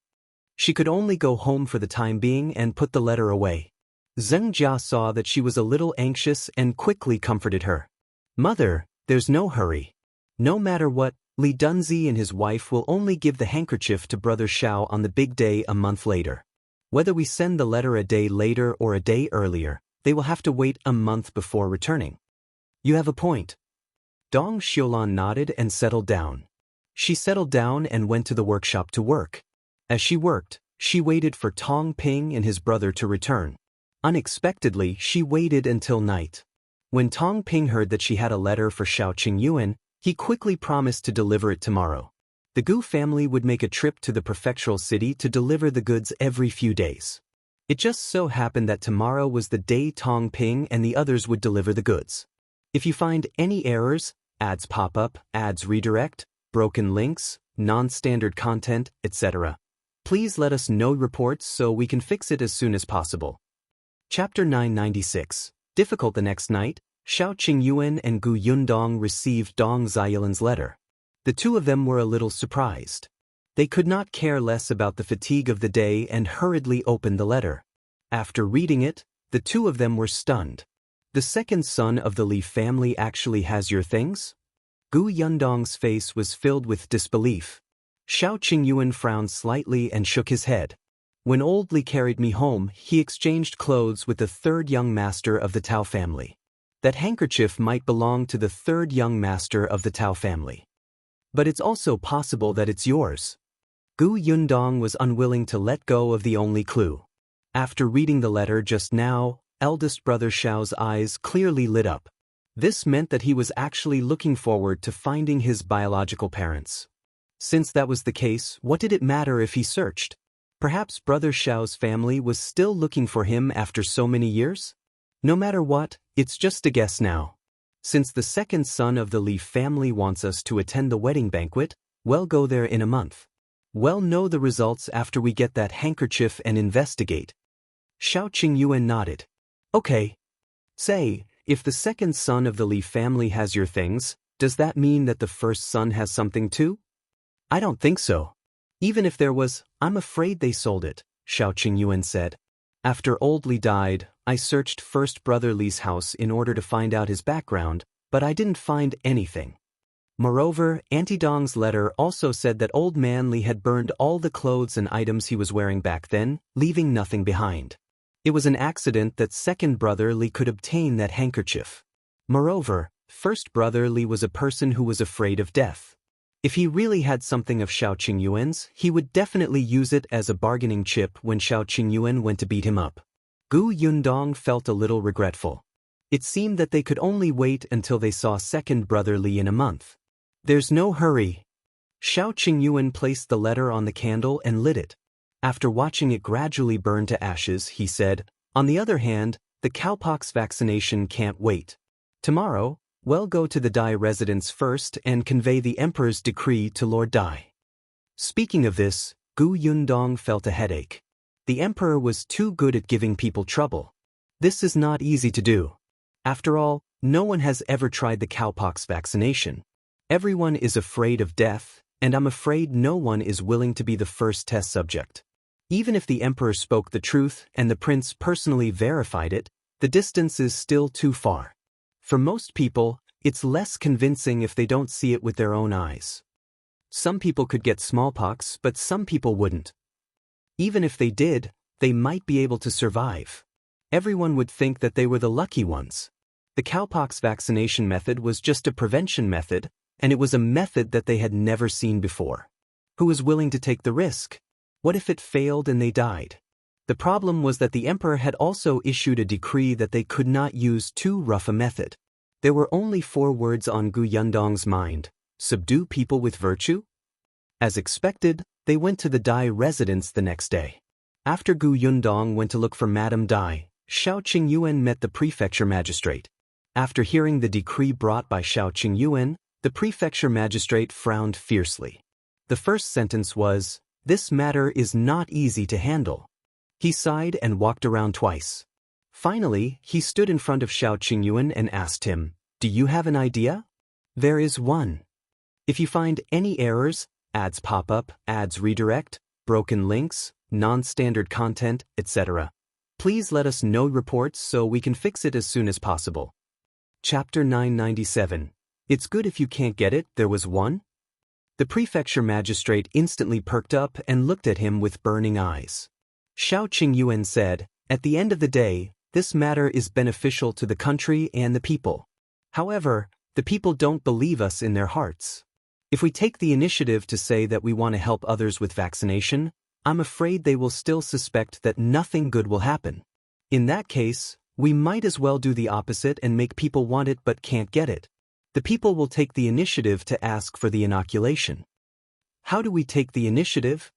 She could only go home for the time being and put the letter away. Zhuangzi saw that she was a little anxious and quickly comforted her. "Mother, there's no hurry. No matter what, Li Dunzi and his wife will only give the handkerchief to Brother Shao on the big day a month later. Whether we send the letter a day later or a day earlier, they will have to wait a month before returning." "You have a point." Dong Xiulan nodded and settled down. She settled down and went to the workshop to work. As she worked, she waited for Tong Ping and his brother to return. Unexpectedly, she waited until night. When Tong Ping heard that she had a letter for Shao Qingyuan, he quickly promised to deliver it tomorrow. The Gu family would make a trip to the prefectural city to deliver the goods every few days. It just so happened that tomorrow was the day Tong Ping and the others would deliver the goods. If you find any errors, ads pop up, ads redirect, broken links, non-standard content, etc., please let us know reports so we can fix it as soon as possible. Chapter 996. Difficult. The next night, Shao Qingyuan and Gu Yundong received Dong Xiulan's letter. The two of them were a little surprised. They could not care less about the fatigue of the day and hurriedly opened the letter. After reading it, the two of them were stunned. "The second son of the Li family actually has your things?" Gu Yundong's face was filled with disbelief. Shao Qingyuan frowned slightly and shook his head. "When old Li carried me home, he exchanged clothes with the third young master of the Tao family. That handkerchief might belong to the third young master of the Tao family. But it's also possible that it's yours." Gu Yundong was unwilling to let go of the only clue. After reading the letter just now, eldest brother Shao's eyes clearly lit up. This meant that he was actually looking forward to finding his biological parents. Since that was the case, what did it matter if he searched? Perhaps brother Shao's family was still looking for him after so many years? No matter what, it's just a guess now. Since the second son of the Li family wants us to attend the wedding banquet, we'll go there in a month. We'll know the results after we get that handkerchief and investigate. Shao Qingyuan nodded. "Okay. Say, if the second son of the Li family has your things, does that mean that the first son has something too?" "I don't think so. Even if there was, I'm afraid they sold it," Shao Qingyuan said. "After old Li died, I searched first brother Li's house in order to find out his background, but I didn't find anything. Moreover, Auntie Dong's letter also said that old man Li had burned all the clothes and items he was wearing back then, leaving nothing behind. It was an accident that second brother Li could obtain that handkerchief. Moreover, First brother Li was a person who was afraid of death. If he really had something of Shao Qingyuan's, he would definitely use it as a bargaining chip when Shao Qingyuan went to beat him up. Gu Yundong felt a little regretful. It seemed that they could only wait until they saw second brother Li in a month. There's no hurry. Shao Qingyuan placed the letter on the candle and lit it. After watching it gradually burn to ashes, he said, "On the other hand, the cowpox vaccination can't wait. Tomorrow, we'll go to the Dai residence first and convey the emperor's decree to Lord Dai." Speaking of this, Gu Yundong felt a headache. The emperor was too good at giving people trouble. This is not easy to do. After all, no one has ever tried the cowpox vaccination. Everyone is afraid of death, and I'm afraid no one is willing to be the first test subject. Even if the emperor spoke the truth and the prince personally verified it, the distance is still too far. For most people, it's less convincing if they don't see it with their own eyes. Some people could get smallpox, but some people wouldn't. Even if they did, they might be able to survive. Everyone would think that they were the lucky ones. The cowpox vaccination method was just a prevention method, and it was a method that they had never seen before. Who was willing to take the risk? What if it failed and they died? The problem was that the emperor had also issued a decree that they could not use too rough a method. There were only 4 words on Gu Yundong's mind: subdue people with virtue. As expected, they went to the Dai residence the next day. After Gu Yundong went to look for Madame Dai, Shao Qingyuan met the prefecture magistrate. After hearing the decree brought by Shao Qingyuan, the prefecture magistrate frowned fiercely. The first sentence was, "This matter is not easy to handle." He sighed and walked around twice. Finally, he stood in front of Shao Qingyuan and asked him, "Do you have an idea?" "There is one. If you find any errors, ads pop up, ads redirect, broken links, non-standard content, etc., please let us know reports so we can fix it as soon as possible." Chapter 997. It's good if you can't get it, there was one? The prefecture magistrate instantly perked up and looked at him with burning eyes. Shao Qingyuan said, "At the end of the day, this matter is beneficial to the country and the people. However, the people don't believe us in their hearts. If we take the initiative to say that we want to help others with vaccination, I'm afraid they will still suspect that nothing good will happen. In that case, we might as well do the opposite and make people want it but can't get it. The people will take the initiative to ask for the inoculation." How do we take the initiative?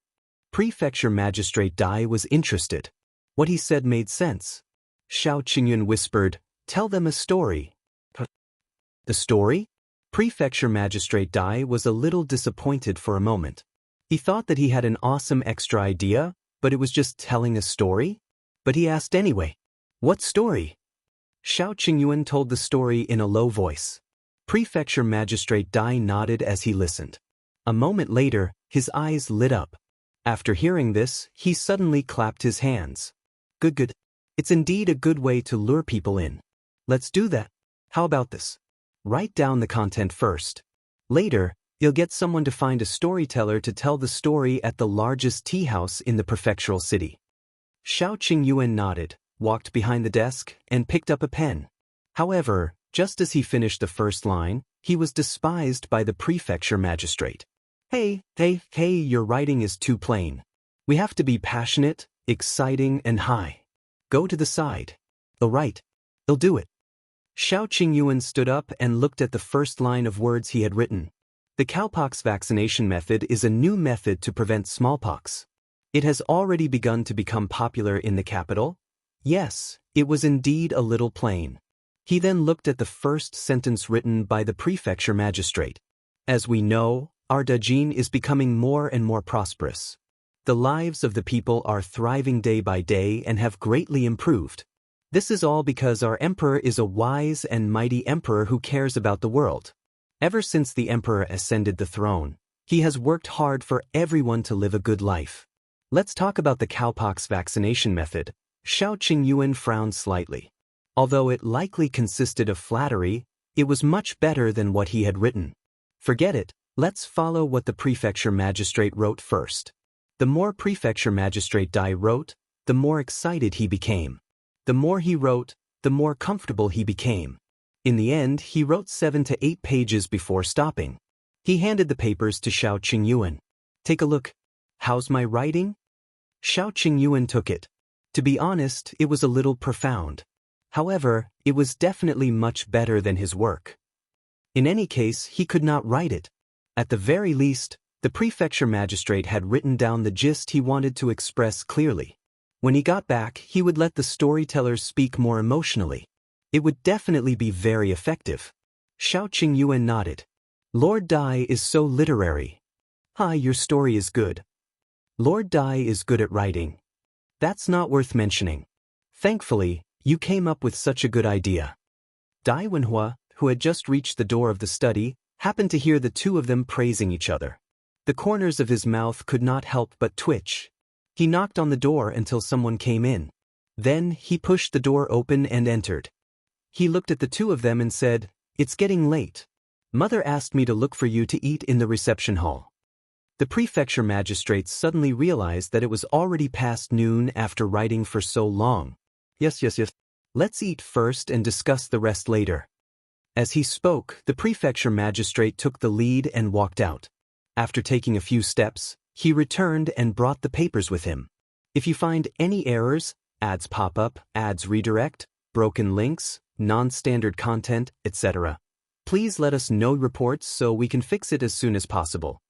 Prefecture Magistrate Dai was interested. What he said made sense. Shao Qingyuan whispered, "Tell them a story." The story? Prefecture Magistrate Dai was a little disappointed for a moment. He thought that he had an awesome extra idea, but it was just telling a story? But he asked anyway. "What story?" Shao Qingyuan told the story in a low voice. Prefecture Magistrate Dai nodded as he listened. A moment later, his eyes lit up. After hearing this, he suddenly clapped his hands. Good. It's indeed a good way to lure people in. Let's do that. How about this? Write down the content first. Later, you'll get someone to find a storyteller to tell the story at the largest tea house in the prefectural city." Shao Qingyuan nodded, walked behind the desk, and picked up a pen. However, just as he finished the first line, he was despised by the prefecture magistrate. Hey, your writing is too plain. We have to be passionate, exciting, and high. Go to the side. I'll write. I'll do it." Shao Qingyuan stood up and looked at the first line of words he had written. The cowpox vaccination method is a new method to prevent smallpox. It has already begun to become popular in the capital. Yes, it was indeed a little plain. He then looked at the first sentence written by the prefecture magistrate. As we know, our Dajiang is becoming more and more prosperous. The lives of the people are thriving day by day and have greatly improved. This is all because our emperor is a wise and mighty emperor who cares about the world. Ever since the emperor ascended the throne, he has worked hard for everyone to live a good life. Let's talk about the cowpox vaccination method. Shao Qingyuan frowned slightly. Although it likely consisted of flattery, it was much better than what he had written. Forget it, let's follow what the prefecture magistrate wrote first. The more prefecture magistrate Dai wrote, the more excited he became. The more he wrote, the more comfortable he became. In the end, he wrote 7 to 8 pages before stopping. He handed the papers to Shao Qingyuan. Take a look. How's my writing? Shao Qingyuan took it. To be honest, it was a little profound. However, it was definitely much better than his work. In any case, he could not write it. At the very least, the prefecture magistrate had written down the gist he wanted to express clearly. When he got back, he would let the storytellers speak more emotionally. It would definitely be very effective. Shao Qingyuan nodded. Lord Dai is so literary. Hi, your story is good. Lord Dai is good at writing. That's not worth mentioning. Thankfully, you came up with such a good idea. Dai Wenhua, who had just reached the door of the study, happened to hear the two of them praising each other. The corners of his mouth could not help but twitch. He knocked on the door until someone came in. Then, he pushed the door open and entered. He looked at the two of them and said, "It's getting late. Mother asked me to look for you to eat in the reception hall." The prefecture magistrate suddenly realized that it was already past noon after writing for so long. Yes. Let's eat first and discuss the rest later. As he spoke, the prefecture magistrate took the lead and walked out. After taking a few steps, he returned and brought the papers with him. If you find any errors, ads pop up, ads redirect, broken links, non-standard content, etc., please let us know reports so we can fix it as soon as possible.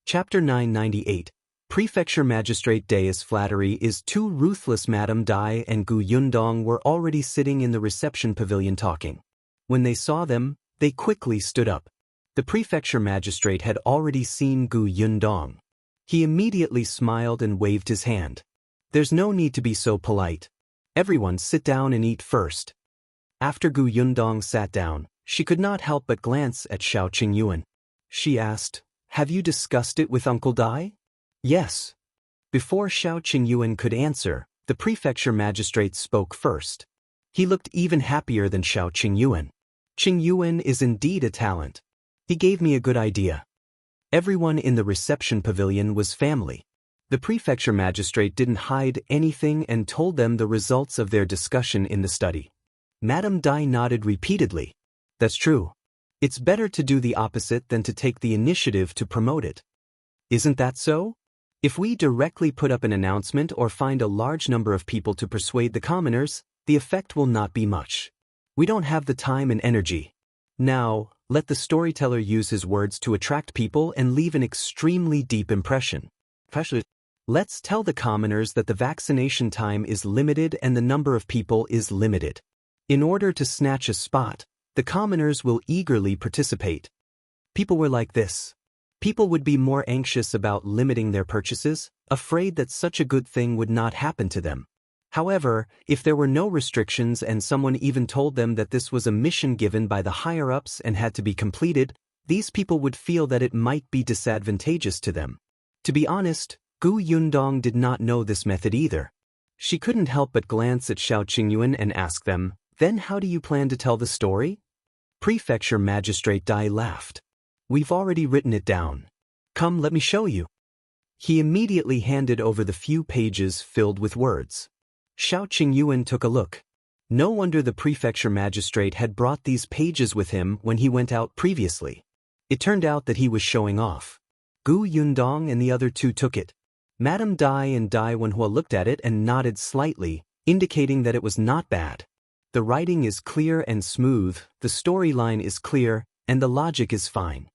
Chapter 998. Prefecture Magistrate Dais Flattery is too ruthless. Madame Dai and Gu Yundong were already sitting in the reception pavilion talking. When they saw them, they quickly stood up. The prefecture magistrate had already seen Gu Yundong. He immediately smiled and waved his hand. There's no need to be so polite. Everyone sit down and eat first. After Gu Yundong sat down, she could not help but glance at Shao Qingyuan. She asked, "Have you discussed it with Uncle Dai?" "Yes." Before Shao Qingyuan could answer, the prefecture magistrate spoke first. He looked even happier than Shao Qingyuan. Qingyuan is indeed a talent. He gave me a good idea. Everyone in the reception pavilion was family. The prefecture magistrate didn't hide anything and told them the results of their discussion in the study. Madame Dai nodded repeatedly. That's true. It's better to do the opposite than to take the initiative to promote it. Isn't that so? If we directly put up an announcement or find a large number of people to persuade the commoners, the effect will not be much. We don't have the time and energy. Now, let the storyteller use his words to attract people and leave an extremely deep impression. Let's tell the commoners that the vaccination time is limited and the number of people is limited. In order to snatch a spot, the commoners will eagerly participate. People were like this. People would be more anxious about limiting their purchases, afraid that such a good thing would not happen to them. However, if there were no restrictions and someone even told them that this was a mission given by the higher-ups and had to be completed, these people would feel that it might be disadvantageous to them. To be honest, Gu Yundong did not know this method either. She couldn't help but glance at Shao Qingyuan and ask them, "Then how do you plan to tell the story?" Prefecture Magistrate Dai laughed. "We've already written it down. Come, let me show you." He immediately handed over the few pages filled with words. Shao Qingyuan took a look. No wonder the prefecture magistrate had brought these pages with him when he went out previously. It turned out that he was showing off. Gu Yundong and the other two took it. Madame Dai and Dai Wenhua looked at it and nodded slightly, indicating that it was not bad. The writing is clear and smooth, the storyline is clear, and the logic is fine.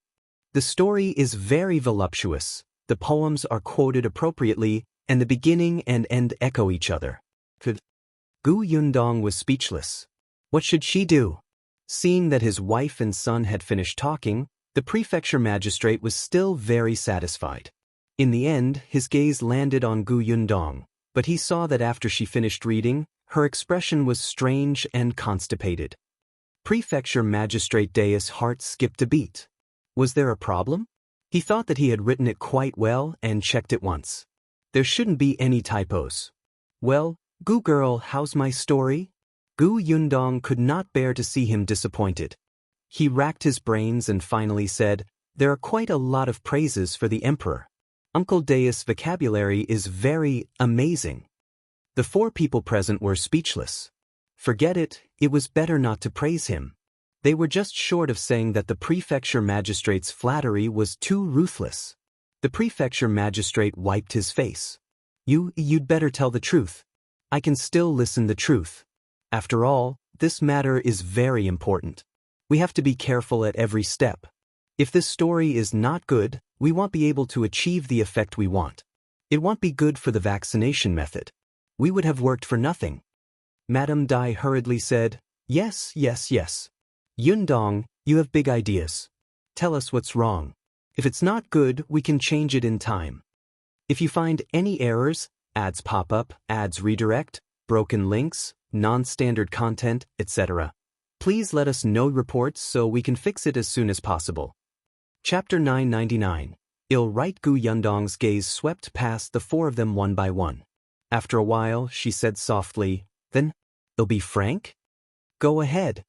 The story is very voluptuous, the poems are quoted appropriately, and the beginning and end echo each other. Gu Yundong was speechless. What should she do? Seeing that his wife and son had finished talking, the prefecture magistrate was still very satisfied. In the end, his gaze landed on Gu Yundong, but he saw that after she finished reading, her expression was strange and constipated. Prefecture Magistrate Dai's heart skipped a beat. Was there a problem? He thought that he had written it quite well and checked it once. There shouldn't be any typos. Well, Gu girl, how's my story? Gu Yundong could not bear to see him disappointed. He racked his brains and finally said, "There are quite a lot of praises for the emperor. Uncle Dai's vocabulary is very amazing." The four people present were speechless. Forget it, it was better not to praise him. They were just short of saying that the Prefecture Magistrate's flattery was too ruthless. The Prefecture Magistrate wiped his face. You'd better tell the truth. I can still listen the truth. After all, this matter is very important. We have to be careful at every step. If this story is not good, we won't be able to achieve the effect we want. It won't be good for the vaccination method. We would have worked for nothing. Madame Dai hurriedly said, Yes. Yundong, you have big ideas. Tell us what's wrong. If it's not good, we can change it in time. If you find any errors, ads pop up, ads redirect, broken links, non-standard content, etc., please let us know reports so we can fix it as soon as possible. Chapter 999. Right. Gu Yundong's gaze swept past the four of them one by one. After a while, she said softly, Then, they'll be frank? Go ahead.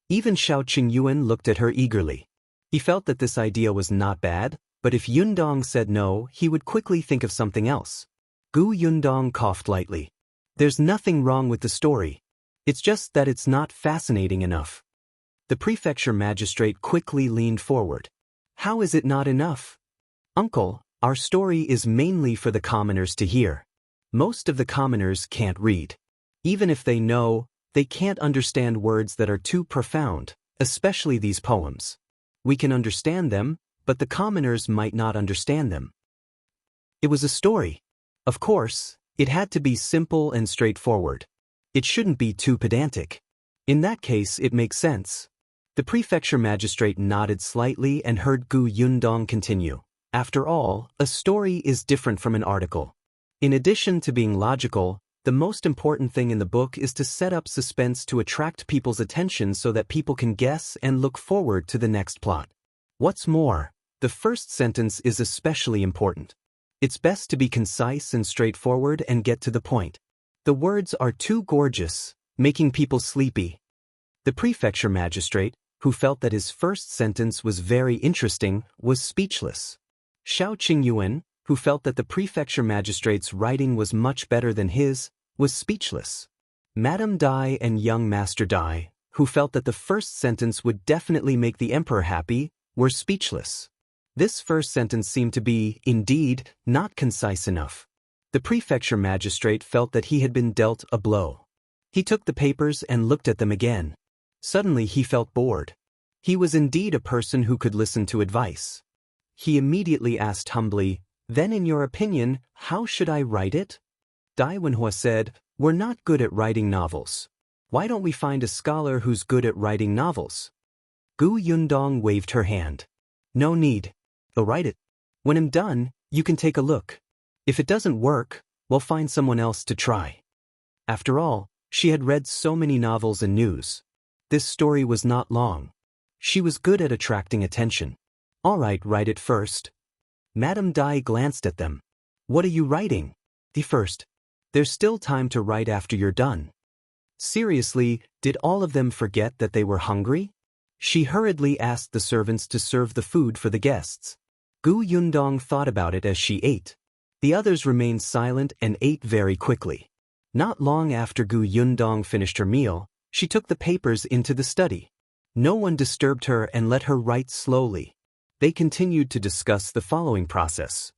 Even Shao Qingyuan looked at her eagerly. He felt that this idea was not bad, but if Yundong said no, he would quickly think of something else. Gu Yundong coughed lightly. There's nothing wrong with the story. It's just that it's not fascinating enough. The Prefecture Magistrate quickly leaned forward. How is it not enough? Uncle, our story is mainly for the commoners to hear. Most of the commoners can't read. Even if they know, they can't understand words that are too profound, especially these poems. We can understand them, but the commoners might not understand them. It was a story. Of course, it had to be simple and straightforward. It shouldn't be too pedantic. In that case, it makes sense. The Prefecture Magistrate nodded slightly and heard Gu Yundong continue. After all, a story is different from an article. In addition to being logical, the most important thing in the book is to set up suspense to attract people's attention so that people can guess and look forward to the next plot. What's more, the first sentence is especially important. It's best to be concise and straightforward and get to the point. The words are too gorgeous, making people sleepy. The Prefecture Magistrate, who felt that his first sentence was very interesting, was speechless. Shao Qingyuan, who felt that the Prefecture Magistrate's writing was much better than his, was speechless. Madame Dai and young Master Dai, who felt that the first sentence would definitely make the Emperor happy, were speechless. This first sentence seemed to be, indeed, not concise enough. The Prefecture Magistrate felt that he had been dealt a blow. He took the papers and looked at them again. Suddenly he felt bored. He was indeed a person who could listen to advice. He immediately asked humbly, Then in your opinion, how should I write it? Dai Wenhua said, We're not good at writing novels. Why don't we find a scholar who's good at writing novels? Gu Yundong waved her hand. No need. I'll write it. When I'm done, you can take a look. If it doesn't work, we'll find someone else to try. After all, she had read so many novels and news. This story was not long. She was good at attracting attention. All right, write it first. Madame Dai glanced at them. What are you writing? The first. There's still time to write after you're done. Seriously, did all of them forget that they were hungry? She hurriedly asked the servants to serve the food for the guests. Gu Yundong thought about it as she ate. The others remained silent and ate very quickly. Not long after Gu Yundong finished her meal, she took the papers into the study. No one disturbed her and let her write slowly. They continued to discuss the following process.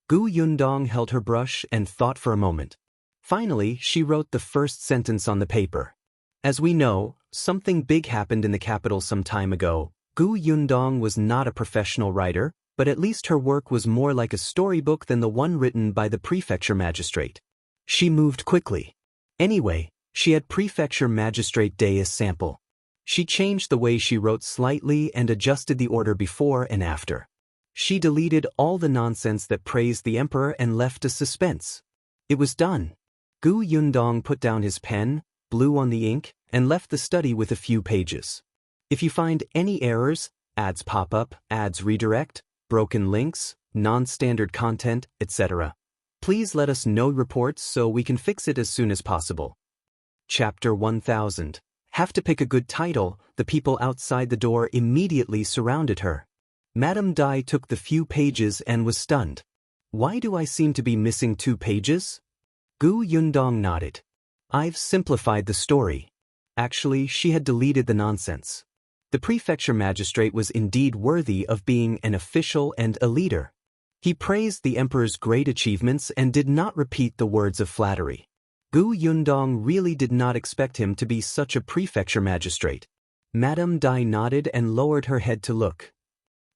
Gu Yundong held her brush and thought for a moment. Finally, she wrote the first sentence on the paper. As we know, something big happened in the capital some time ago. Gu Yundong was not a professional writer, but at least her work was more like a storybook than the one written by the Prefecture Magistrate. She moved quickly. Anyway, she had Prefecture Magistrate Day as sample. She changed the way she wrote slightly and adjusted the order before and after. She deleted all the nonsense that praised the Emperor and left a suspense. It was done. Gu Yundong put down his pen, blew on the ink, and left the study with a few pages. If you find any errors, ads pop up, ads redirect, broken links, non-standard content, etc., please let us know reports so we can fix it as soon as possible. Chapter 1000. Have to pick a good title. The people outside the door immediately surrounded her. Madame Dai took the few pages and was stunned. Why do I seem to be missing 2 pages? Gu Yundong nodded. I've simplified the story. Actually, she had deleted the nonsense. The prefecture magistrate was indeed worthy of being an official and a leader. He praised the emperor's great achievements and did not repeat the words of flattery. Gu Yundong really did not expect him to be such a prefecture magistrate. Madame Dai nodded and lowered her head to look.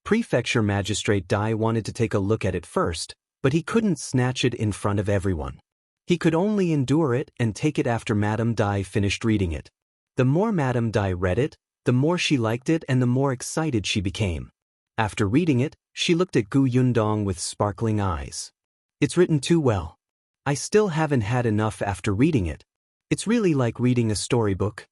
Prefecture Magistrate Dai wanted to take a look at it first, but he couldn't snatch it in front of everyone. He could only endure it and take it after Madame Dai finished reading it. The more Madame Dai read it, the more she liked it and the more excited she became. After reading it, she looked at Gu Yundong with sparkling eyes. It's written too well. I still haven't had enough after reading it. It's really like reading a storybook.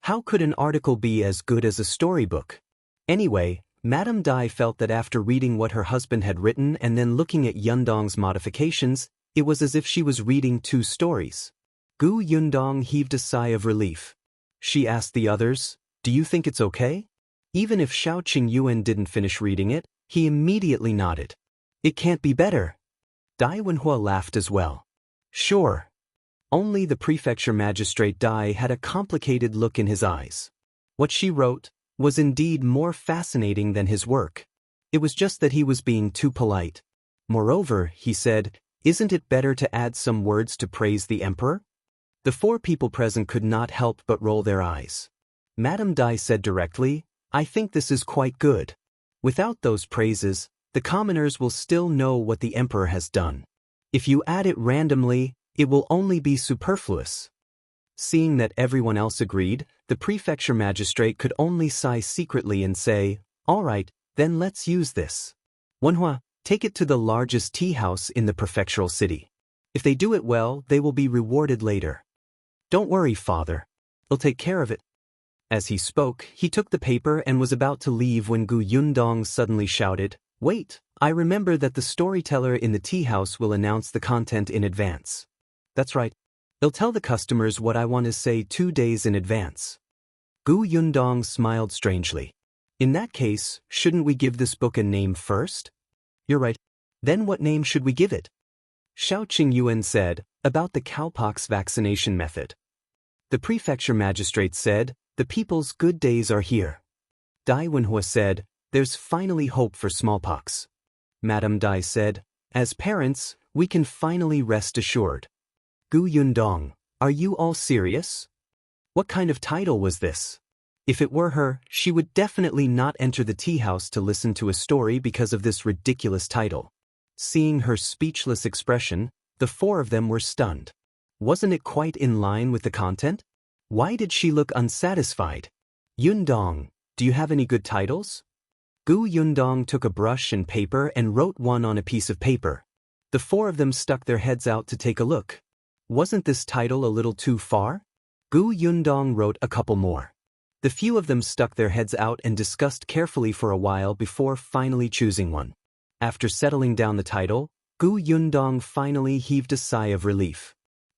How could an article be as good as a storybook? Anyway, Madame Dai felt that after reading what her husband had written and then looking at Yundong's modifications, it was as if she was reading two stories. Gu Yundong heaved a sigh of relief. She asked the others, "Do you think it's okay?" Even if Shao Qingyuan didn't finish reading it, he immediately nodded. "It can't be better." Dai Wenhua laughed as well. "Sure." Only the prefecture magistrate Dai had a complicated look in his eyes. What she wrote was indeed more fascinating than his work. It was just that he was being too polite. Moreover, he said, "Isn't it better to add some words to praise the emperor?" The four people present could not help but roll their eyes. Madame Dai said directly, "I think this is quite good. Without those praises, the commoners will still know what the emperor has done. If you add it randomly, it will only be superfluous." Seeing that everyone else agreed, the prefecture magistrate could only sigh secretly and say, "All right, then let's use this. Wenhua, take it to the largest tea house in the prefectural city. If they do it well, they will be rewarded later." "Don't worry, father. I'll take care of it." As he spoke, he took the paper and was about to leave when Gu Yundong suddenly shouted, "Wait, I remember that the storyteller in the tea house will announce the content in advance." "That's right. They'll tell the customers what I want to say 2 days in advance." Gu Yundong smiled strangely. "In that case, shouldn't we give this book a name first?" "You're right. Then what name should we give it?" Shao Qingyuan said, "About the cowpox vaccination method." The prefecture magistrate said, "The people's good days are here." Dai Wenhua said, "There's finally hope for smallpox." Madame Dai said, "As parents, we can finally rest assured." Gu Yundong, are you all serious? What kind of title was this? If it were her, she would definitely not enter the tea house to listen to a story because of this ridiculous title. Seeing her speechless expression, the four of them were stunned. Wasn't it quite in line with the content? Why did she look unsatisfied? "Yundong, do you have any good titles?" Gu Yundong took a brush and paper and wrote one on a piece of paper. The four of them stuck their heads out to take a look. Wasn't this title a little too far? Gu Yundong wrote a couple more. The few of them stuck their heads out and discussed carefully for a while before finally choosing one. After settling down the title, Gu Yundong finally heaved a sigh of relief.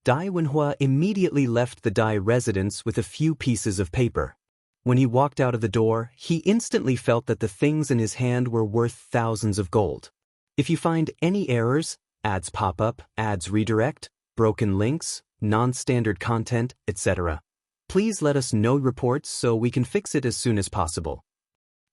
Dai Wenhua immediately left the Dai residence with a few pieces of paper. When he walked out of the door, he instantly felt that the things in his hand were worth thousands of gold. If you find any errors, ads pop up, ads redirect, broken links, non-standard content, etc., please let us know reports so we can fix it as soon as possible.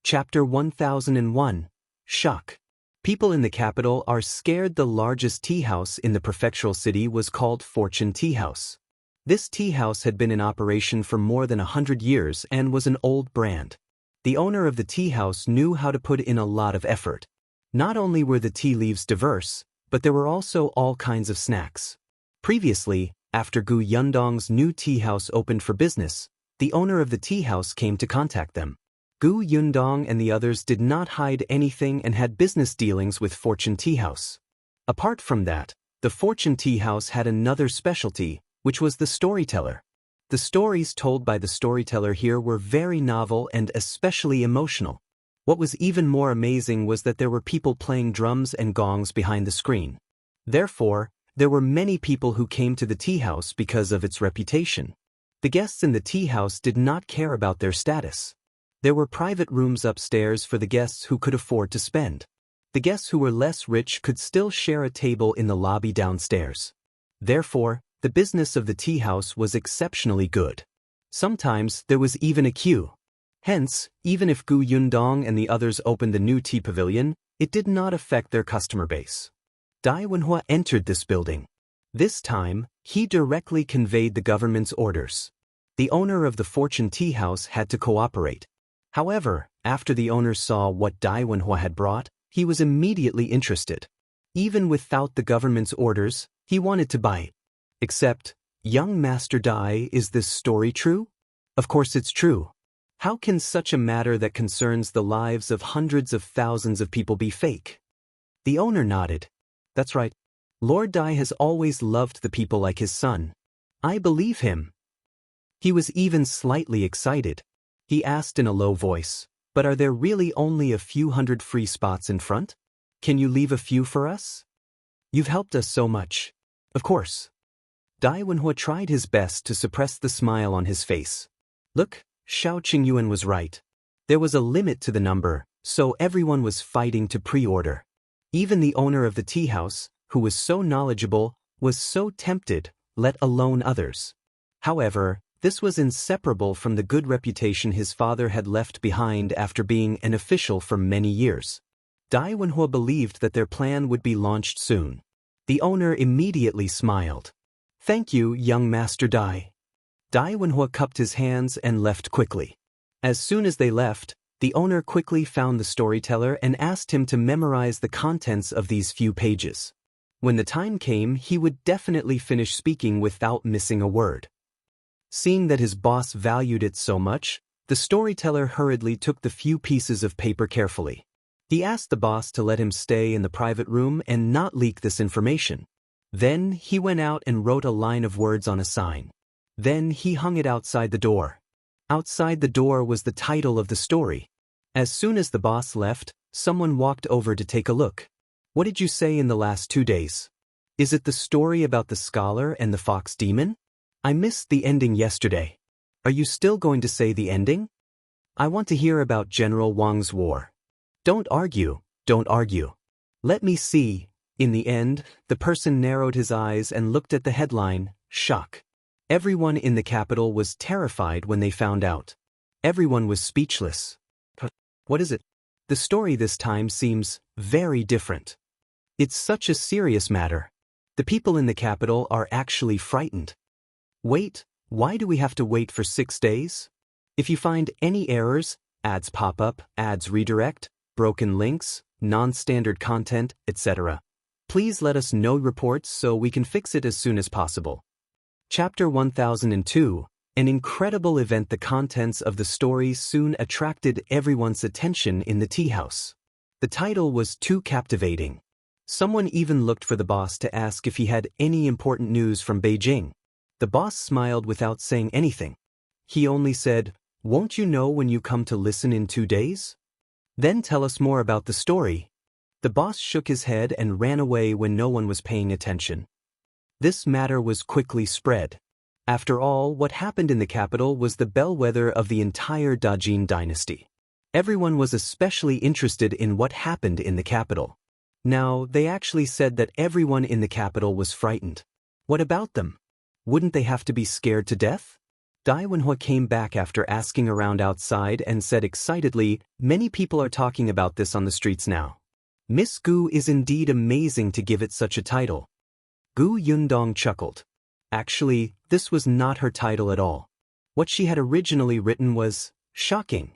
Chapter 1001. Shock. People in the capital are scared. The largest tea house in the prefectural city was called Fortune Tea House. This tea house had been in operation for more than 100 years and was an old brand. The owner of the tea house knew how to put in a lot of effort. Not only were the tea leaves diverse, but there were also all kinds of snacks. Previously, after Gu Yundong's new tea house opened for business, the owner of the tea house came to contact them. Gu Yundong and the others did not hide anything and had business dealings with Fortune Tea House. Apart from that, the Fortune Tea House had another specialty, which was the storyteller. The stories told by the storyteller here were very novel and especially emotional. What was even more amazing was that there were people playing drums and gongs behind the screen. Therefore, there were many people who came to the tea house because of its reputation. The guests in the tea house did not care about their status. There were private rooms upstairs for the guests who could afford to spend. The guests who were less rich could still share a table in the lobby downstairs. Therefore, the business of the tea house was exceptionally good. Sometimes there was even a queue. Hence, even if Gu Yundong and the others opened the new tea pavilion, it did not affect their customer base. Dai Wenhua entered this building. This time, he directly conveyed the government's orders. The owner of the Fortune Tea House had to cooperate. However, after the owner saw what Dai Wenhua had brought, he was immediately interested. Even without the government's orders, he wanted to buy it. Except, young Master Dai, is this story true? Of course it's true. How can such a matter that concerns the lives of hundreds of thousands of people be fake? The owner nodded. That's right. Lord Dai has always loved the people like his son. I believe him. He was even slightly excited. He asked in a low voice, but are there really only a few hundred free spots in front? Can you leave a few for us? You've helped us so much. Of course. Dai Wenhua tried his best to suppress the smile on his face. Look, Shao Qingyuan was right. There was a limit to the number, so everyone was fighting to pre-order. Even the owner of the tea house, who was so knowledgeable, was so tempted, let alone others. However, this was inseparable from the good reputation his father had left behind after being an official for many years. Dai Wenhua believed that their plan would be launched soon. The owner immediately smiled. Thank you, young Master Dai. Dai Wenhua cupped his hands and left quickly. As soon as they left, the owner quickly found the storyteller and asked him to memorize the contents of these few pages. When the time came, he would definitely finish speaking without missing a word. Seeing that his boss valued it so much, the storyteller hurriedly took the few pieces of paper carefully. He asked the boss to let him stay in the private room and not leak this information. Then he went out and wrote a line of words on a sign. Then he hung it outside the door. Outside the door was the title of the story. As soon as the boss left, someone walked over to take a look. What did you say in the last 2 days? Is it the story about the scholar and the fox demon? I missed the ending yesterday. Are you still going to say the ending? I want to hear about General Wang's war. Don't argue, don't argue. Let me see. In the end, the person narrowed his eyes and looked at the headline, Shock. Everyone in the capital was terrified when they found out. Everyone was speechless. What is it? The story this time seems very different. It's such a serious matter. The people in the capital are actually frightened. Wait, why do we have to wait for 6 days? If you find any errors, ads pop up, ads redirect, broken links, non-standard content, etc., please let us know reports so we can fix it as soon as possible. Chapter 1002, an incredible event. The contents of the story soon attracted everyone's attention in the tea house. The title was too captivating. Someone even looked for the boss to ask if he had any important news from Beijing. The boss smiled without saying anything. He only said, "Won't you know when you come to listen in 2 days? Then tell us more about the story." The boss shook his head and ran away when no one was paying attention. This matter was quickly spread. After all, what happened in the capital was the bellwether of the entire Dajiang dynasty. Everyone was especially interested in what happened in the capital. Now, they actually said that everyone in the capital was frightened. What about them? Wouldn't they have to be scared to death? Dai Wenhua came back after asking around outside and said excitedly, "Many people are talking about this on the streets now. Miss Gu is indeed amazing to give it such a title." Gu Yundong chuckled. Actually, this was not her title at all. What she had originally written was, "Shocking.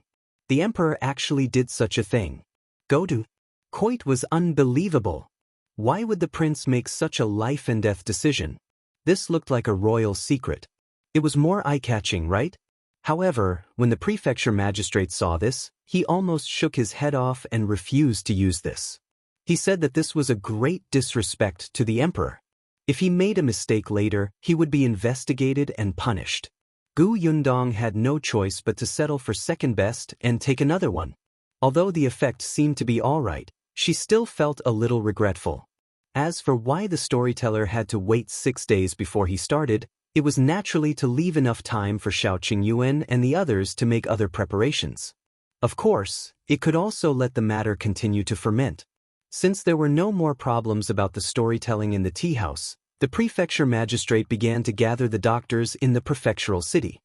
The emperor actually did such a thing. Godu. Quite was unbelievable. Why would the prince make such a life and death decision? This looked like a royal secret. It was more eye-catching, right?" However, when the Prefecture Magistrate saw this, he almost shook his head off and refused to use this. He said that this was a great disrespect to the emperor. If he made a mistake later, he would be investigated and punished. Gu Yundong had no choice but to settle for second best and take another one. Although the effect seemed to be all right, she still felt a little regretful. As for why the storyteller had to wait 6 days before he started, it was naturally to leave enough time for Shao Qingyuan and the others to make other preparations. Of course, it could also let the matter continue to ferment. Since there were no more problems about the storytelling in the tea house, the Prefecture Magistrate began to gather the doctors in the prefectural city.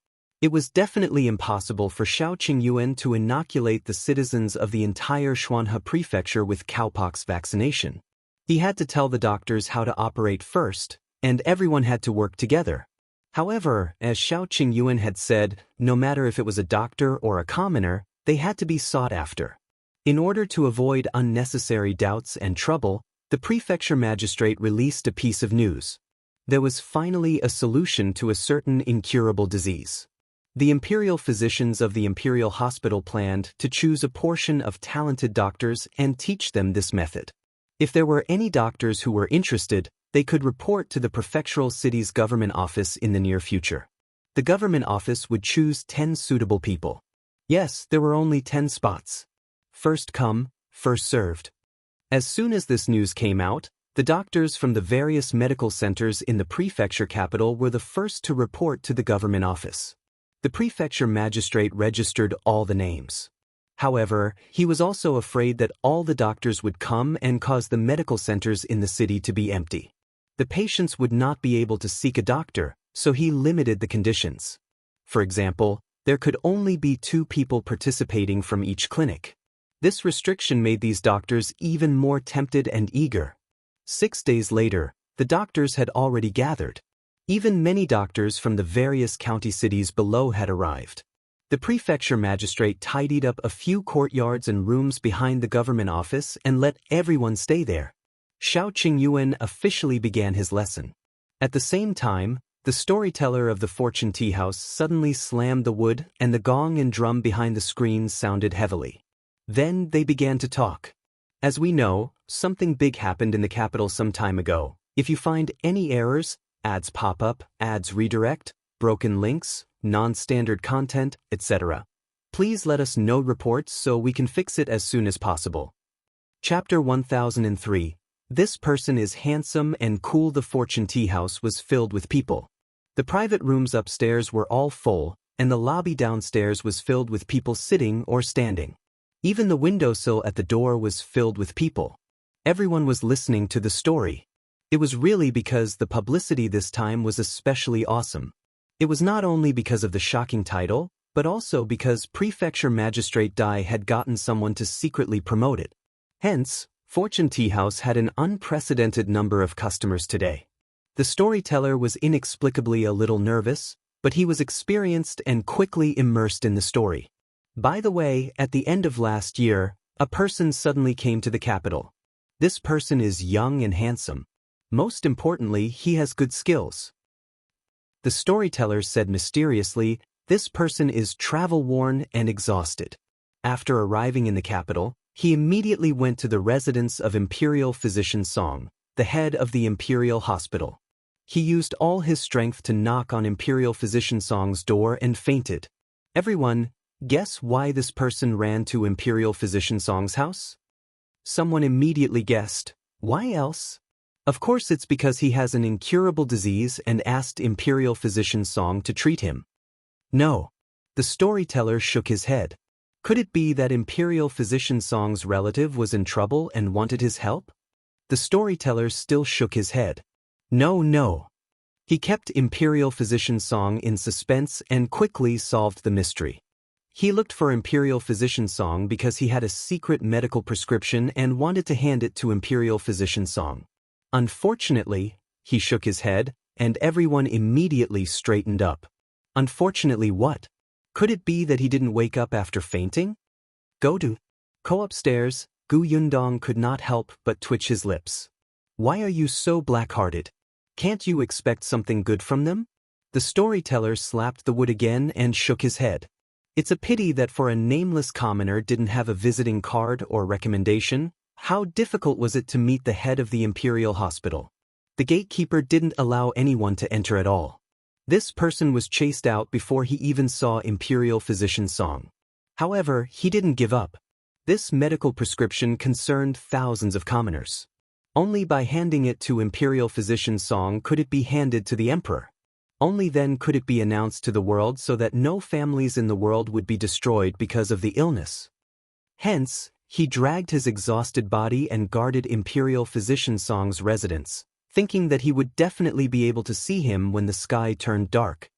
It was definitely impossible for Shao Qingyuan to inoculate the citizens of the entire Shuanhe Prefecture with cowpox vaccination. He had to tell the doctors how to operate first, and everyone had to work together. However, as Shao Qingyuan had said, no matter if it was a doctor or a commoner, they had to be sought after. In order to avoid unnecessary doubts and trouble, the prefecture magistrate released a piece of news. There was finally a solution to a certain incurable disease. The imperial physicians of the imperial hospital planned to choose a portion of talented doctors and teach them this method. If there were any doctors who were interested, they could report to the prefectural city's government office in the near future. The government office would choose 10 suitable people. Yes, there were only 10 spots. First come, first served. As soon as this news came out, the doctors from the various medical centers in the prefecture capital were the first to report to the government office. The prefecture magistrate registered all the names. However, he was also afraid that all the doctors would come and cause the medical centers in the city to be empty. The patients would not be able to seek a doctor, so he limited the conditions. For example, there could only be 2 people participating from each clinic. This restriction made these doctors even more tempted and eager. 6 days later, the doctors had already gathered. Even many doctors from the various county cities below had arrived. The prefecture magistrate tidied up a few courtyards and rooms behind the government office and let everyone stay there. Shao Qingyuan officially began his lesson. At the same time, the storyteller of the fortune tea house suddenly slammed the wood and the gong and drum behind the screen sounded heavily. Then they began to talk. As we know, something big happened in the capital some time ago. If you find any errors, ads pop up, ads redirect, broken links, non-standard content, etc., please let us know reports so we can fix it as soon as possible. Chapter 1003. This person is handsome and cool. The fortune tea house was filled with people. The private rooms upstairs were all full, and the lobby downstairs was filled with people sitting or standing. Even the windowsill at the door was filled with people. Everyone was listening to the story. It was really because the publicity this time was especially awesome. It was not only because of the shocking title, but also because Prefecture Magistrate Dai had gotten someone to secretly promote it. Hence, Fortune Tea House had an unprecedented number of customers today. The storyteller was inexplicably a little nervous, but he was experienced and quickly immersed in the story. By the way, at the end of last year, a person suddenly came to the capital. This person is young and handsome. Most importantly, he has good skills. The storyteller said mysteriously, this person is travel-worn and exhausted. After arriving in the capital, he immediately went to the residence of Imperial Physician Song, the head of the Imperial Hospital. He used all his strength to knock on Imperial Physician Song's door and fainted. Everyone, guess why this person ran to Imperial Physician Song's house? Someone immediately guessed. Why else? Of course it's because he has an incurable disease and asked Imperial Physician Song to treat him. No. The storyteller shook his head. Could it be that Imperial Physician Song's relative was in trouble and wanted his help? The storyteller still shook his head. No. He kept Imperial Physician Song in suspense and quickly solved the mystery. He looked for Imperial Physician Song because he had a secret medical prescription and wanted to hand it to Imperial Physician Song. Unfortunately, he shook his head, and everyone immediately straightened up. Unfortunately what? Could it be that he didn't wake up after fainting? Go upstairs. Gu Yundong could not help but twitch his lips. Why are you so black-hearted? Can't you expect something good from them? The storyteller slapped the wood again and shook his head. It's a pity that for a nameless commoner didn't have a visiting card or recommendation. How difficult was it to meet the head of the Imperial Hospital? The gatekeeper didn't allow anyone to enter at all. This person was chased out before he even saw Imperial Physician Song. However, he didn't give up. This medical prescription concerned thousands of commoners. Only by handing it to Imperial Physician Song could it be handed to the emperor. Only then could it be announced to the world so that no families in the world would be destroyed because of the illness. Hence, he dragged his exhausted body and guarded Imperial Physician Song's residence, thinking that he would definitely be able to see him when the sky turned dark.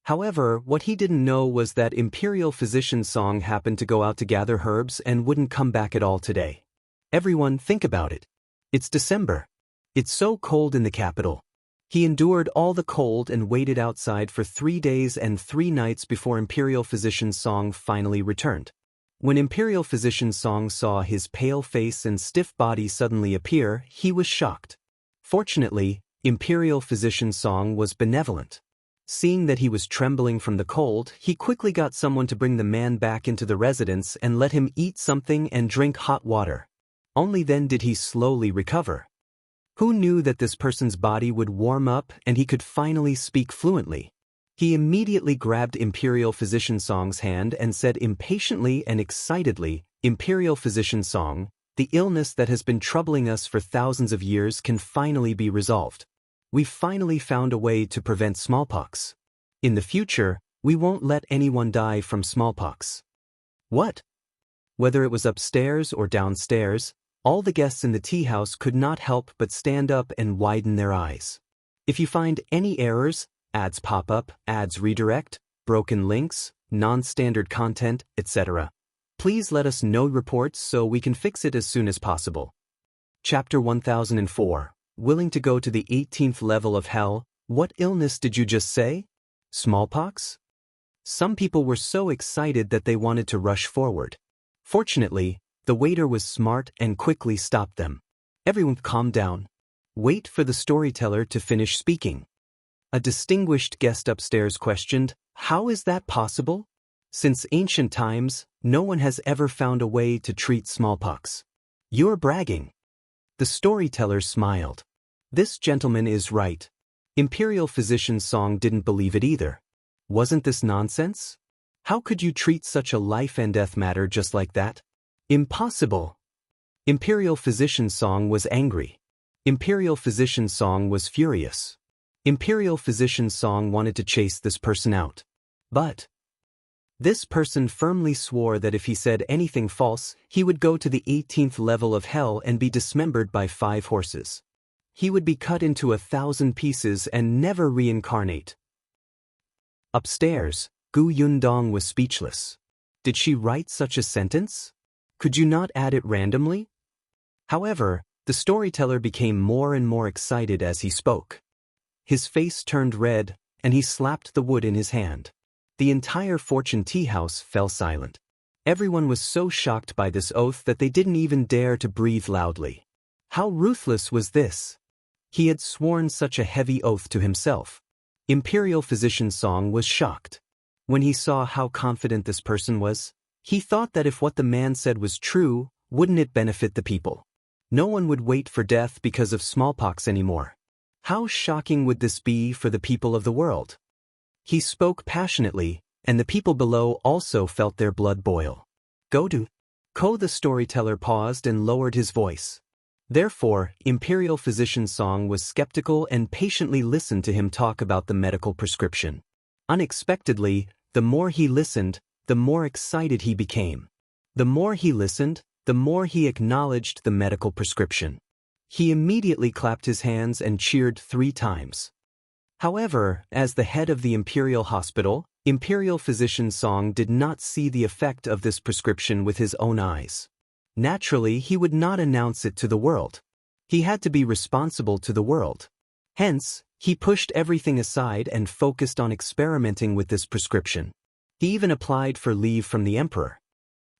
However, what he didn't know was that Imperial Physician Song happened to go out to gather herbs and wouldn't come back at all today. Everyone, think about it. It's December. It's so cold in the capital. He endured all the cold and waited outside for 3 days and 3 nights before Imperial Physician Song finally returned. When Imperial Physician Song saw his pale face and stiff body suddenly appear, he was shocked. Fortunately, Imperial Physician Song was benevolent. Seeing that he was trembling from the cold, he quickly got someone to bring the man back into the residence and let him eat something and drink hot water. Only then did he slowly recover. Who knew that this person's body would warm up and he could finally speak fluently? He immediately grabbed Imperial Physician Song's hand and said impatiently and excitedly, "Imperial Physician Song, the illness that has been troubling us for thousands of years can finally be resolved. We've finally found a way to prevent smallpox. In the future, we won't let anyone die from smallpox." What? Whether it was upstairs or downstairs, all the guests in the tea house could not help but stand up and widen their eyes. If you find any errors, ads pop up, ads redirect, broken links, non-standard content, etc., please let us know reports so we can fix it as soon as possible. Chapter 1004. Willing to go to the 18th level of hell? What illness did you just say? Smallpox? Some people were so excited that they wanted to rush forward. Fortunately, the waiter was smart and quickly stopped them. Everyone calm down. Wait for the storyteller to finish speaking. A distinguished guest upstairs questioned, "How is that possible? Since ancient times, no one has ever found a way to treat smallpox. You're bragging." The storyteller smiled. This gentleman is right. Imperial Physician Song didn't believe it either. Wasn't this nonsense? How could you treat such a life and death matter just like that? Impossible. Imperial Physician Song was angry. Imperial Physician Song was furious. Imperial Physician Song wanted to chase this person out. But this person firmly swore that if he said anything false, he would go to the 18th level of hell and be dismembered by 5 horses. He would be cut into 1,000 pieces and never reincarnate. Upstairs, Gu Yundong was speechless. Did she write such a sentence? Could you not add it randomly? However, the storyteller became more and more excited as he spoke. His face turned red, and he slapped the wood in his hand. The entire Fortune Tea House fell silent. Everyone was so shocked by this oath that they didn't even dare to breathe loudly. How ruthless was this? He had sworn such a heavy oath to himself. Imperial Physician Song was shocked. When he saw how confident this person was, he thought that if what the man said was true, wouldn't it benefit the people? No one would wait for death because of smallpox anymore. How shocking would this be for the people of the world? He spoke passionately, and the people below also felt their blood boil. Ko the storyteller paused and lowered his voice. Therefore, Imperial Physician Song was skeptical and patiently listened to him talk about the medical prescription. Unexpectedly, the more he listened, the more excited he became. The more he listened, the more he acknowledged the medical prescription. He immediately clapped his hands and cheered 3 times. However, as the head of the Imperial Hospital, Imperial Physician Song did not see the effect of this prescription with his own eyes. Naturally, he would not announce it to the world. He had to be responsible to the world. Hence, he pushed everything aside and focused on experimenting with this prescription. He even applied for leave from the emperor.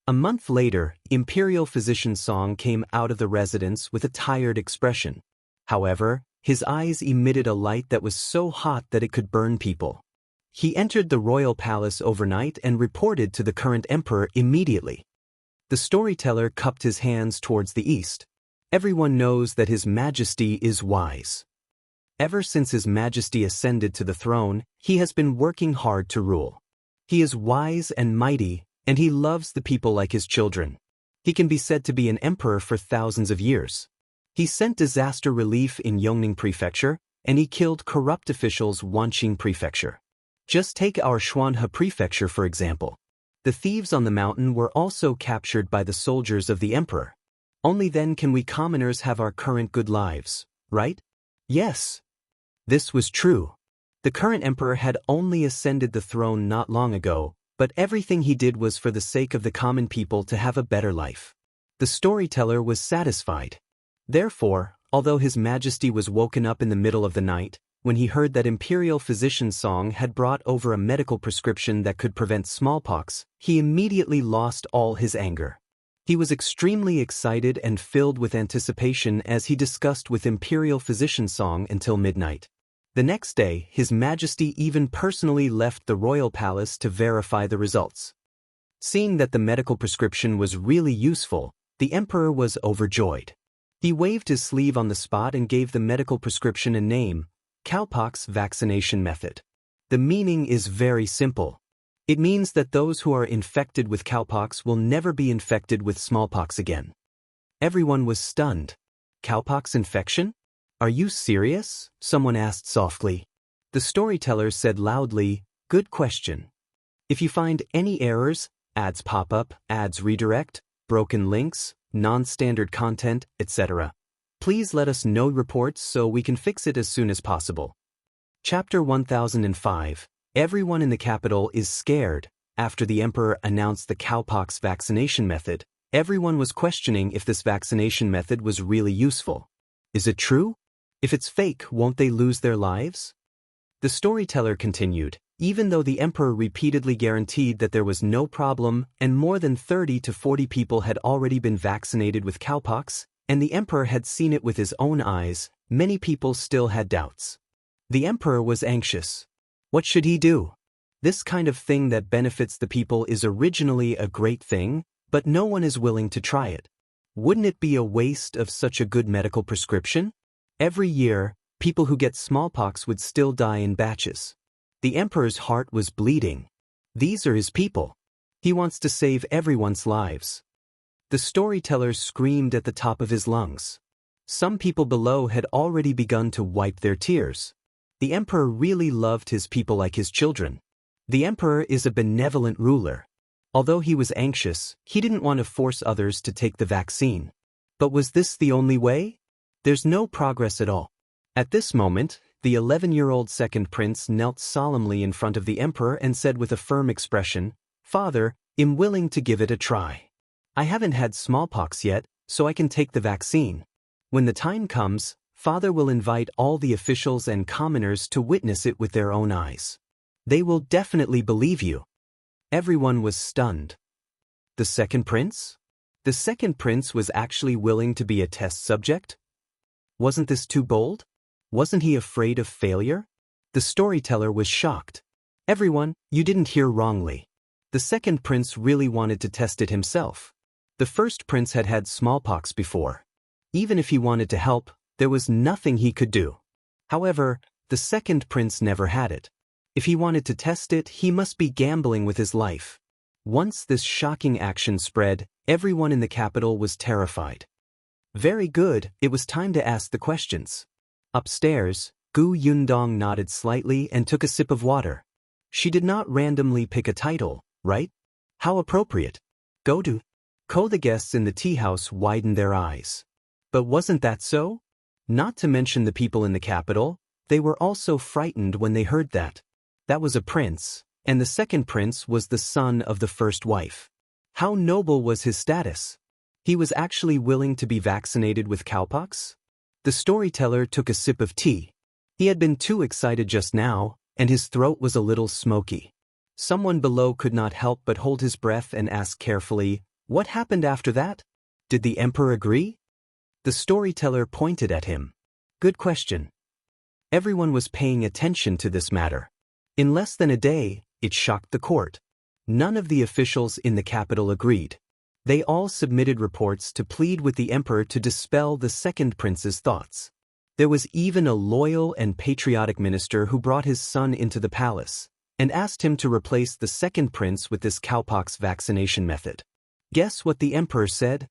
A month later, Imperial Physician Song came out of the residence with a tired expression. However, his eyes emitted a light that was so hot that it could burn people. He entered the royal palace overnight and reported to the current emperor immediately. The storyteller cupped his hands towards the east. Everyone knows that His Majesty is wise. Ever since His Majesty ascended to the throne, he has been working hard to rule. He is wise and mighty, and he loves the people like his children. He can be said to be an emperor for thousands of years. He sent disaster relief in Yongning Prefecture, and he killed corrupt officials Wanqing Prefecture. Just take our Shuanhe Prefecture for example. The thieves on the mountain were also captured by the soldiers of the emperor. Only then can we commoners have our current good lives, right? Yes. This was true. The current emperor had only ascended the throne not long ago, but everything he did was for the sake of the common people to have a better life. The storyteller was satisfied. Therefore, although His Majesty was woken up in the middle of the night, when he heard that Imperial Physician Song had brought over a medical prescription that could prevent smallpox, he immediately lost all his anger. He was extremely excited and filled with anticipation as he discussed with Imperial Physician Song until midnight. The next day, His Majesty even personally left the royal palace to verify the results. Seeing that the medical prescription was really useful, the emperor was overjoyed. He waved his sleeve on the spot and gave the medical prescription a name: Cowpox Vaccination Method. The meaning is very simple. It means that those who are infected with cowpox will never be infected with smallpox again. Everyone was stunned. Cowpox infection? Are you serious? Someone asked softly. The storyteller said loudly, "Good question. If you find any errors, ads pop up, ads redirect, broken links, non-standard content, etc., please let us know reports so we can fix it as soon as possible." Chapter 1005. Everyone in the capital is scared. After the emperor announced the cowpox vaccination method, everyone was questioning if this vaccination method was really useful. Is it true? If it's fake, won't they lose their lives? The storyteller continued, even though the emperor repeatedly guaranteed that there was no problem and more than 30 to 40 people had already been vaccinated with cowpox, and the emperor had seen it with his own eyes, many people still had doubts. The emperor was anxious. What should he do? This kind of thing that benefits the people is originally a great thing, but no one is willing to try it. Wouldn't it be a waste of such a good medical prescription? Every year, people who get smallpox would still die in batches. The emperor's heart was bleeding. These are his people. He wants to save everyone's lives. The storyteller screamed at the top of his lungs. Some people below had already begun to wipe their tears. The emperor really loved his people like his children. The emperor is a benevolent ruler. Although he was anxious, he didn't want to force others to take the vaccine. But was this the only way? There's no progress at all. At this moment, the 11-year-old second prince knelt solemnly in front of the emperor and said with a firm expression, "Father, I'm willing to give it a try. I haven't had smallpox yet, so I can take the vaccine. When the time comes, Father will invite all the officials and commoners to witness it with their own eyes. They will definitely believe you." Everyone was stunned. The second prince? The second prince was actually willing to be a test subject? Wasn't this too bold? Wasn't he afraid of failure? The storyteller was shocked. Everyone, you didn't hear wrongly. The second prince really wanted to test it himself. The first prince had had smallpox before. Even if he wanted to help, there was nothing he could do. However, the second prince never had it. If he wanted to test it, he must be gambling with his life. Once this shocking action spread, everyone in the capital was terrified. Very good, it was time to ask the questions. Upstairs, Gu Yundong nodded slightly and took a sip of water. She did not randomly pick a title, right? How appropriate. Go to. The guests in the tea house widened their eyes. But wasn't that so? Not to mention the people in the capital, they were also frightened when they heard that. That was a prince, and the second prince was the son of the first wife. How noble was his status? He was actually willing to be vaccinated with cowpox? The storyteller took a sip of tea. He had been too excited just now, and his throat was a little smoky. Someone below could not help but hold his breath and ask carefully, "What happened after that? Did the emperor agree?" The storyteller pointed at him. Good question. Everyone was paying attention to this matter. In less than a day, it shocked the court. None of the officials in the capital agreed. They all submitted reports to plead with the emperor to dispel the second prince's thoughts. There was even a loyal and patriotic minister who brought his son into the palace and asked him to replace the second prince with this cowpox vaccination method. Guess what the emperor said?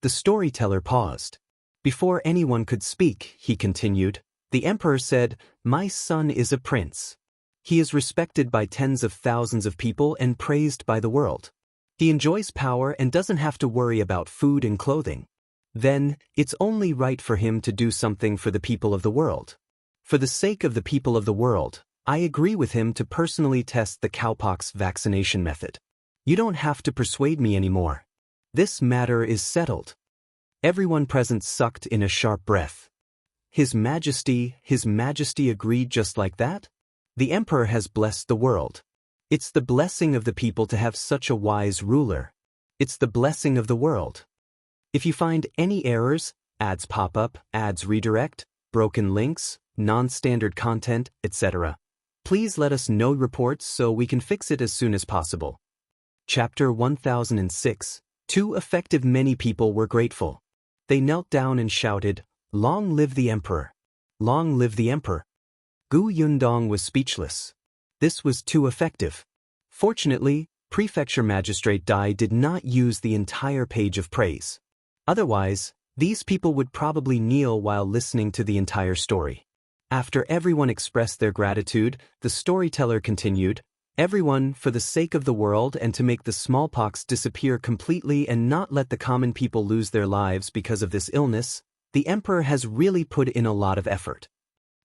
The storyteller paused. Before anyone could speak, he continued, the emperor said, "My son is a prince. He is respected by tens of thousands of people and praised by the world. He enjoys power and doesn't have to worry about food and clothing. Then, it's only right for him to do something for the people of the world. For the sake of the people of the world, I agree with him to personally test the cowpox vaccination method. You don't have to persuade me anymore. This matter is settled. Everyone present sucked in a sharp breath. His Majesty agreed just like that? The Emperor has blessed the world. It's the blessing of the people to have such a wise ruler. It's the blessing of the world. If you find any errors, ads pop up, ads redirect, broken links, non-standard content, etc., please let us know reports so we can fix it as soon as possible. Chapter 1006. Too effective. Many people were grateful. They knelt down and shouted, "Long live the Emperor! Long live the Emperor!" Gu Yundong was speechless. This was too effective. Fortunately, Prefecture Magistrate Dai did not use the entire page of praise. Otherwise, these people would probably kneel while listening to the entire story. After everyone expressed their gratitude, the storyteller continued, "Everyone, for the sake of the world and to make the smallpox disappear completely and not let the common people lose their lives because of this illness, the Emperor has really put in a lot of effort."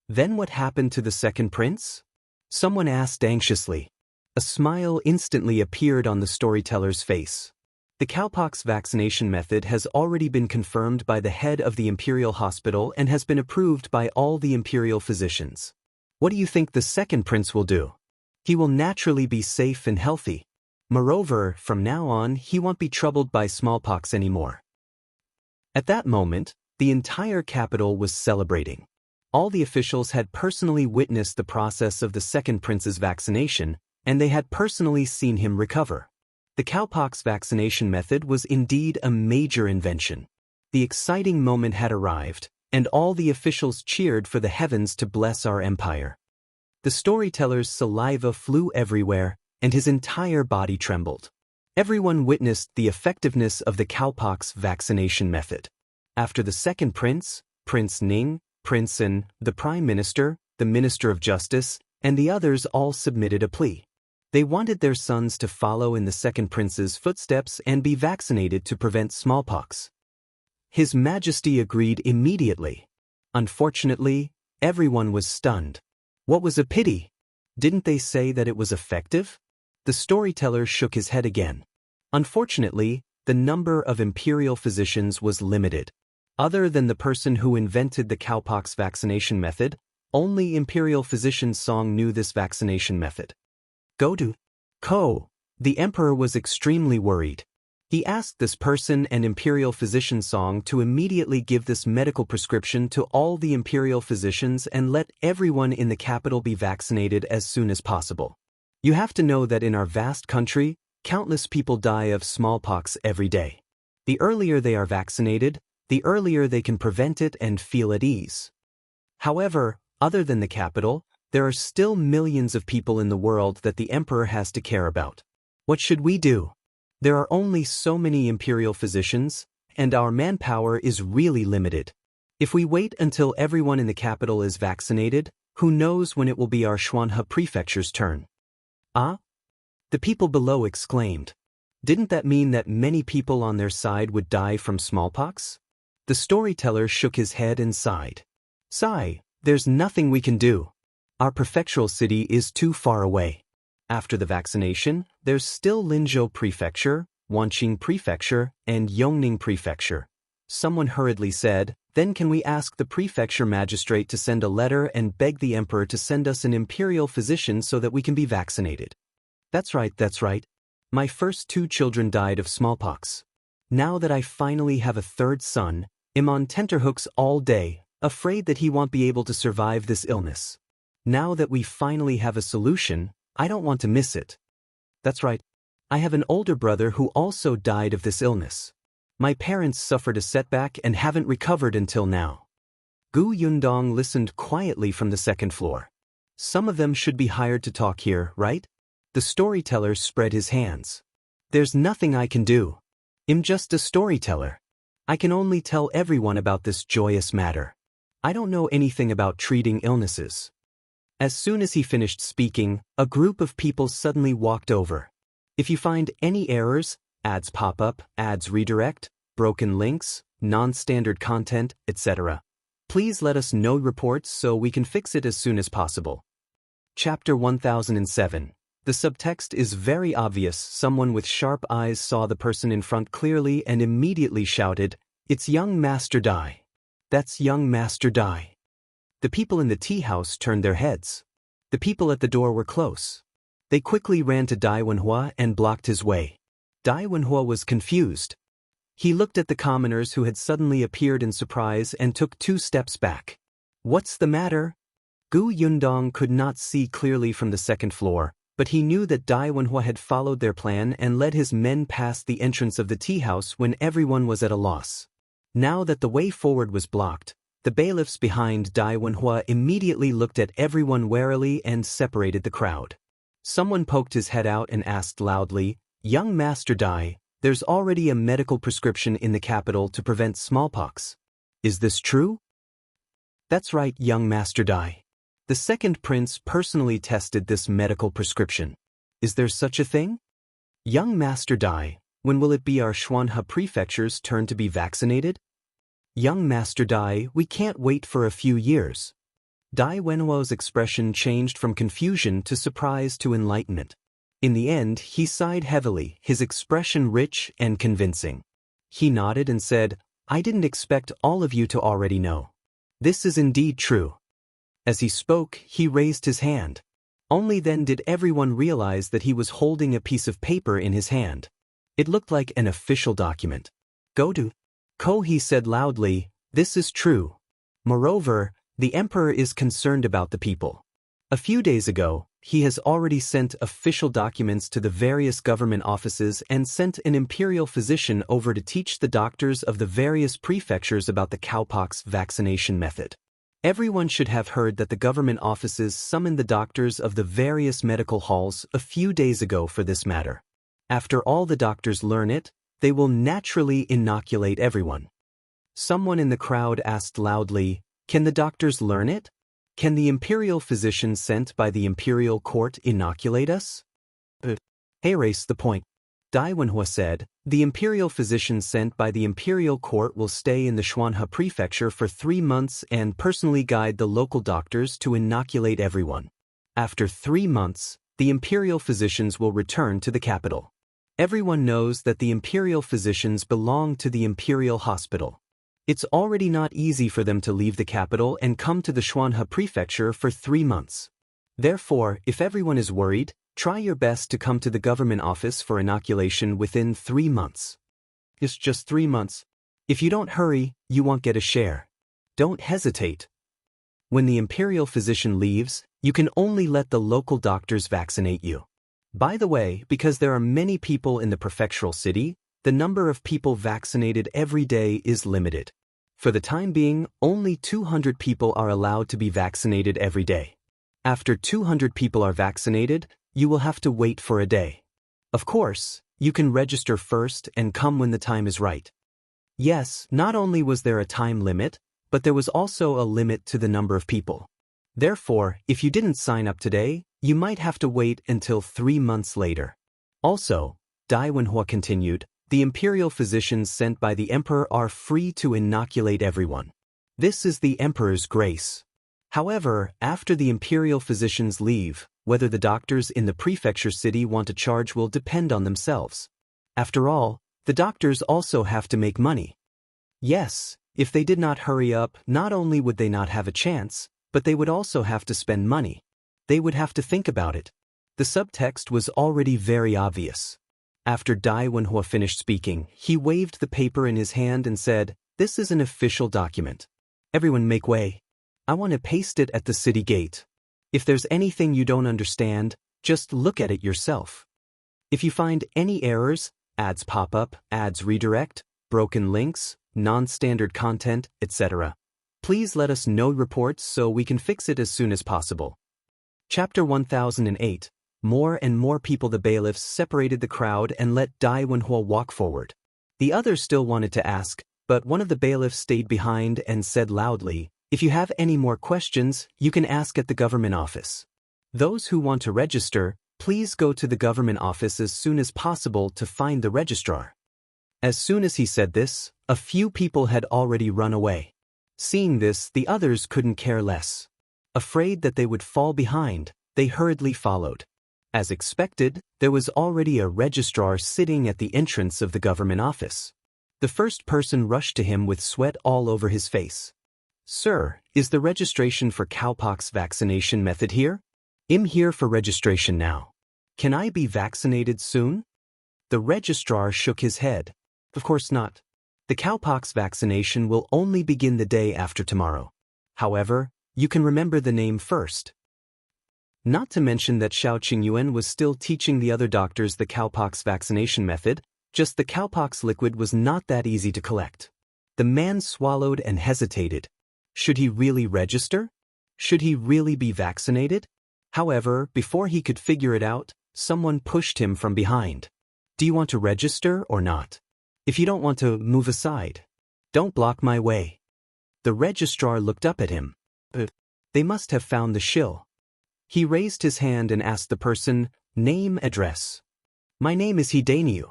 Then what happened to the second prince? Someone asked anxiously. A smile instantly appeared on the storyteller's face. The cowpox vaccination method has already been confirmed by the head of the Imperial Hospital and has been approved by all the Imperial physicians. What do you think the second prince will do? He will naturally be safe and healthy. Moreover, from now on, he won't be troubled by smallpox anymore. At that moment, the entire capital was celebrating. All the officials had personally witnessed the process of the second prince's vaccination, and they had personally seen him recover. The cowpox vaccination method was indeed a major invention. The exciting moment had arrived, and all the officials cheered for the heavens to bless our empire. The storyteller's saliva flew everywhere, and his entire body trembled. Everyone witnessed the effectiveness of the cowpox vaccination method. After the second prince, Prince Ning, Prince An, the Prime Minister, the Minister of Justice, and the others all submitted a plea. They wanted their sons to follow in the second prince's footsteps and be vaccinated to prevent smallpox. His Majesty agreed immediately. Unfortunately, everyone was stunned. What was a pity? Didn't they say that it was effective? The storyteller shook his head again. Unfortunately, the number of imperial physicians was limited. Other than the person who invented the cowpox vaccination method, only Imperial Physician Song knew this vaccination method. Go to Ko. The Emperor was extremely worried. He asked this person and Imperial Physician Song to immediately give this medical prescription to all the Imperial physicians and let everyone in the capital be vaccinated as soon as possible. You have to know that in our vast country, countless people die of smallpox every day. The earlier they are vaccinated, the earlier they can prevent it and feel at ease. However, other than the capital, there are still millions of people in the world that the Emperor has to care about. What should we do? There are only so many Imperial physicians, and our manpower is really limited. If we wait until everyone in the capital is vaccinated, who knows when it will be our Shuanhe Prefecture's turn? Ah? The people below exclaimed. Didn't that mean that many people on their side would die from smallpox? The storyteller shook his head and sighed. Sigh, there's nothing we can do. Our prefectural city is too far away. After the vaccination, there's still Linzhou Prefecture, Wanqing Prefecture, and Yongning Prefecture. Someone hurriedly said, then can we ask the Prefecture Magistrate to send a letter and beg the Emperor to send us an imperial physician so that we can be vaccinated? That's right. My first 2 children died of smallpox. Now that I finally have a third son, I'm on tenterhooks all day, afraid that he won't be able to survive this illness. Now that we finally have a solution, I don't want to miss it. That's right. I have an older brother who also died of this illness. My parents suffered a setback and haven't recovered until now. Gu Yundong listened quietly from the second floor. Some of them should be hired to talk here, right? The storyteller spread his hands. There's nothing I can do. I'm just a storyteller. I can only tell everyone about this joyous matter. I don't know anything about treating illnesses. As soon as he finished speaking, a group of people suddenly walked over. If you find any errors, ads pop up, ads redirect, broken links, non-standard content, etc., please let us know reports so we can fix it as soon as possible. Chapter 1007. The subtext is very obvious. Someone with sharp eyes saw the person in front clearly and immediately shouted, "It's young Master Dai. That's young Master Dai." The people in the tea house turned their heads. The people at the door were close. They quickly ran to Dai Wenhua and blocked his way. Dai Wenhua was confused. He looked at the commoners who had suddenly appeared in surprise and took 2 steps back. "What's the matter?" Gu Yundong could not see clearly from the 2nd floor, but he knew that Dai Wenhua had followed their plan and led his men past the entrance of the tea house when everyone was at a loss. Now that the way forward was blocked, the bailiffs behind Dai Wenhua immediately looked at everyone warily and separated the crowd. Someone poked his head out and asked loudly, "Young Master Dai, there's already a medical prescription in the capital to prevent smallpox. Is this true?" "That's right, young Master Dai. The 2nd prince personally tested this medical prescription. Is there such a thing?" "Young Master Dai, when will it be our Xuanhe Prefecture's turn to be vaccinated?" "Young Master Dai, we can't wait for a few years." Dai Wenhua's expression changed from confusion to surprise to enlightenment. In the end, he sighed heavily, his expression rich and convincing. He nodded and said, "I didn't expect all of you to already know. This is indeed true." As he spoke, he raised his hand. Only then did everyone realize that he was holding a piece of paper in his hand. It looked like an official document. "Go to Ko," he said loudly, "this is true. Moreover, the emperor is concerned about the people. A few days ago, he has already sent official documents to the various government offices and sent an imperial physician over to teach the doctors of the various prefectures about the cowpox vaccination method. Everyone should have heard that the government offices summoned the doctors of the various medical halls a few days ago for this matter. After all the doctors learn it, they will naturally inoculate everyone." Someone in the crowd asked loudly, "Can the doctors learn it? Can the imperial physician sent by the imperial court inoculate us?" "Erase the point." Dai Wenhua said, "The imperial physician sent by the imperial court will stay in the Xuanhe Prefecture for 3 months and personally guide the local doctors to inoculate everyone. After 3 months, the imperial physicians will return to the capital. Everyone knows that the imperial physicians belong to the imperial hospital. It's already not easy for them to leave the capital and come to the Xuanhe Prefecture for 3 months. Therefore, if everyone is worried, try your best to come to the government office for inoculation within 3 months. It's just 3 months. If you don't hurry, you won't get a share. Don't hesitate. When the imperial physician leaves, you can only let the local doctors vaccinate you. By the way, because there are many people in the prefectural city, the number of people vaccinated every day is limited. For the time being, only 200 people are allowed to be vaccinated every day. After 200 people are vaccinated, you will have to wait for a day. Of course, you can register first and come when the time is right." Yes, not only was there a time limit, but there was also a limit to the number of people. Therefore, if you didn't sign up today, you might have to wait until 3 months later. Also, Dai Wenhua continued, "The imperial physicians sent by the emperor are free to inoculate everyone. This is the emperor's grace. However, after the imperial physicians leave, whether the doctors in the prefecture city want to charge will depend on themselves. After all, the doctors also have to make money. Yes, if they did not hurry up, not only would they not have a chance, but they would also have to spend money. They would have to think about it." The subtext was already very obvious. After Dai Wenhua finished speaking, he waved the paper in his hand and said, "This is an official document. Everyone make way. I want to paste it at the city gate. If there's anything you don't understand, just look at it yourself. If you find any errors, ads pop up, ads redirect, broken links, non-standard content, etc., please let us know reports so we can fix it as soon as possible." Chapter 1008. More and more people. The bailiffs separated the crowd and let Dai Wenhua walk forward. The others still wanted to ask, but one of the bailiffs stayed behind and said loudly, "If you have any more questions, you can ask at the government office. Those who want to register, please go to the government office as soon as possible to find the registrar." As soon as he said this, a few people had already run away. Seeing this, the others couldn't care less. Afraid that they would fall behind, They hurriedly followed. As expected, there was already a registrar sitting at the entrance of the government office. The first person rushed to him with sweat all over his face. "Sir, is the registration for cowpox vaccination method here? I'm here for registration now. Can I be vaccinated soon?" The registrar shook his head. "Of course not. The cowpox vaccination will only begin the day after tomorrow. However, you can remember the name first." Not to mention that Qingyuan was still teaching the other doctors the cowpox vaccination method, just the cowpox liquid was not that easy to collect. The man swallowed and hesitated. Should he really register? Should he really be vaccinated? However, before he could figure it out, someone pushed him from behind. "Do you want to register or not? If you don't want to, move aside. Don't block my way." The registrar looked up at him. They must have found the shill. He raised his hand and asked the person, "Name, address." "My name is Hidaniu.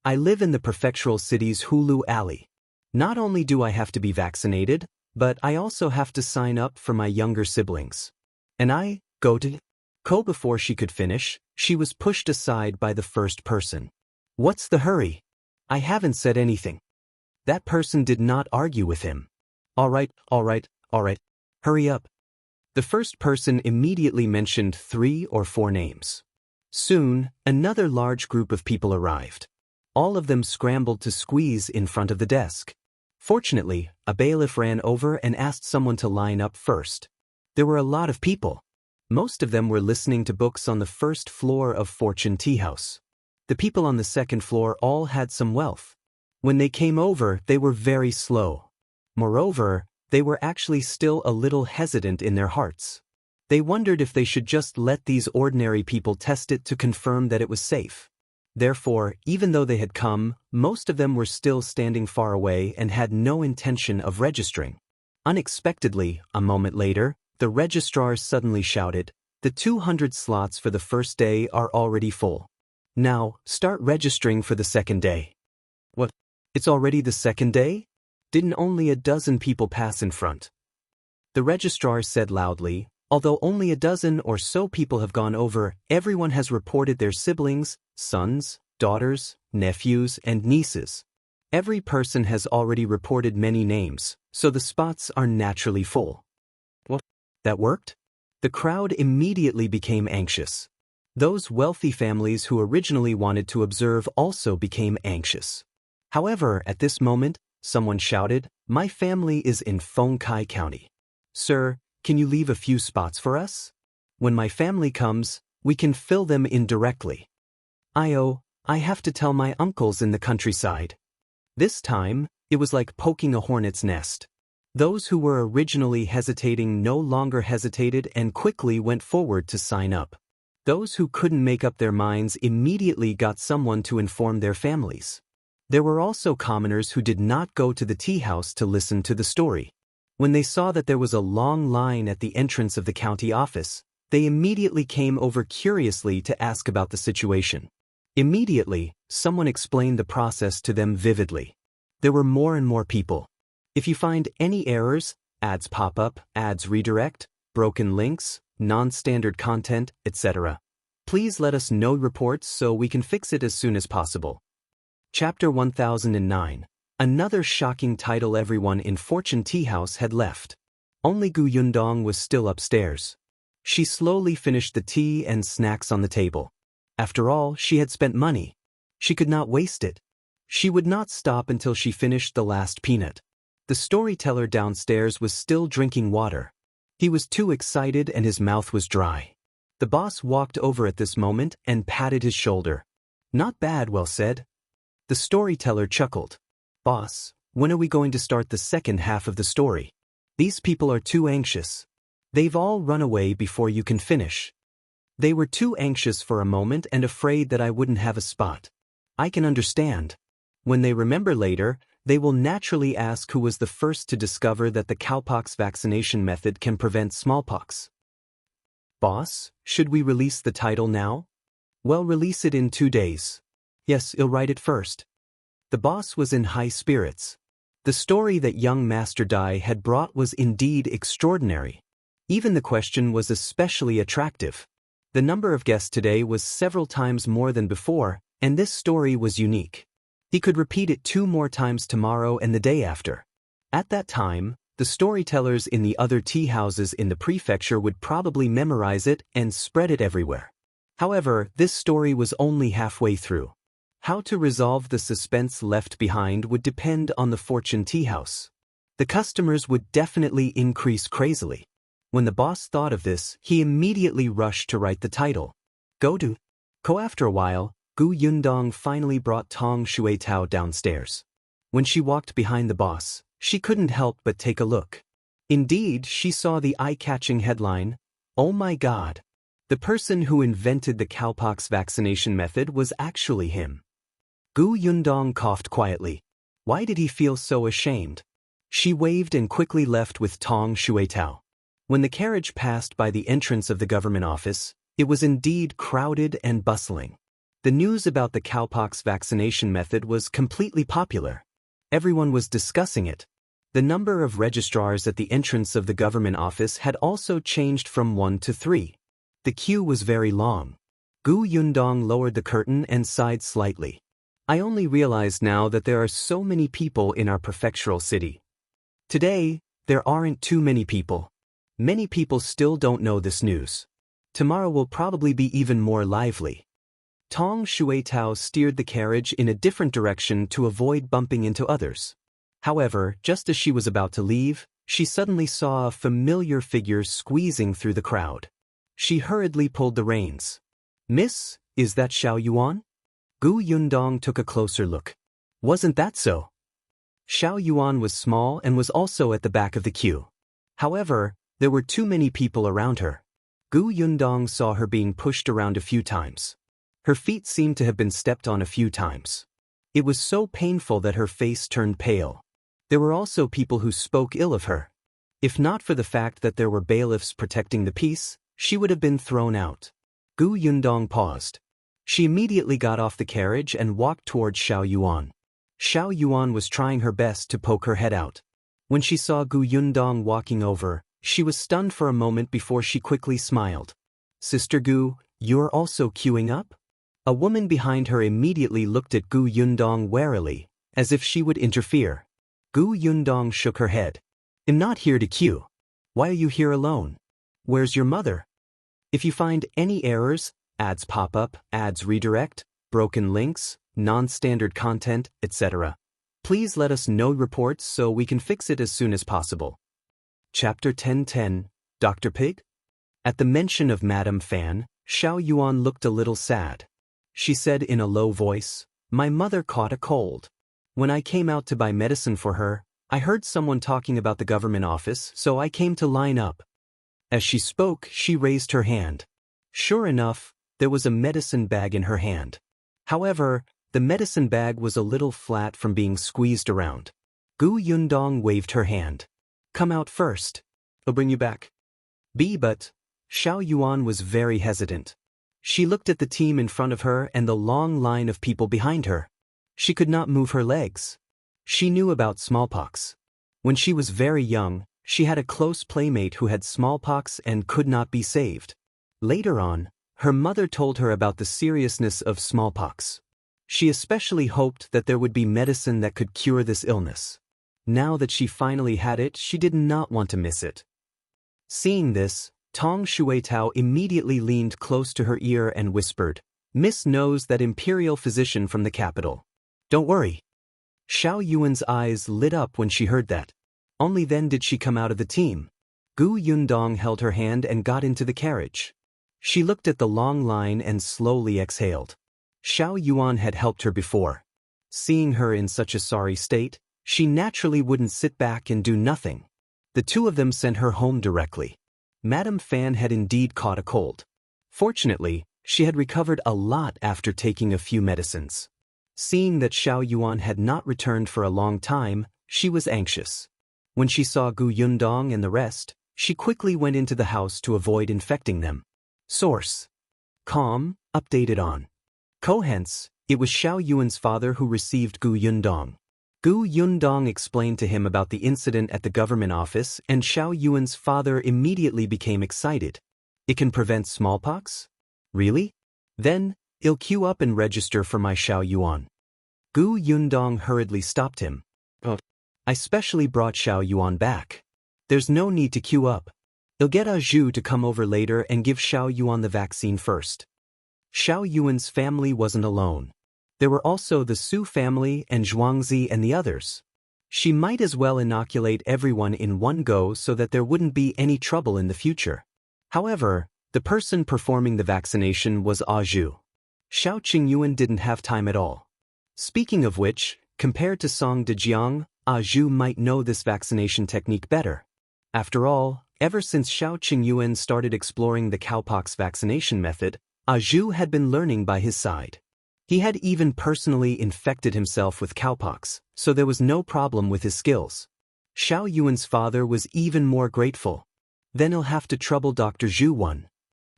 I live in the prefectural city's Hulu Alley. Not only do I have to be vaccinated, but I also have to sign up for my younger siblings. And I go to Ko." Before she could finish, she was pushed aside by the first person. "What's the hurry? I haven't said anything." That person did not argue with him. All right. Hurry up." The first person immediately mentioned 3 or 4 names. Soon, another large group of people arrived. All of them scrambled to squeeze in front of the desk. Fortunately, a bailiff ran over and asked someone to line up first. There were a lot of people. Most of them were listening to books on the first floor of Fortune Tea House. The people on the second floor all had some wealth. When they came over, they were very slow. Moreover, they were actually still a little hesitant in their hearts. They wondered if they should just let these ordinary people test it to confirm that it was safe. Therefore, even though they had come, most of them were still standing far away and had no intention of registering. Unexpectedly, a moment later, the registrar suddenly shouted, "The 200 slots for the first day are already full. Now, start registering for the second day." "What? It's already the second day? Didn't only a dozen people pass in front?" The registrar said loudly, "Although only a dozen or so people have gone over, everyone has reported their siblings, sons, daughters, nephews, and nieces. Every person has already reported many names, so the spots are naturally full." "What? That worked?" The crowd immediately became anxious. Those wealthy families who originally wanted to observe also became anxious. However, at this moment, someone shouted, "My family is in Fengkai County. Sir, can you leave a few spots for us? When my family comes, we can fill them in directly. I have to tell my uncles in the countryside." This time, it was like poking a hornet's nest. Those who were originally hesitating no longer hesitated and quickly went forward to sign up. Those who couldn't make up their minds immediately got someone to inform their families. There were also commoners who did not go to the tea house to listen to the story. When they saw that there was a long line at the entrance of the county office, they immediately came over curiously to ask about the situation. Immediately, someone explained the process to them vividly. There were more and more people. If you find any errors, ads pop up, ads redirect, broken links, non-standard content, etc., please let us know reports so we can fix it as soon as possible. Chapter 1009. Another shocking title. Everyone in Fortune Tea House had left. Only Gu Yundong was still upstairs. She slowly finished the tea and snacks on the table. After all, she had spent money. She could not waste it. She would not stop until she finished the last peanut. The storyteller downstairs was still drinking water. He was too excited and his mouth was dry. The boss walked over at this moment and patted his shoulder. "Not bad, well said." The storyteller chuckled. "Boss, when are we going to start the second half of the story? These people are too anxious. They've all run away before you can finish." They were too anxious for a moment and afraid that I wouldn't have a spot. I can understand. When they remember later, they will naturally ask who was the first to discover that the cowpox vaccination method can prevent smallpox. "Boss, should we release the title now?" "Well, release it in 2 days." "Yes, I'll write it first." The boss was in high spirits. The story that young Master Dai had brought was indeed extraordinary. Even the question was especially attractive. The number of guests today was several times more than before, and this story was unique. He could repeat it 2 more times tomorrow and the day after. At that time, the storytellers in the other tea houses in the prefecture would probably memorize it and spread it everywhere. However, this story was only halfway through. How to resolve the suspense left behind would depend on the fortune tea house. The customers would definitely increase crazily. When the boss thought of this, he immediately rushed to write the title. Go to Ko. After a while, Gu Yundong finally brought Tong Shuitao downstairs. When she walked behind the boss, she couldn't help but take a look. Indeed, she saw the eye-catching headline, "Oh my God." The person who invented the cowpox vaccination method was actually him. Gu Yundong coughed quietly. Why did he feel so ashamed? She waved and quickly left with Tong Shuitao. When the carriage passed by the entrance of the government office, it was indeed crowded and bustling. The news about the cowpox vaccination method was completely popular. Everyone was discussing it. The number of registrars at the entrance of the government office had also changed from 1 to 3. The queue was very long. Gu Yundong lowered the curtain and sighed slightly. I only realized now that there are so many people in our prefectural city. Today, there aren't too many people. Many people still don't know this news. Tomorrow will probably be even more lively. Tong Shuitao steered the carriage in a different direction to avoid bumping into others. However, just as she was about to leave, she suddenly saw a familiar figure squeezing through the crowd. She hurriedly pulled the reins. Miss, is that Shao Yuan? Gu Yundong took a closer look. Wasn't that so? Shao Yuan was small and was also at the back of the queue. However, there were too many people around her. Gu Yundong saw her being pushed around a few times. Her feet seemed to have been stepped on a few times. It was so painful that her face turned pale. There were also people who spoke ill of her. If not for the fact that there were bailiffs protecting the peace, she would have been thrown out. Gu Yundong paused. She immediately got off the carriage and walked towards Shao Yuan. Shao Yuan was trying her best to poke her head out. When she saw Gu Yundong walking over, she was stunned for a moment before she quickly smiled. Sister Gu, you're also queuing up? A woman behind her immediately looked at Gu Yundong warily, as if she would interfere. Gu Yundong shook her head. I'm not here to queue. Why are you here alone? Where's your mother? If you find any errors, ads pop up, ads redirect, broken links, non-standard content, etc., please let us know reports so we can fix it as soon as possible. Chapter 1010, Dr. Pig? At the mention of Madame Fan, Shao Yuan looked a little sad. She said in a low voice, My mother caught a cold. When I came out to buy medicine for her, I heard someone talking about the government office, so I came to line up. As she spoke, she raised her hand. Sure enough, there was a medicine bag in her hand. However, the medicine bag was a little flat from being squeezed around. Gu Yundong waved her hand. Come out first. I'll bring you back. But Shao Yuan was very hesitant. She looked at the team in front of her and the long line of people behind her. She could not move her legs. She knew about smallpox. When she was very young, she had a close playmate who had smallpox and could not be saved. Later on, her mother told her about the seriousness of smallpox. She especially hoped that there would be medicine that could cure this illness. Now that she finally had it, she did not want to miss it. Seeing this, Tong Shuitao immediately leaned close to her ear and whispered, Miss knows that imperial physician from the capital. Don't worry. Shao Yuan's eyes lit up when she heard that. Only then did she come out of the team. Gu Yundong held her hand and got into the carriage. She looked at the long line and slowly exhaled. Shao Yuan had helped her before. Seeing her in such a sorry state, she naturally wouldn't sit back and do nothing. The two of them sent her home directly. Madame Fan had indeed caught a cold. Fortunately, she had recovered a lot after taking a few medicines. Seeing that Shao Yuan had not returned for a long time, she was anxious. When she saw Gu Yundong and the rest, she quickly went into the house to avoid infecting them. Source: Com, updated on. Hence, it was Shao Yuan's father who received Gu Yundong. Gu Yundong explained to him about the incident at the government office, and Shao Yuan's father immediately became excited. It can prevent smallpox? Really? Then, I'll queue up and register for my Shao Yuan. Gu Yundong hurriedly stopped him. Oh, I specially brought Shao Yuan back. There's no need to queue up. I'll get Zhu to come over later and give Shao Yuan the vaccine first. Shao Yuan's family wasn't alone. There were also the Su family and Zhuangzi and the others. She might as well inoculate everyone in one go so that there wouldn't be any trouble in the future. However, the person performing the vaccination was Zhu. Shao Qingyuan didn't have time at all. Speaking of which, compared to Song Dajiang, Zhu might know this vaccination technique better. After all, ever since Shao Qingyuan started exploring the cowpox vaccination method, Zhu had been learning by his side. He had even personally infected himself with cowpox, so there was no problem with his skills. Shao Yuan's father was even more grateful. Then he'll have to trouble Dr. Zhu one.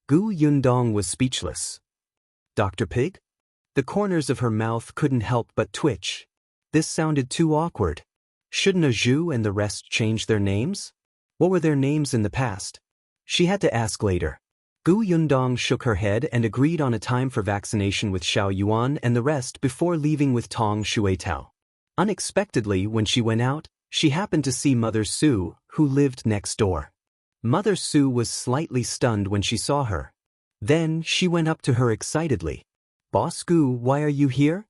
Gu Yundong was speechless. Dr. Pig? The corners of her mouth couldn't help but twitch. This sounded too awkward. Shouldn't Zhu and the rest change their names? What were their names in the past? She had to ask later. Gu Yundong shook her head and agreed on a time for vaccination with Shao Yuan and the rest before leaving with Tong Shuetao. Unexpectedly, when she went out, she happened to see Mother Su, who lived next door. Mother Su was slightly stunned when she saw her. Then she went up to her excitedly. "Boss Gu, why are you here?"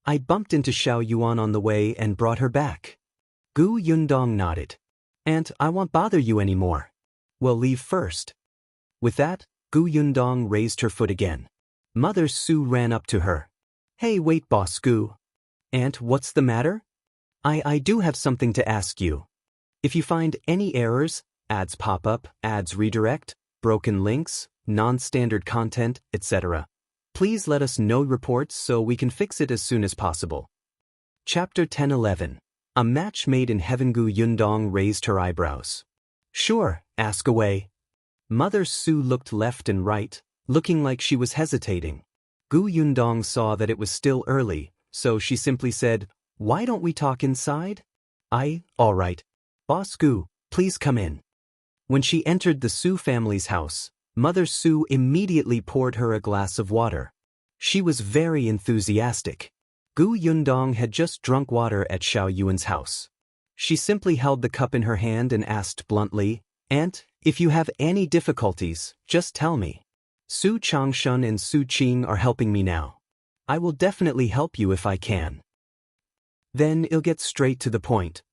"I bumped into Shao Yuan on the way and brought her back." Gu Yundong nodded. "And I won't bother you anymore." "Well, leave first." With that, Gu Yundong raised her foot again. Mother Su ran up to her. "Hey, wait, Boss Gu." "Aunt, what's the matter?" I do have something to ask you. If you find any errors, ads pop up, ads redirect, broken links, non-standard content, etc., please let us know reports so we can fix it as soon as possible." Chapter 10-11. A match made in heaven. Gu Yundong raised her eyebrows. "Sure, ask away." Mother Su looked left and right, looking like she was hesitating. Gu Yundong saw that it was still early, so she simply said, "Why don't we talk inside?" All right. Boss Gu, please come in." When she entered the Su family's house, Mother Su immediately poured her a glass of water. She was very enthusiastic. Gu Yundong had just drunk water at Shao Yuan's house. She simply held the cup in her hand and asked bluntly, "Aunt, if you have any difficulties, just tell me. Su Changshun and Su Qing are helping me now. I will definitely help you if I can." Then I'll get straight to the point.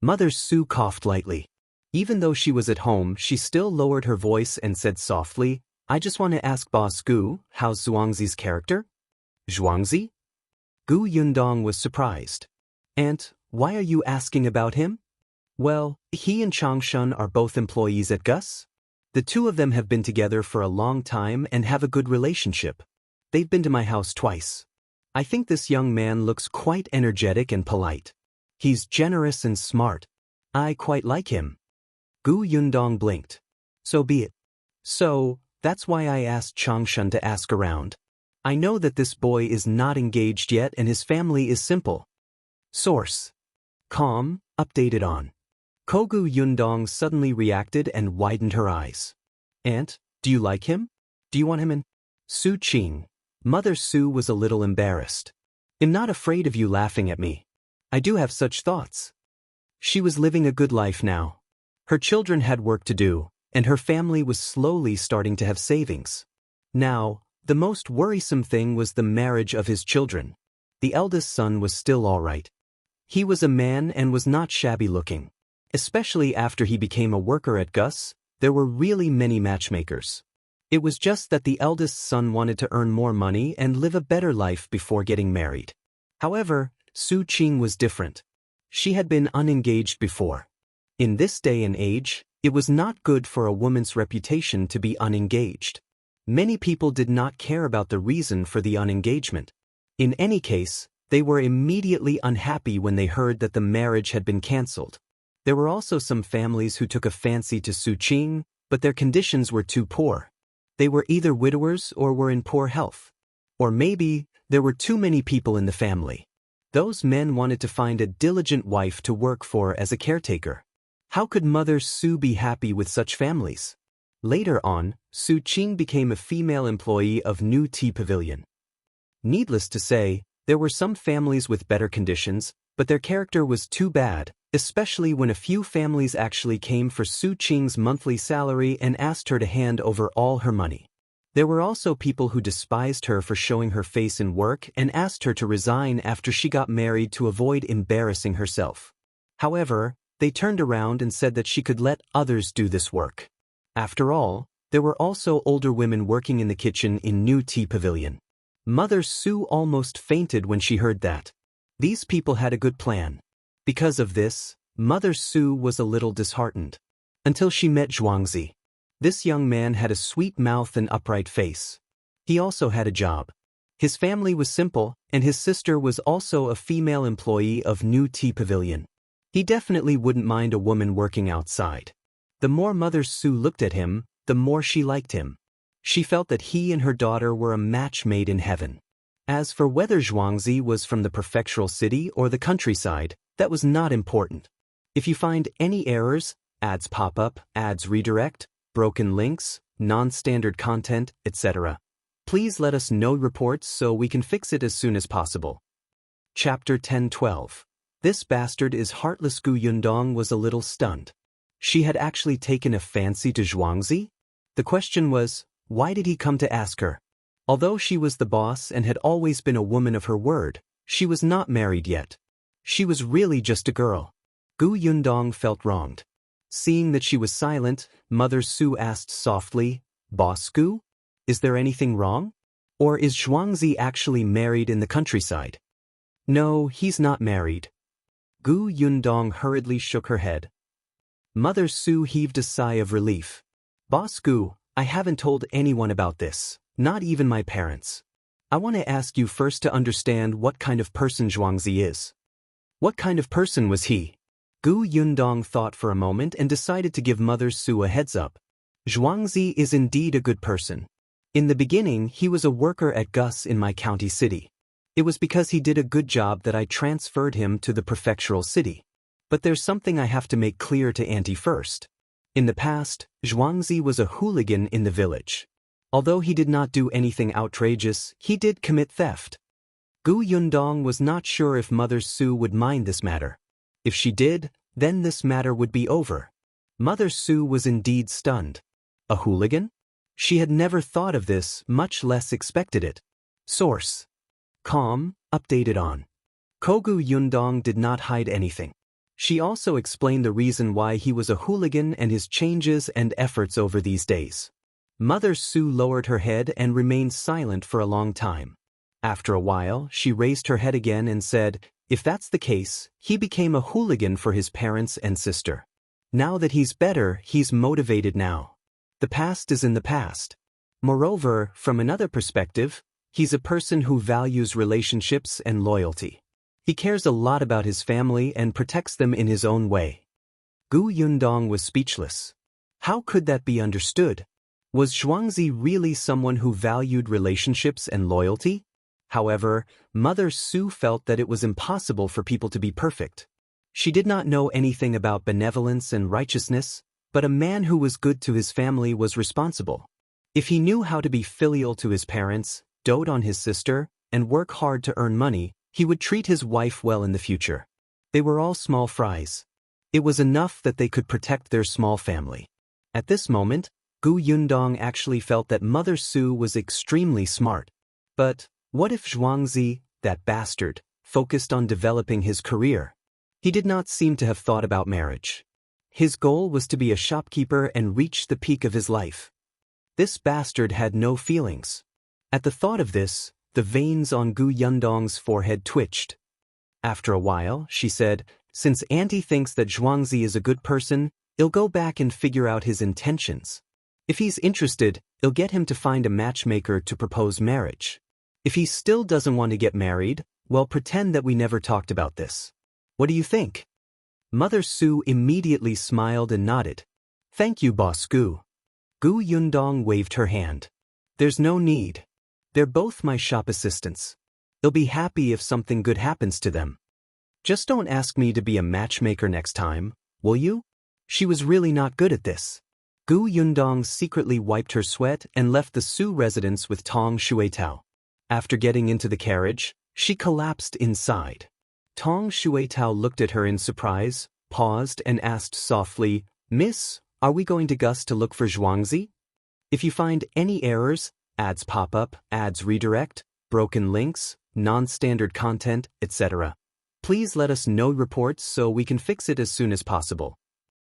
Mother Su coughed lightly. Even though she was at home, she still lowered her voice and said softly, "I just want to ask Boss Gu, how's Zhuangzi's character?" "Zhuangzi?" Gu Yundong was surprised. "Aunt, why are you asking about him?" "Well, he and Changshun are both employees at Gus. The two of them have been together for a long time and have a good relationship. They've been to my house twice. I think this young man looks quite energetic and polite. He's generous and smart. I quite like him." Gu Yundong blinked. "So be it. So, that's why I asked Changshun to ask around. I know that this boy is not engaged yet and his family is simple." Source: Calm, updated on. Kogu Yundong suddenly reacted and widened her eyes. "Aunt, do you like him? Do you want him in?" Su Qing. Mother Su was a little embarrassed. "I'm not afraid of you laughing at me. I do have such thoughts." She was living a good life now. Her children had work to do, and her family was slowly starting to have savings. Now, the most worrisome thing was the marriage of his children. The eldest son was still all right. He was a man and was not shabby looking. Especially after he became a worker at Gus, there were really many matchmakers. It was just that the eldest son wanted to earn more money and live a better life before getting married. However, Su Qing was different. She had been unengaged before. In this day and age, it was not good for a woman's reputation to be unengaged. Many people did not care about the reason for the unengagement. In any case, they were immediately unhappy when they heard that the marriage had been cancelled. There were also some families who took a fancy to Su Qing, but their conditions were too poor. They were either widowers or were in poor health. Or maybe, there were too many people in the family. Those men wanted to find a diligent wife to work for as a caretaker. How could Mother Su be happy with such families? Later on, Su Qing became a female employee of New Tea Pavilion. Needless to say, there were some families with better conditions, but their character was too bad, especially when a few families actually came for Su Qing's monthly salary and asked her to hand over all her money. There were also people who despised her for showing her face in work and asked her to resign after she got married to avoid embarrassing herself. However, they turned around and said that she could let others do this work. After all, there were also older women working in the kitchen in New Tea Pavilion. Mother Su almost fainted when she heard that. These people had a good plan. Because of this, Mother Su was a little disheartened. Until she met Zhuangzi. This young man had a sweet mouth and upright face. He also had a job. His family was simple, and his sister was also a female employee of New Tea Pavilion. He definitely wouldn't mind a woman working outside. The more Mother Su looked at him, the more she liked him. She felt that he and her daughter were a match made in heaven. As for whether Zhuangzi was from the prefectural city or the countryside, that was not important. If you find any errors, ads pop up, ads redirect, broken links, non-standard content, etc., please let us know reports so we can fix it as soon as possible. Chapter 10-12. This bastard is Heartless. Gu Yundong was a little stunned. She had actually taken a fancy to Zhuangzi? The question was, why did he come to ask her? Although she was the boss and had always been a woman of her word, she was not married yet. She was really just a girl. Gu Yundong felt wronged. Seeing that she was silent, Mother Su asked softly, "Boss Gu? Is there anything wrong? Or is Zhuangzi actually married in the countryside?" "No, he's not married." Gu Yundong hurriedly shook her head. Mother Su heaved a sigh of relief. "Boss Gu, I haven't told anyone about this, not even my parents. I want to ask you first to understand what kind of person Zhuangzi is." "What kind of person was he?" Gu Yundong thought for a moment and decided to give Mother Su a heads up. Zhuangzi is indeed a good person. In the beginning, he was a worker at Gus in my county city. It was because he did a good job that I transferred him to the prefectural city. But there's something I have to make clear to Auntie first. In the past, Zhuangzi was a hooligan in the village. Although he did not do anything outrageous, he did commit theft. Gu Yundong was not sure if Mother Su would mind this matter. If she did, then this matter would be over. Mother Su was indeed stunned. A hooligan? She had never thought of this, much less expected it. Source. Com, updated on. Kogu Yundong did not hide anything. She also explained the reason why he was a hooligan and his changes and efforts over these days. Mother Su lowered her head and remained silent for a long time. After a while, she raised her head again and said, "If that's the case, he became a hooligan for his parents and sister. Now that he's better, he's motivated now. The past is in the past. Moreover, from another perspective, he's a person who values relationships and loyalty. He cares a lot about his family and protects them in his own way." Gu Yundong was speechless. How could that be understood? Was Zhuangzi really someone who valued relationships and loyalty? However, Mother Su felt that it was impossible for people to be perfect. She did not know anything about benevolence and righteousness, but a man who was good to his family was responsible. If he knew how to be filial to his parents, dote on his sister, and work hard to earn money, he would treat his wife well in the future. They were all small fries. It was enough that they could protect their small family. At this moment, Gu Yundong actually felt that Mother Su was extremely smart. But what if Zhuangzi, that bastard, focused on developing his career? He did not seem to have thought about marriage. His goal was to be a shopkeeper and reach the peak of his life. This bastard had no feelings. At the thought of this, the veins on Gu Yundong's forehead twitched. After a while, she said, "Since Auntie thinks that Zhuangzi is a good person, I'll go back and figure out his intentions. If he's interested, I'll get him to find a matchmaker to propose marriage. If he still doesn't want to get married, well, pretend that we never talked about this. What do you think?" Mother Su immediately smiled and nodded. "Thank you, Boss Gu." Gu Yundong waved her hand. "There's no need. They're both my shop assistants. I'll be happy if something good happens to them. Just don't ask me to be a matchmaker next time, will you?" She was really not good at this. Gu Yundong secretly wiped her sweat and left the Su residence with Tong Shuitao. After getting into the carriage, she collapsed inside. Tong Shuitao looked at her in surprise, paused and asked softly, "Miss, are we going to Gus to look for Zhuangzi? If you find any errors, ads pop up, ads redirect, broken links, non-standard content, etc. Please let us know reports so we can fix it as soon as possible."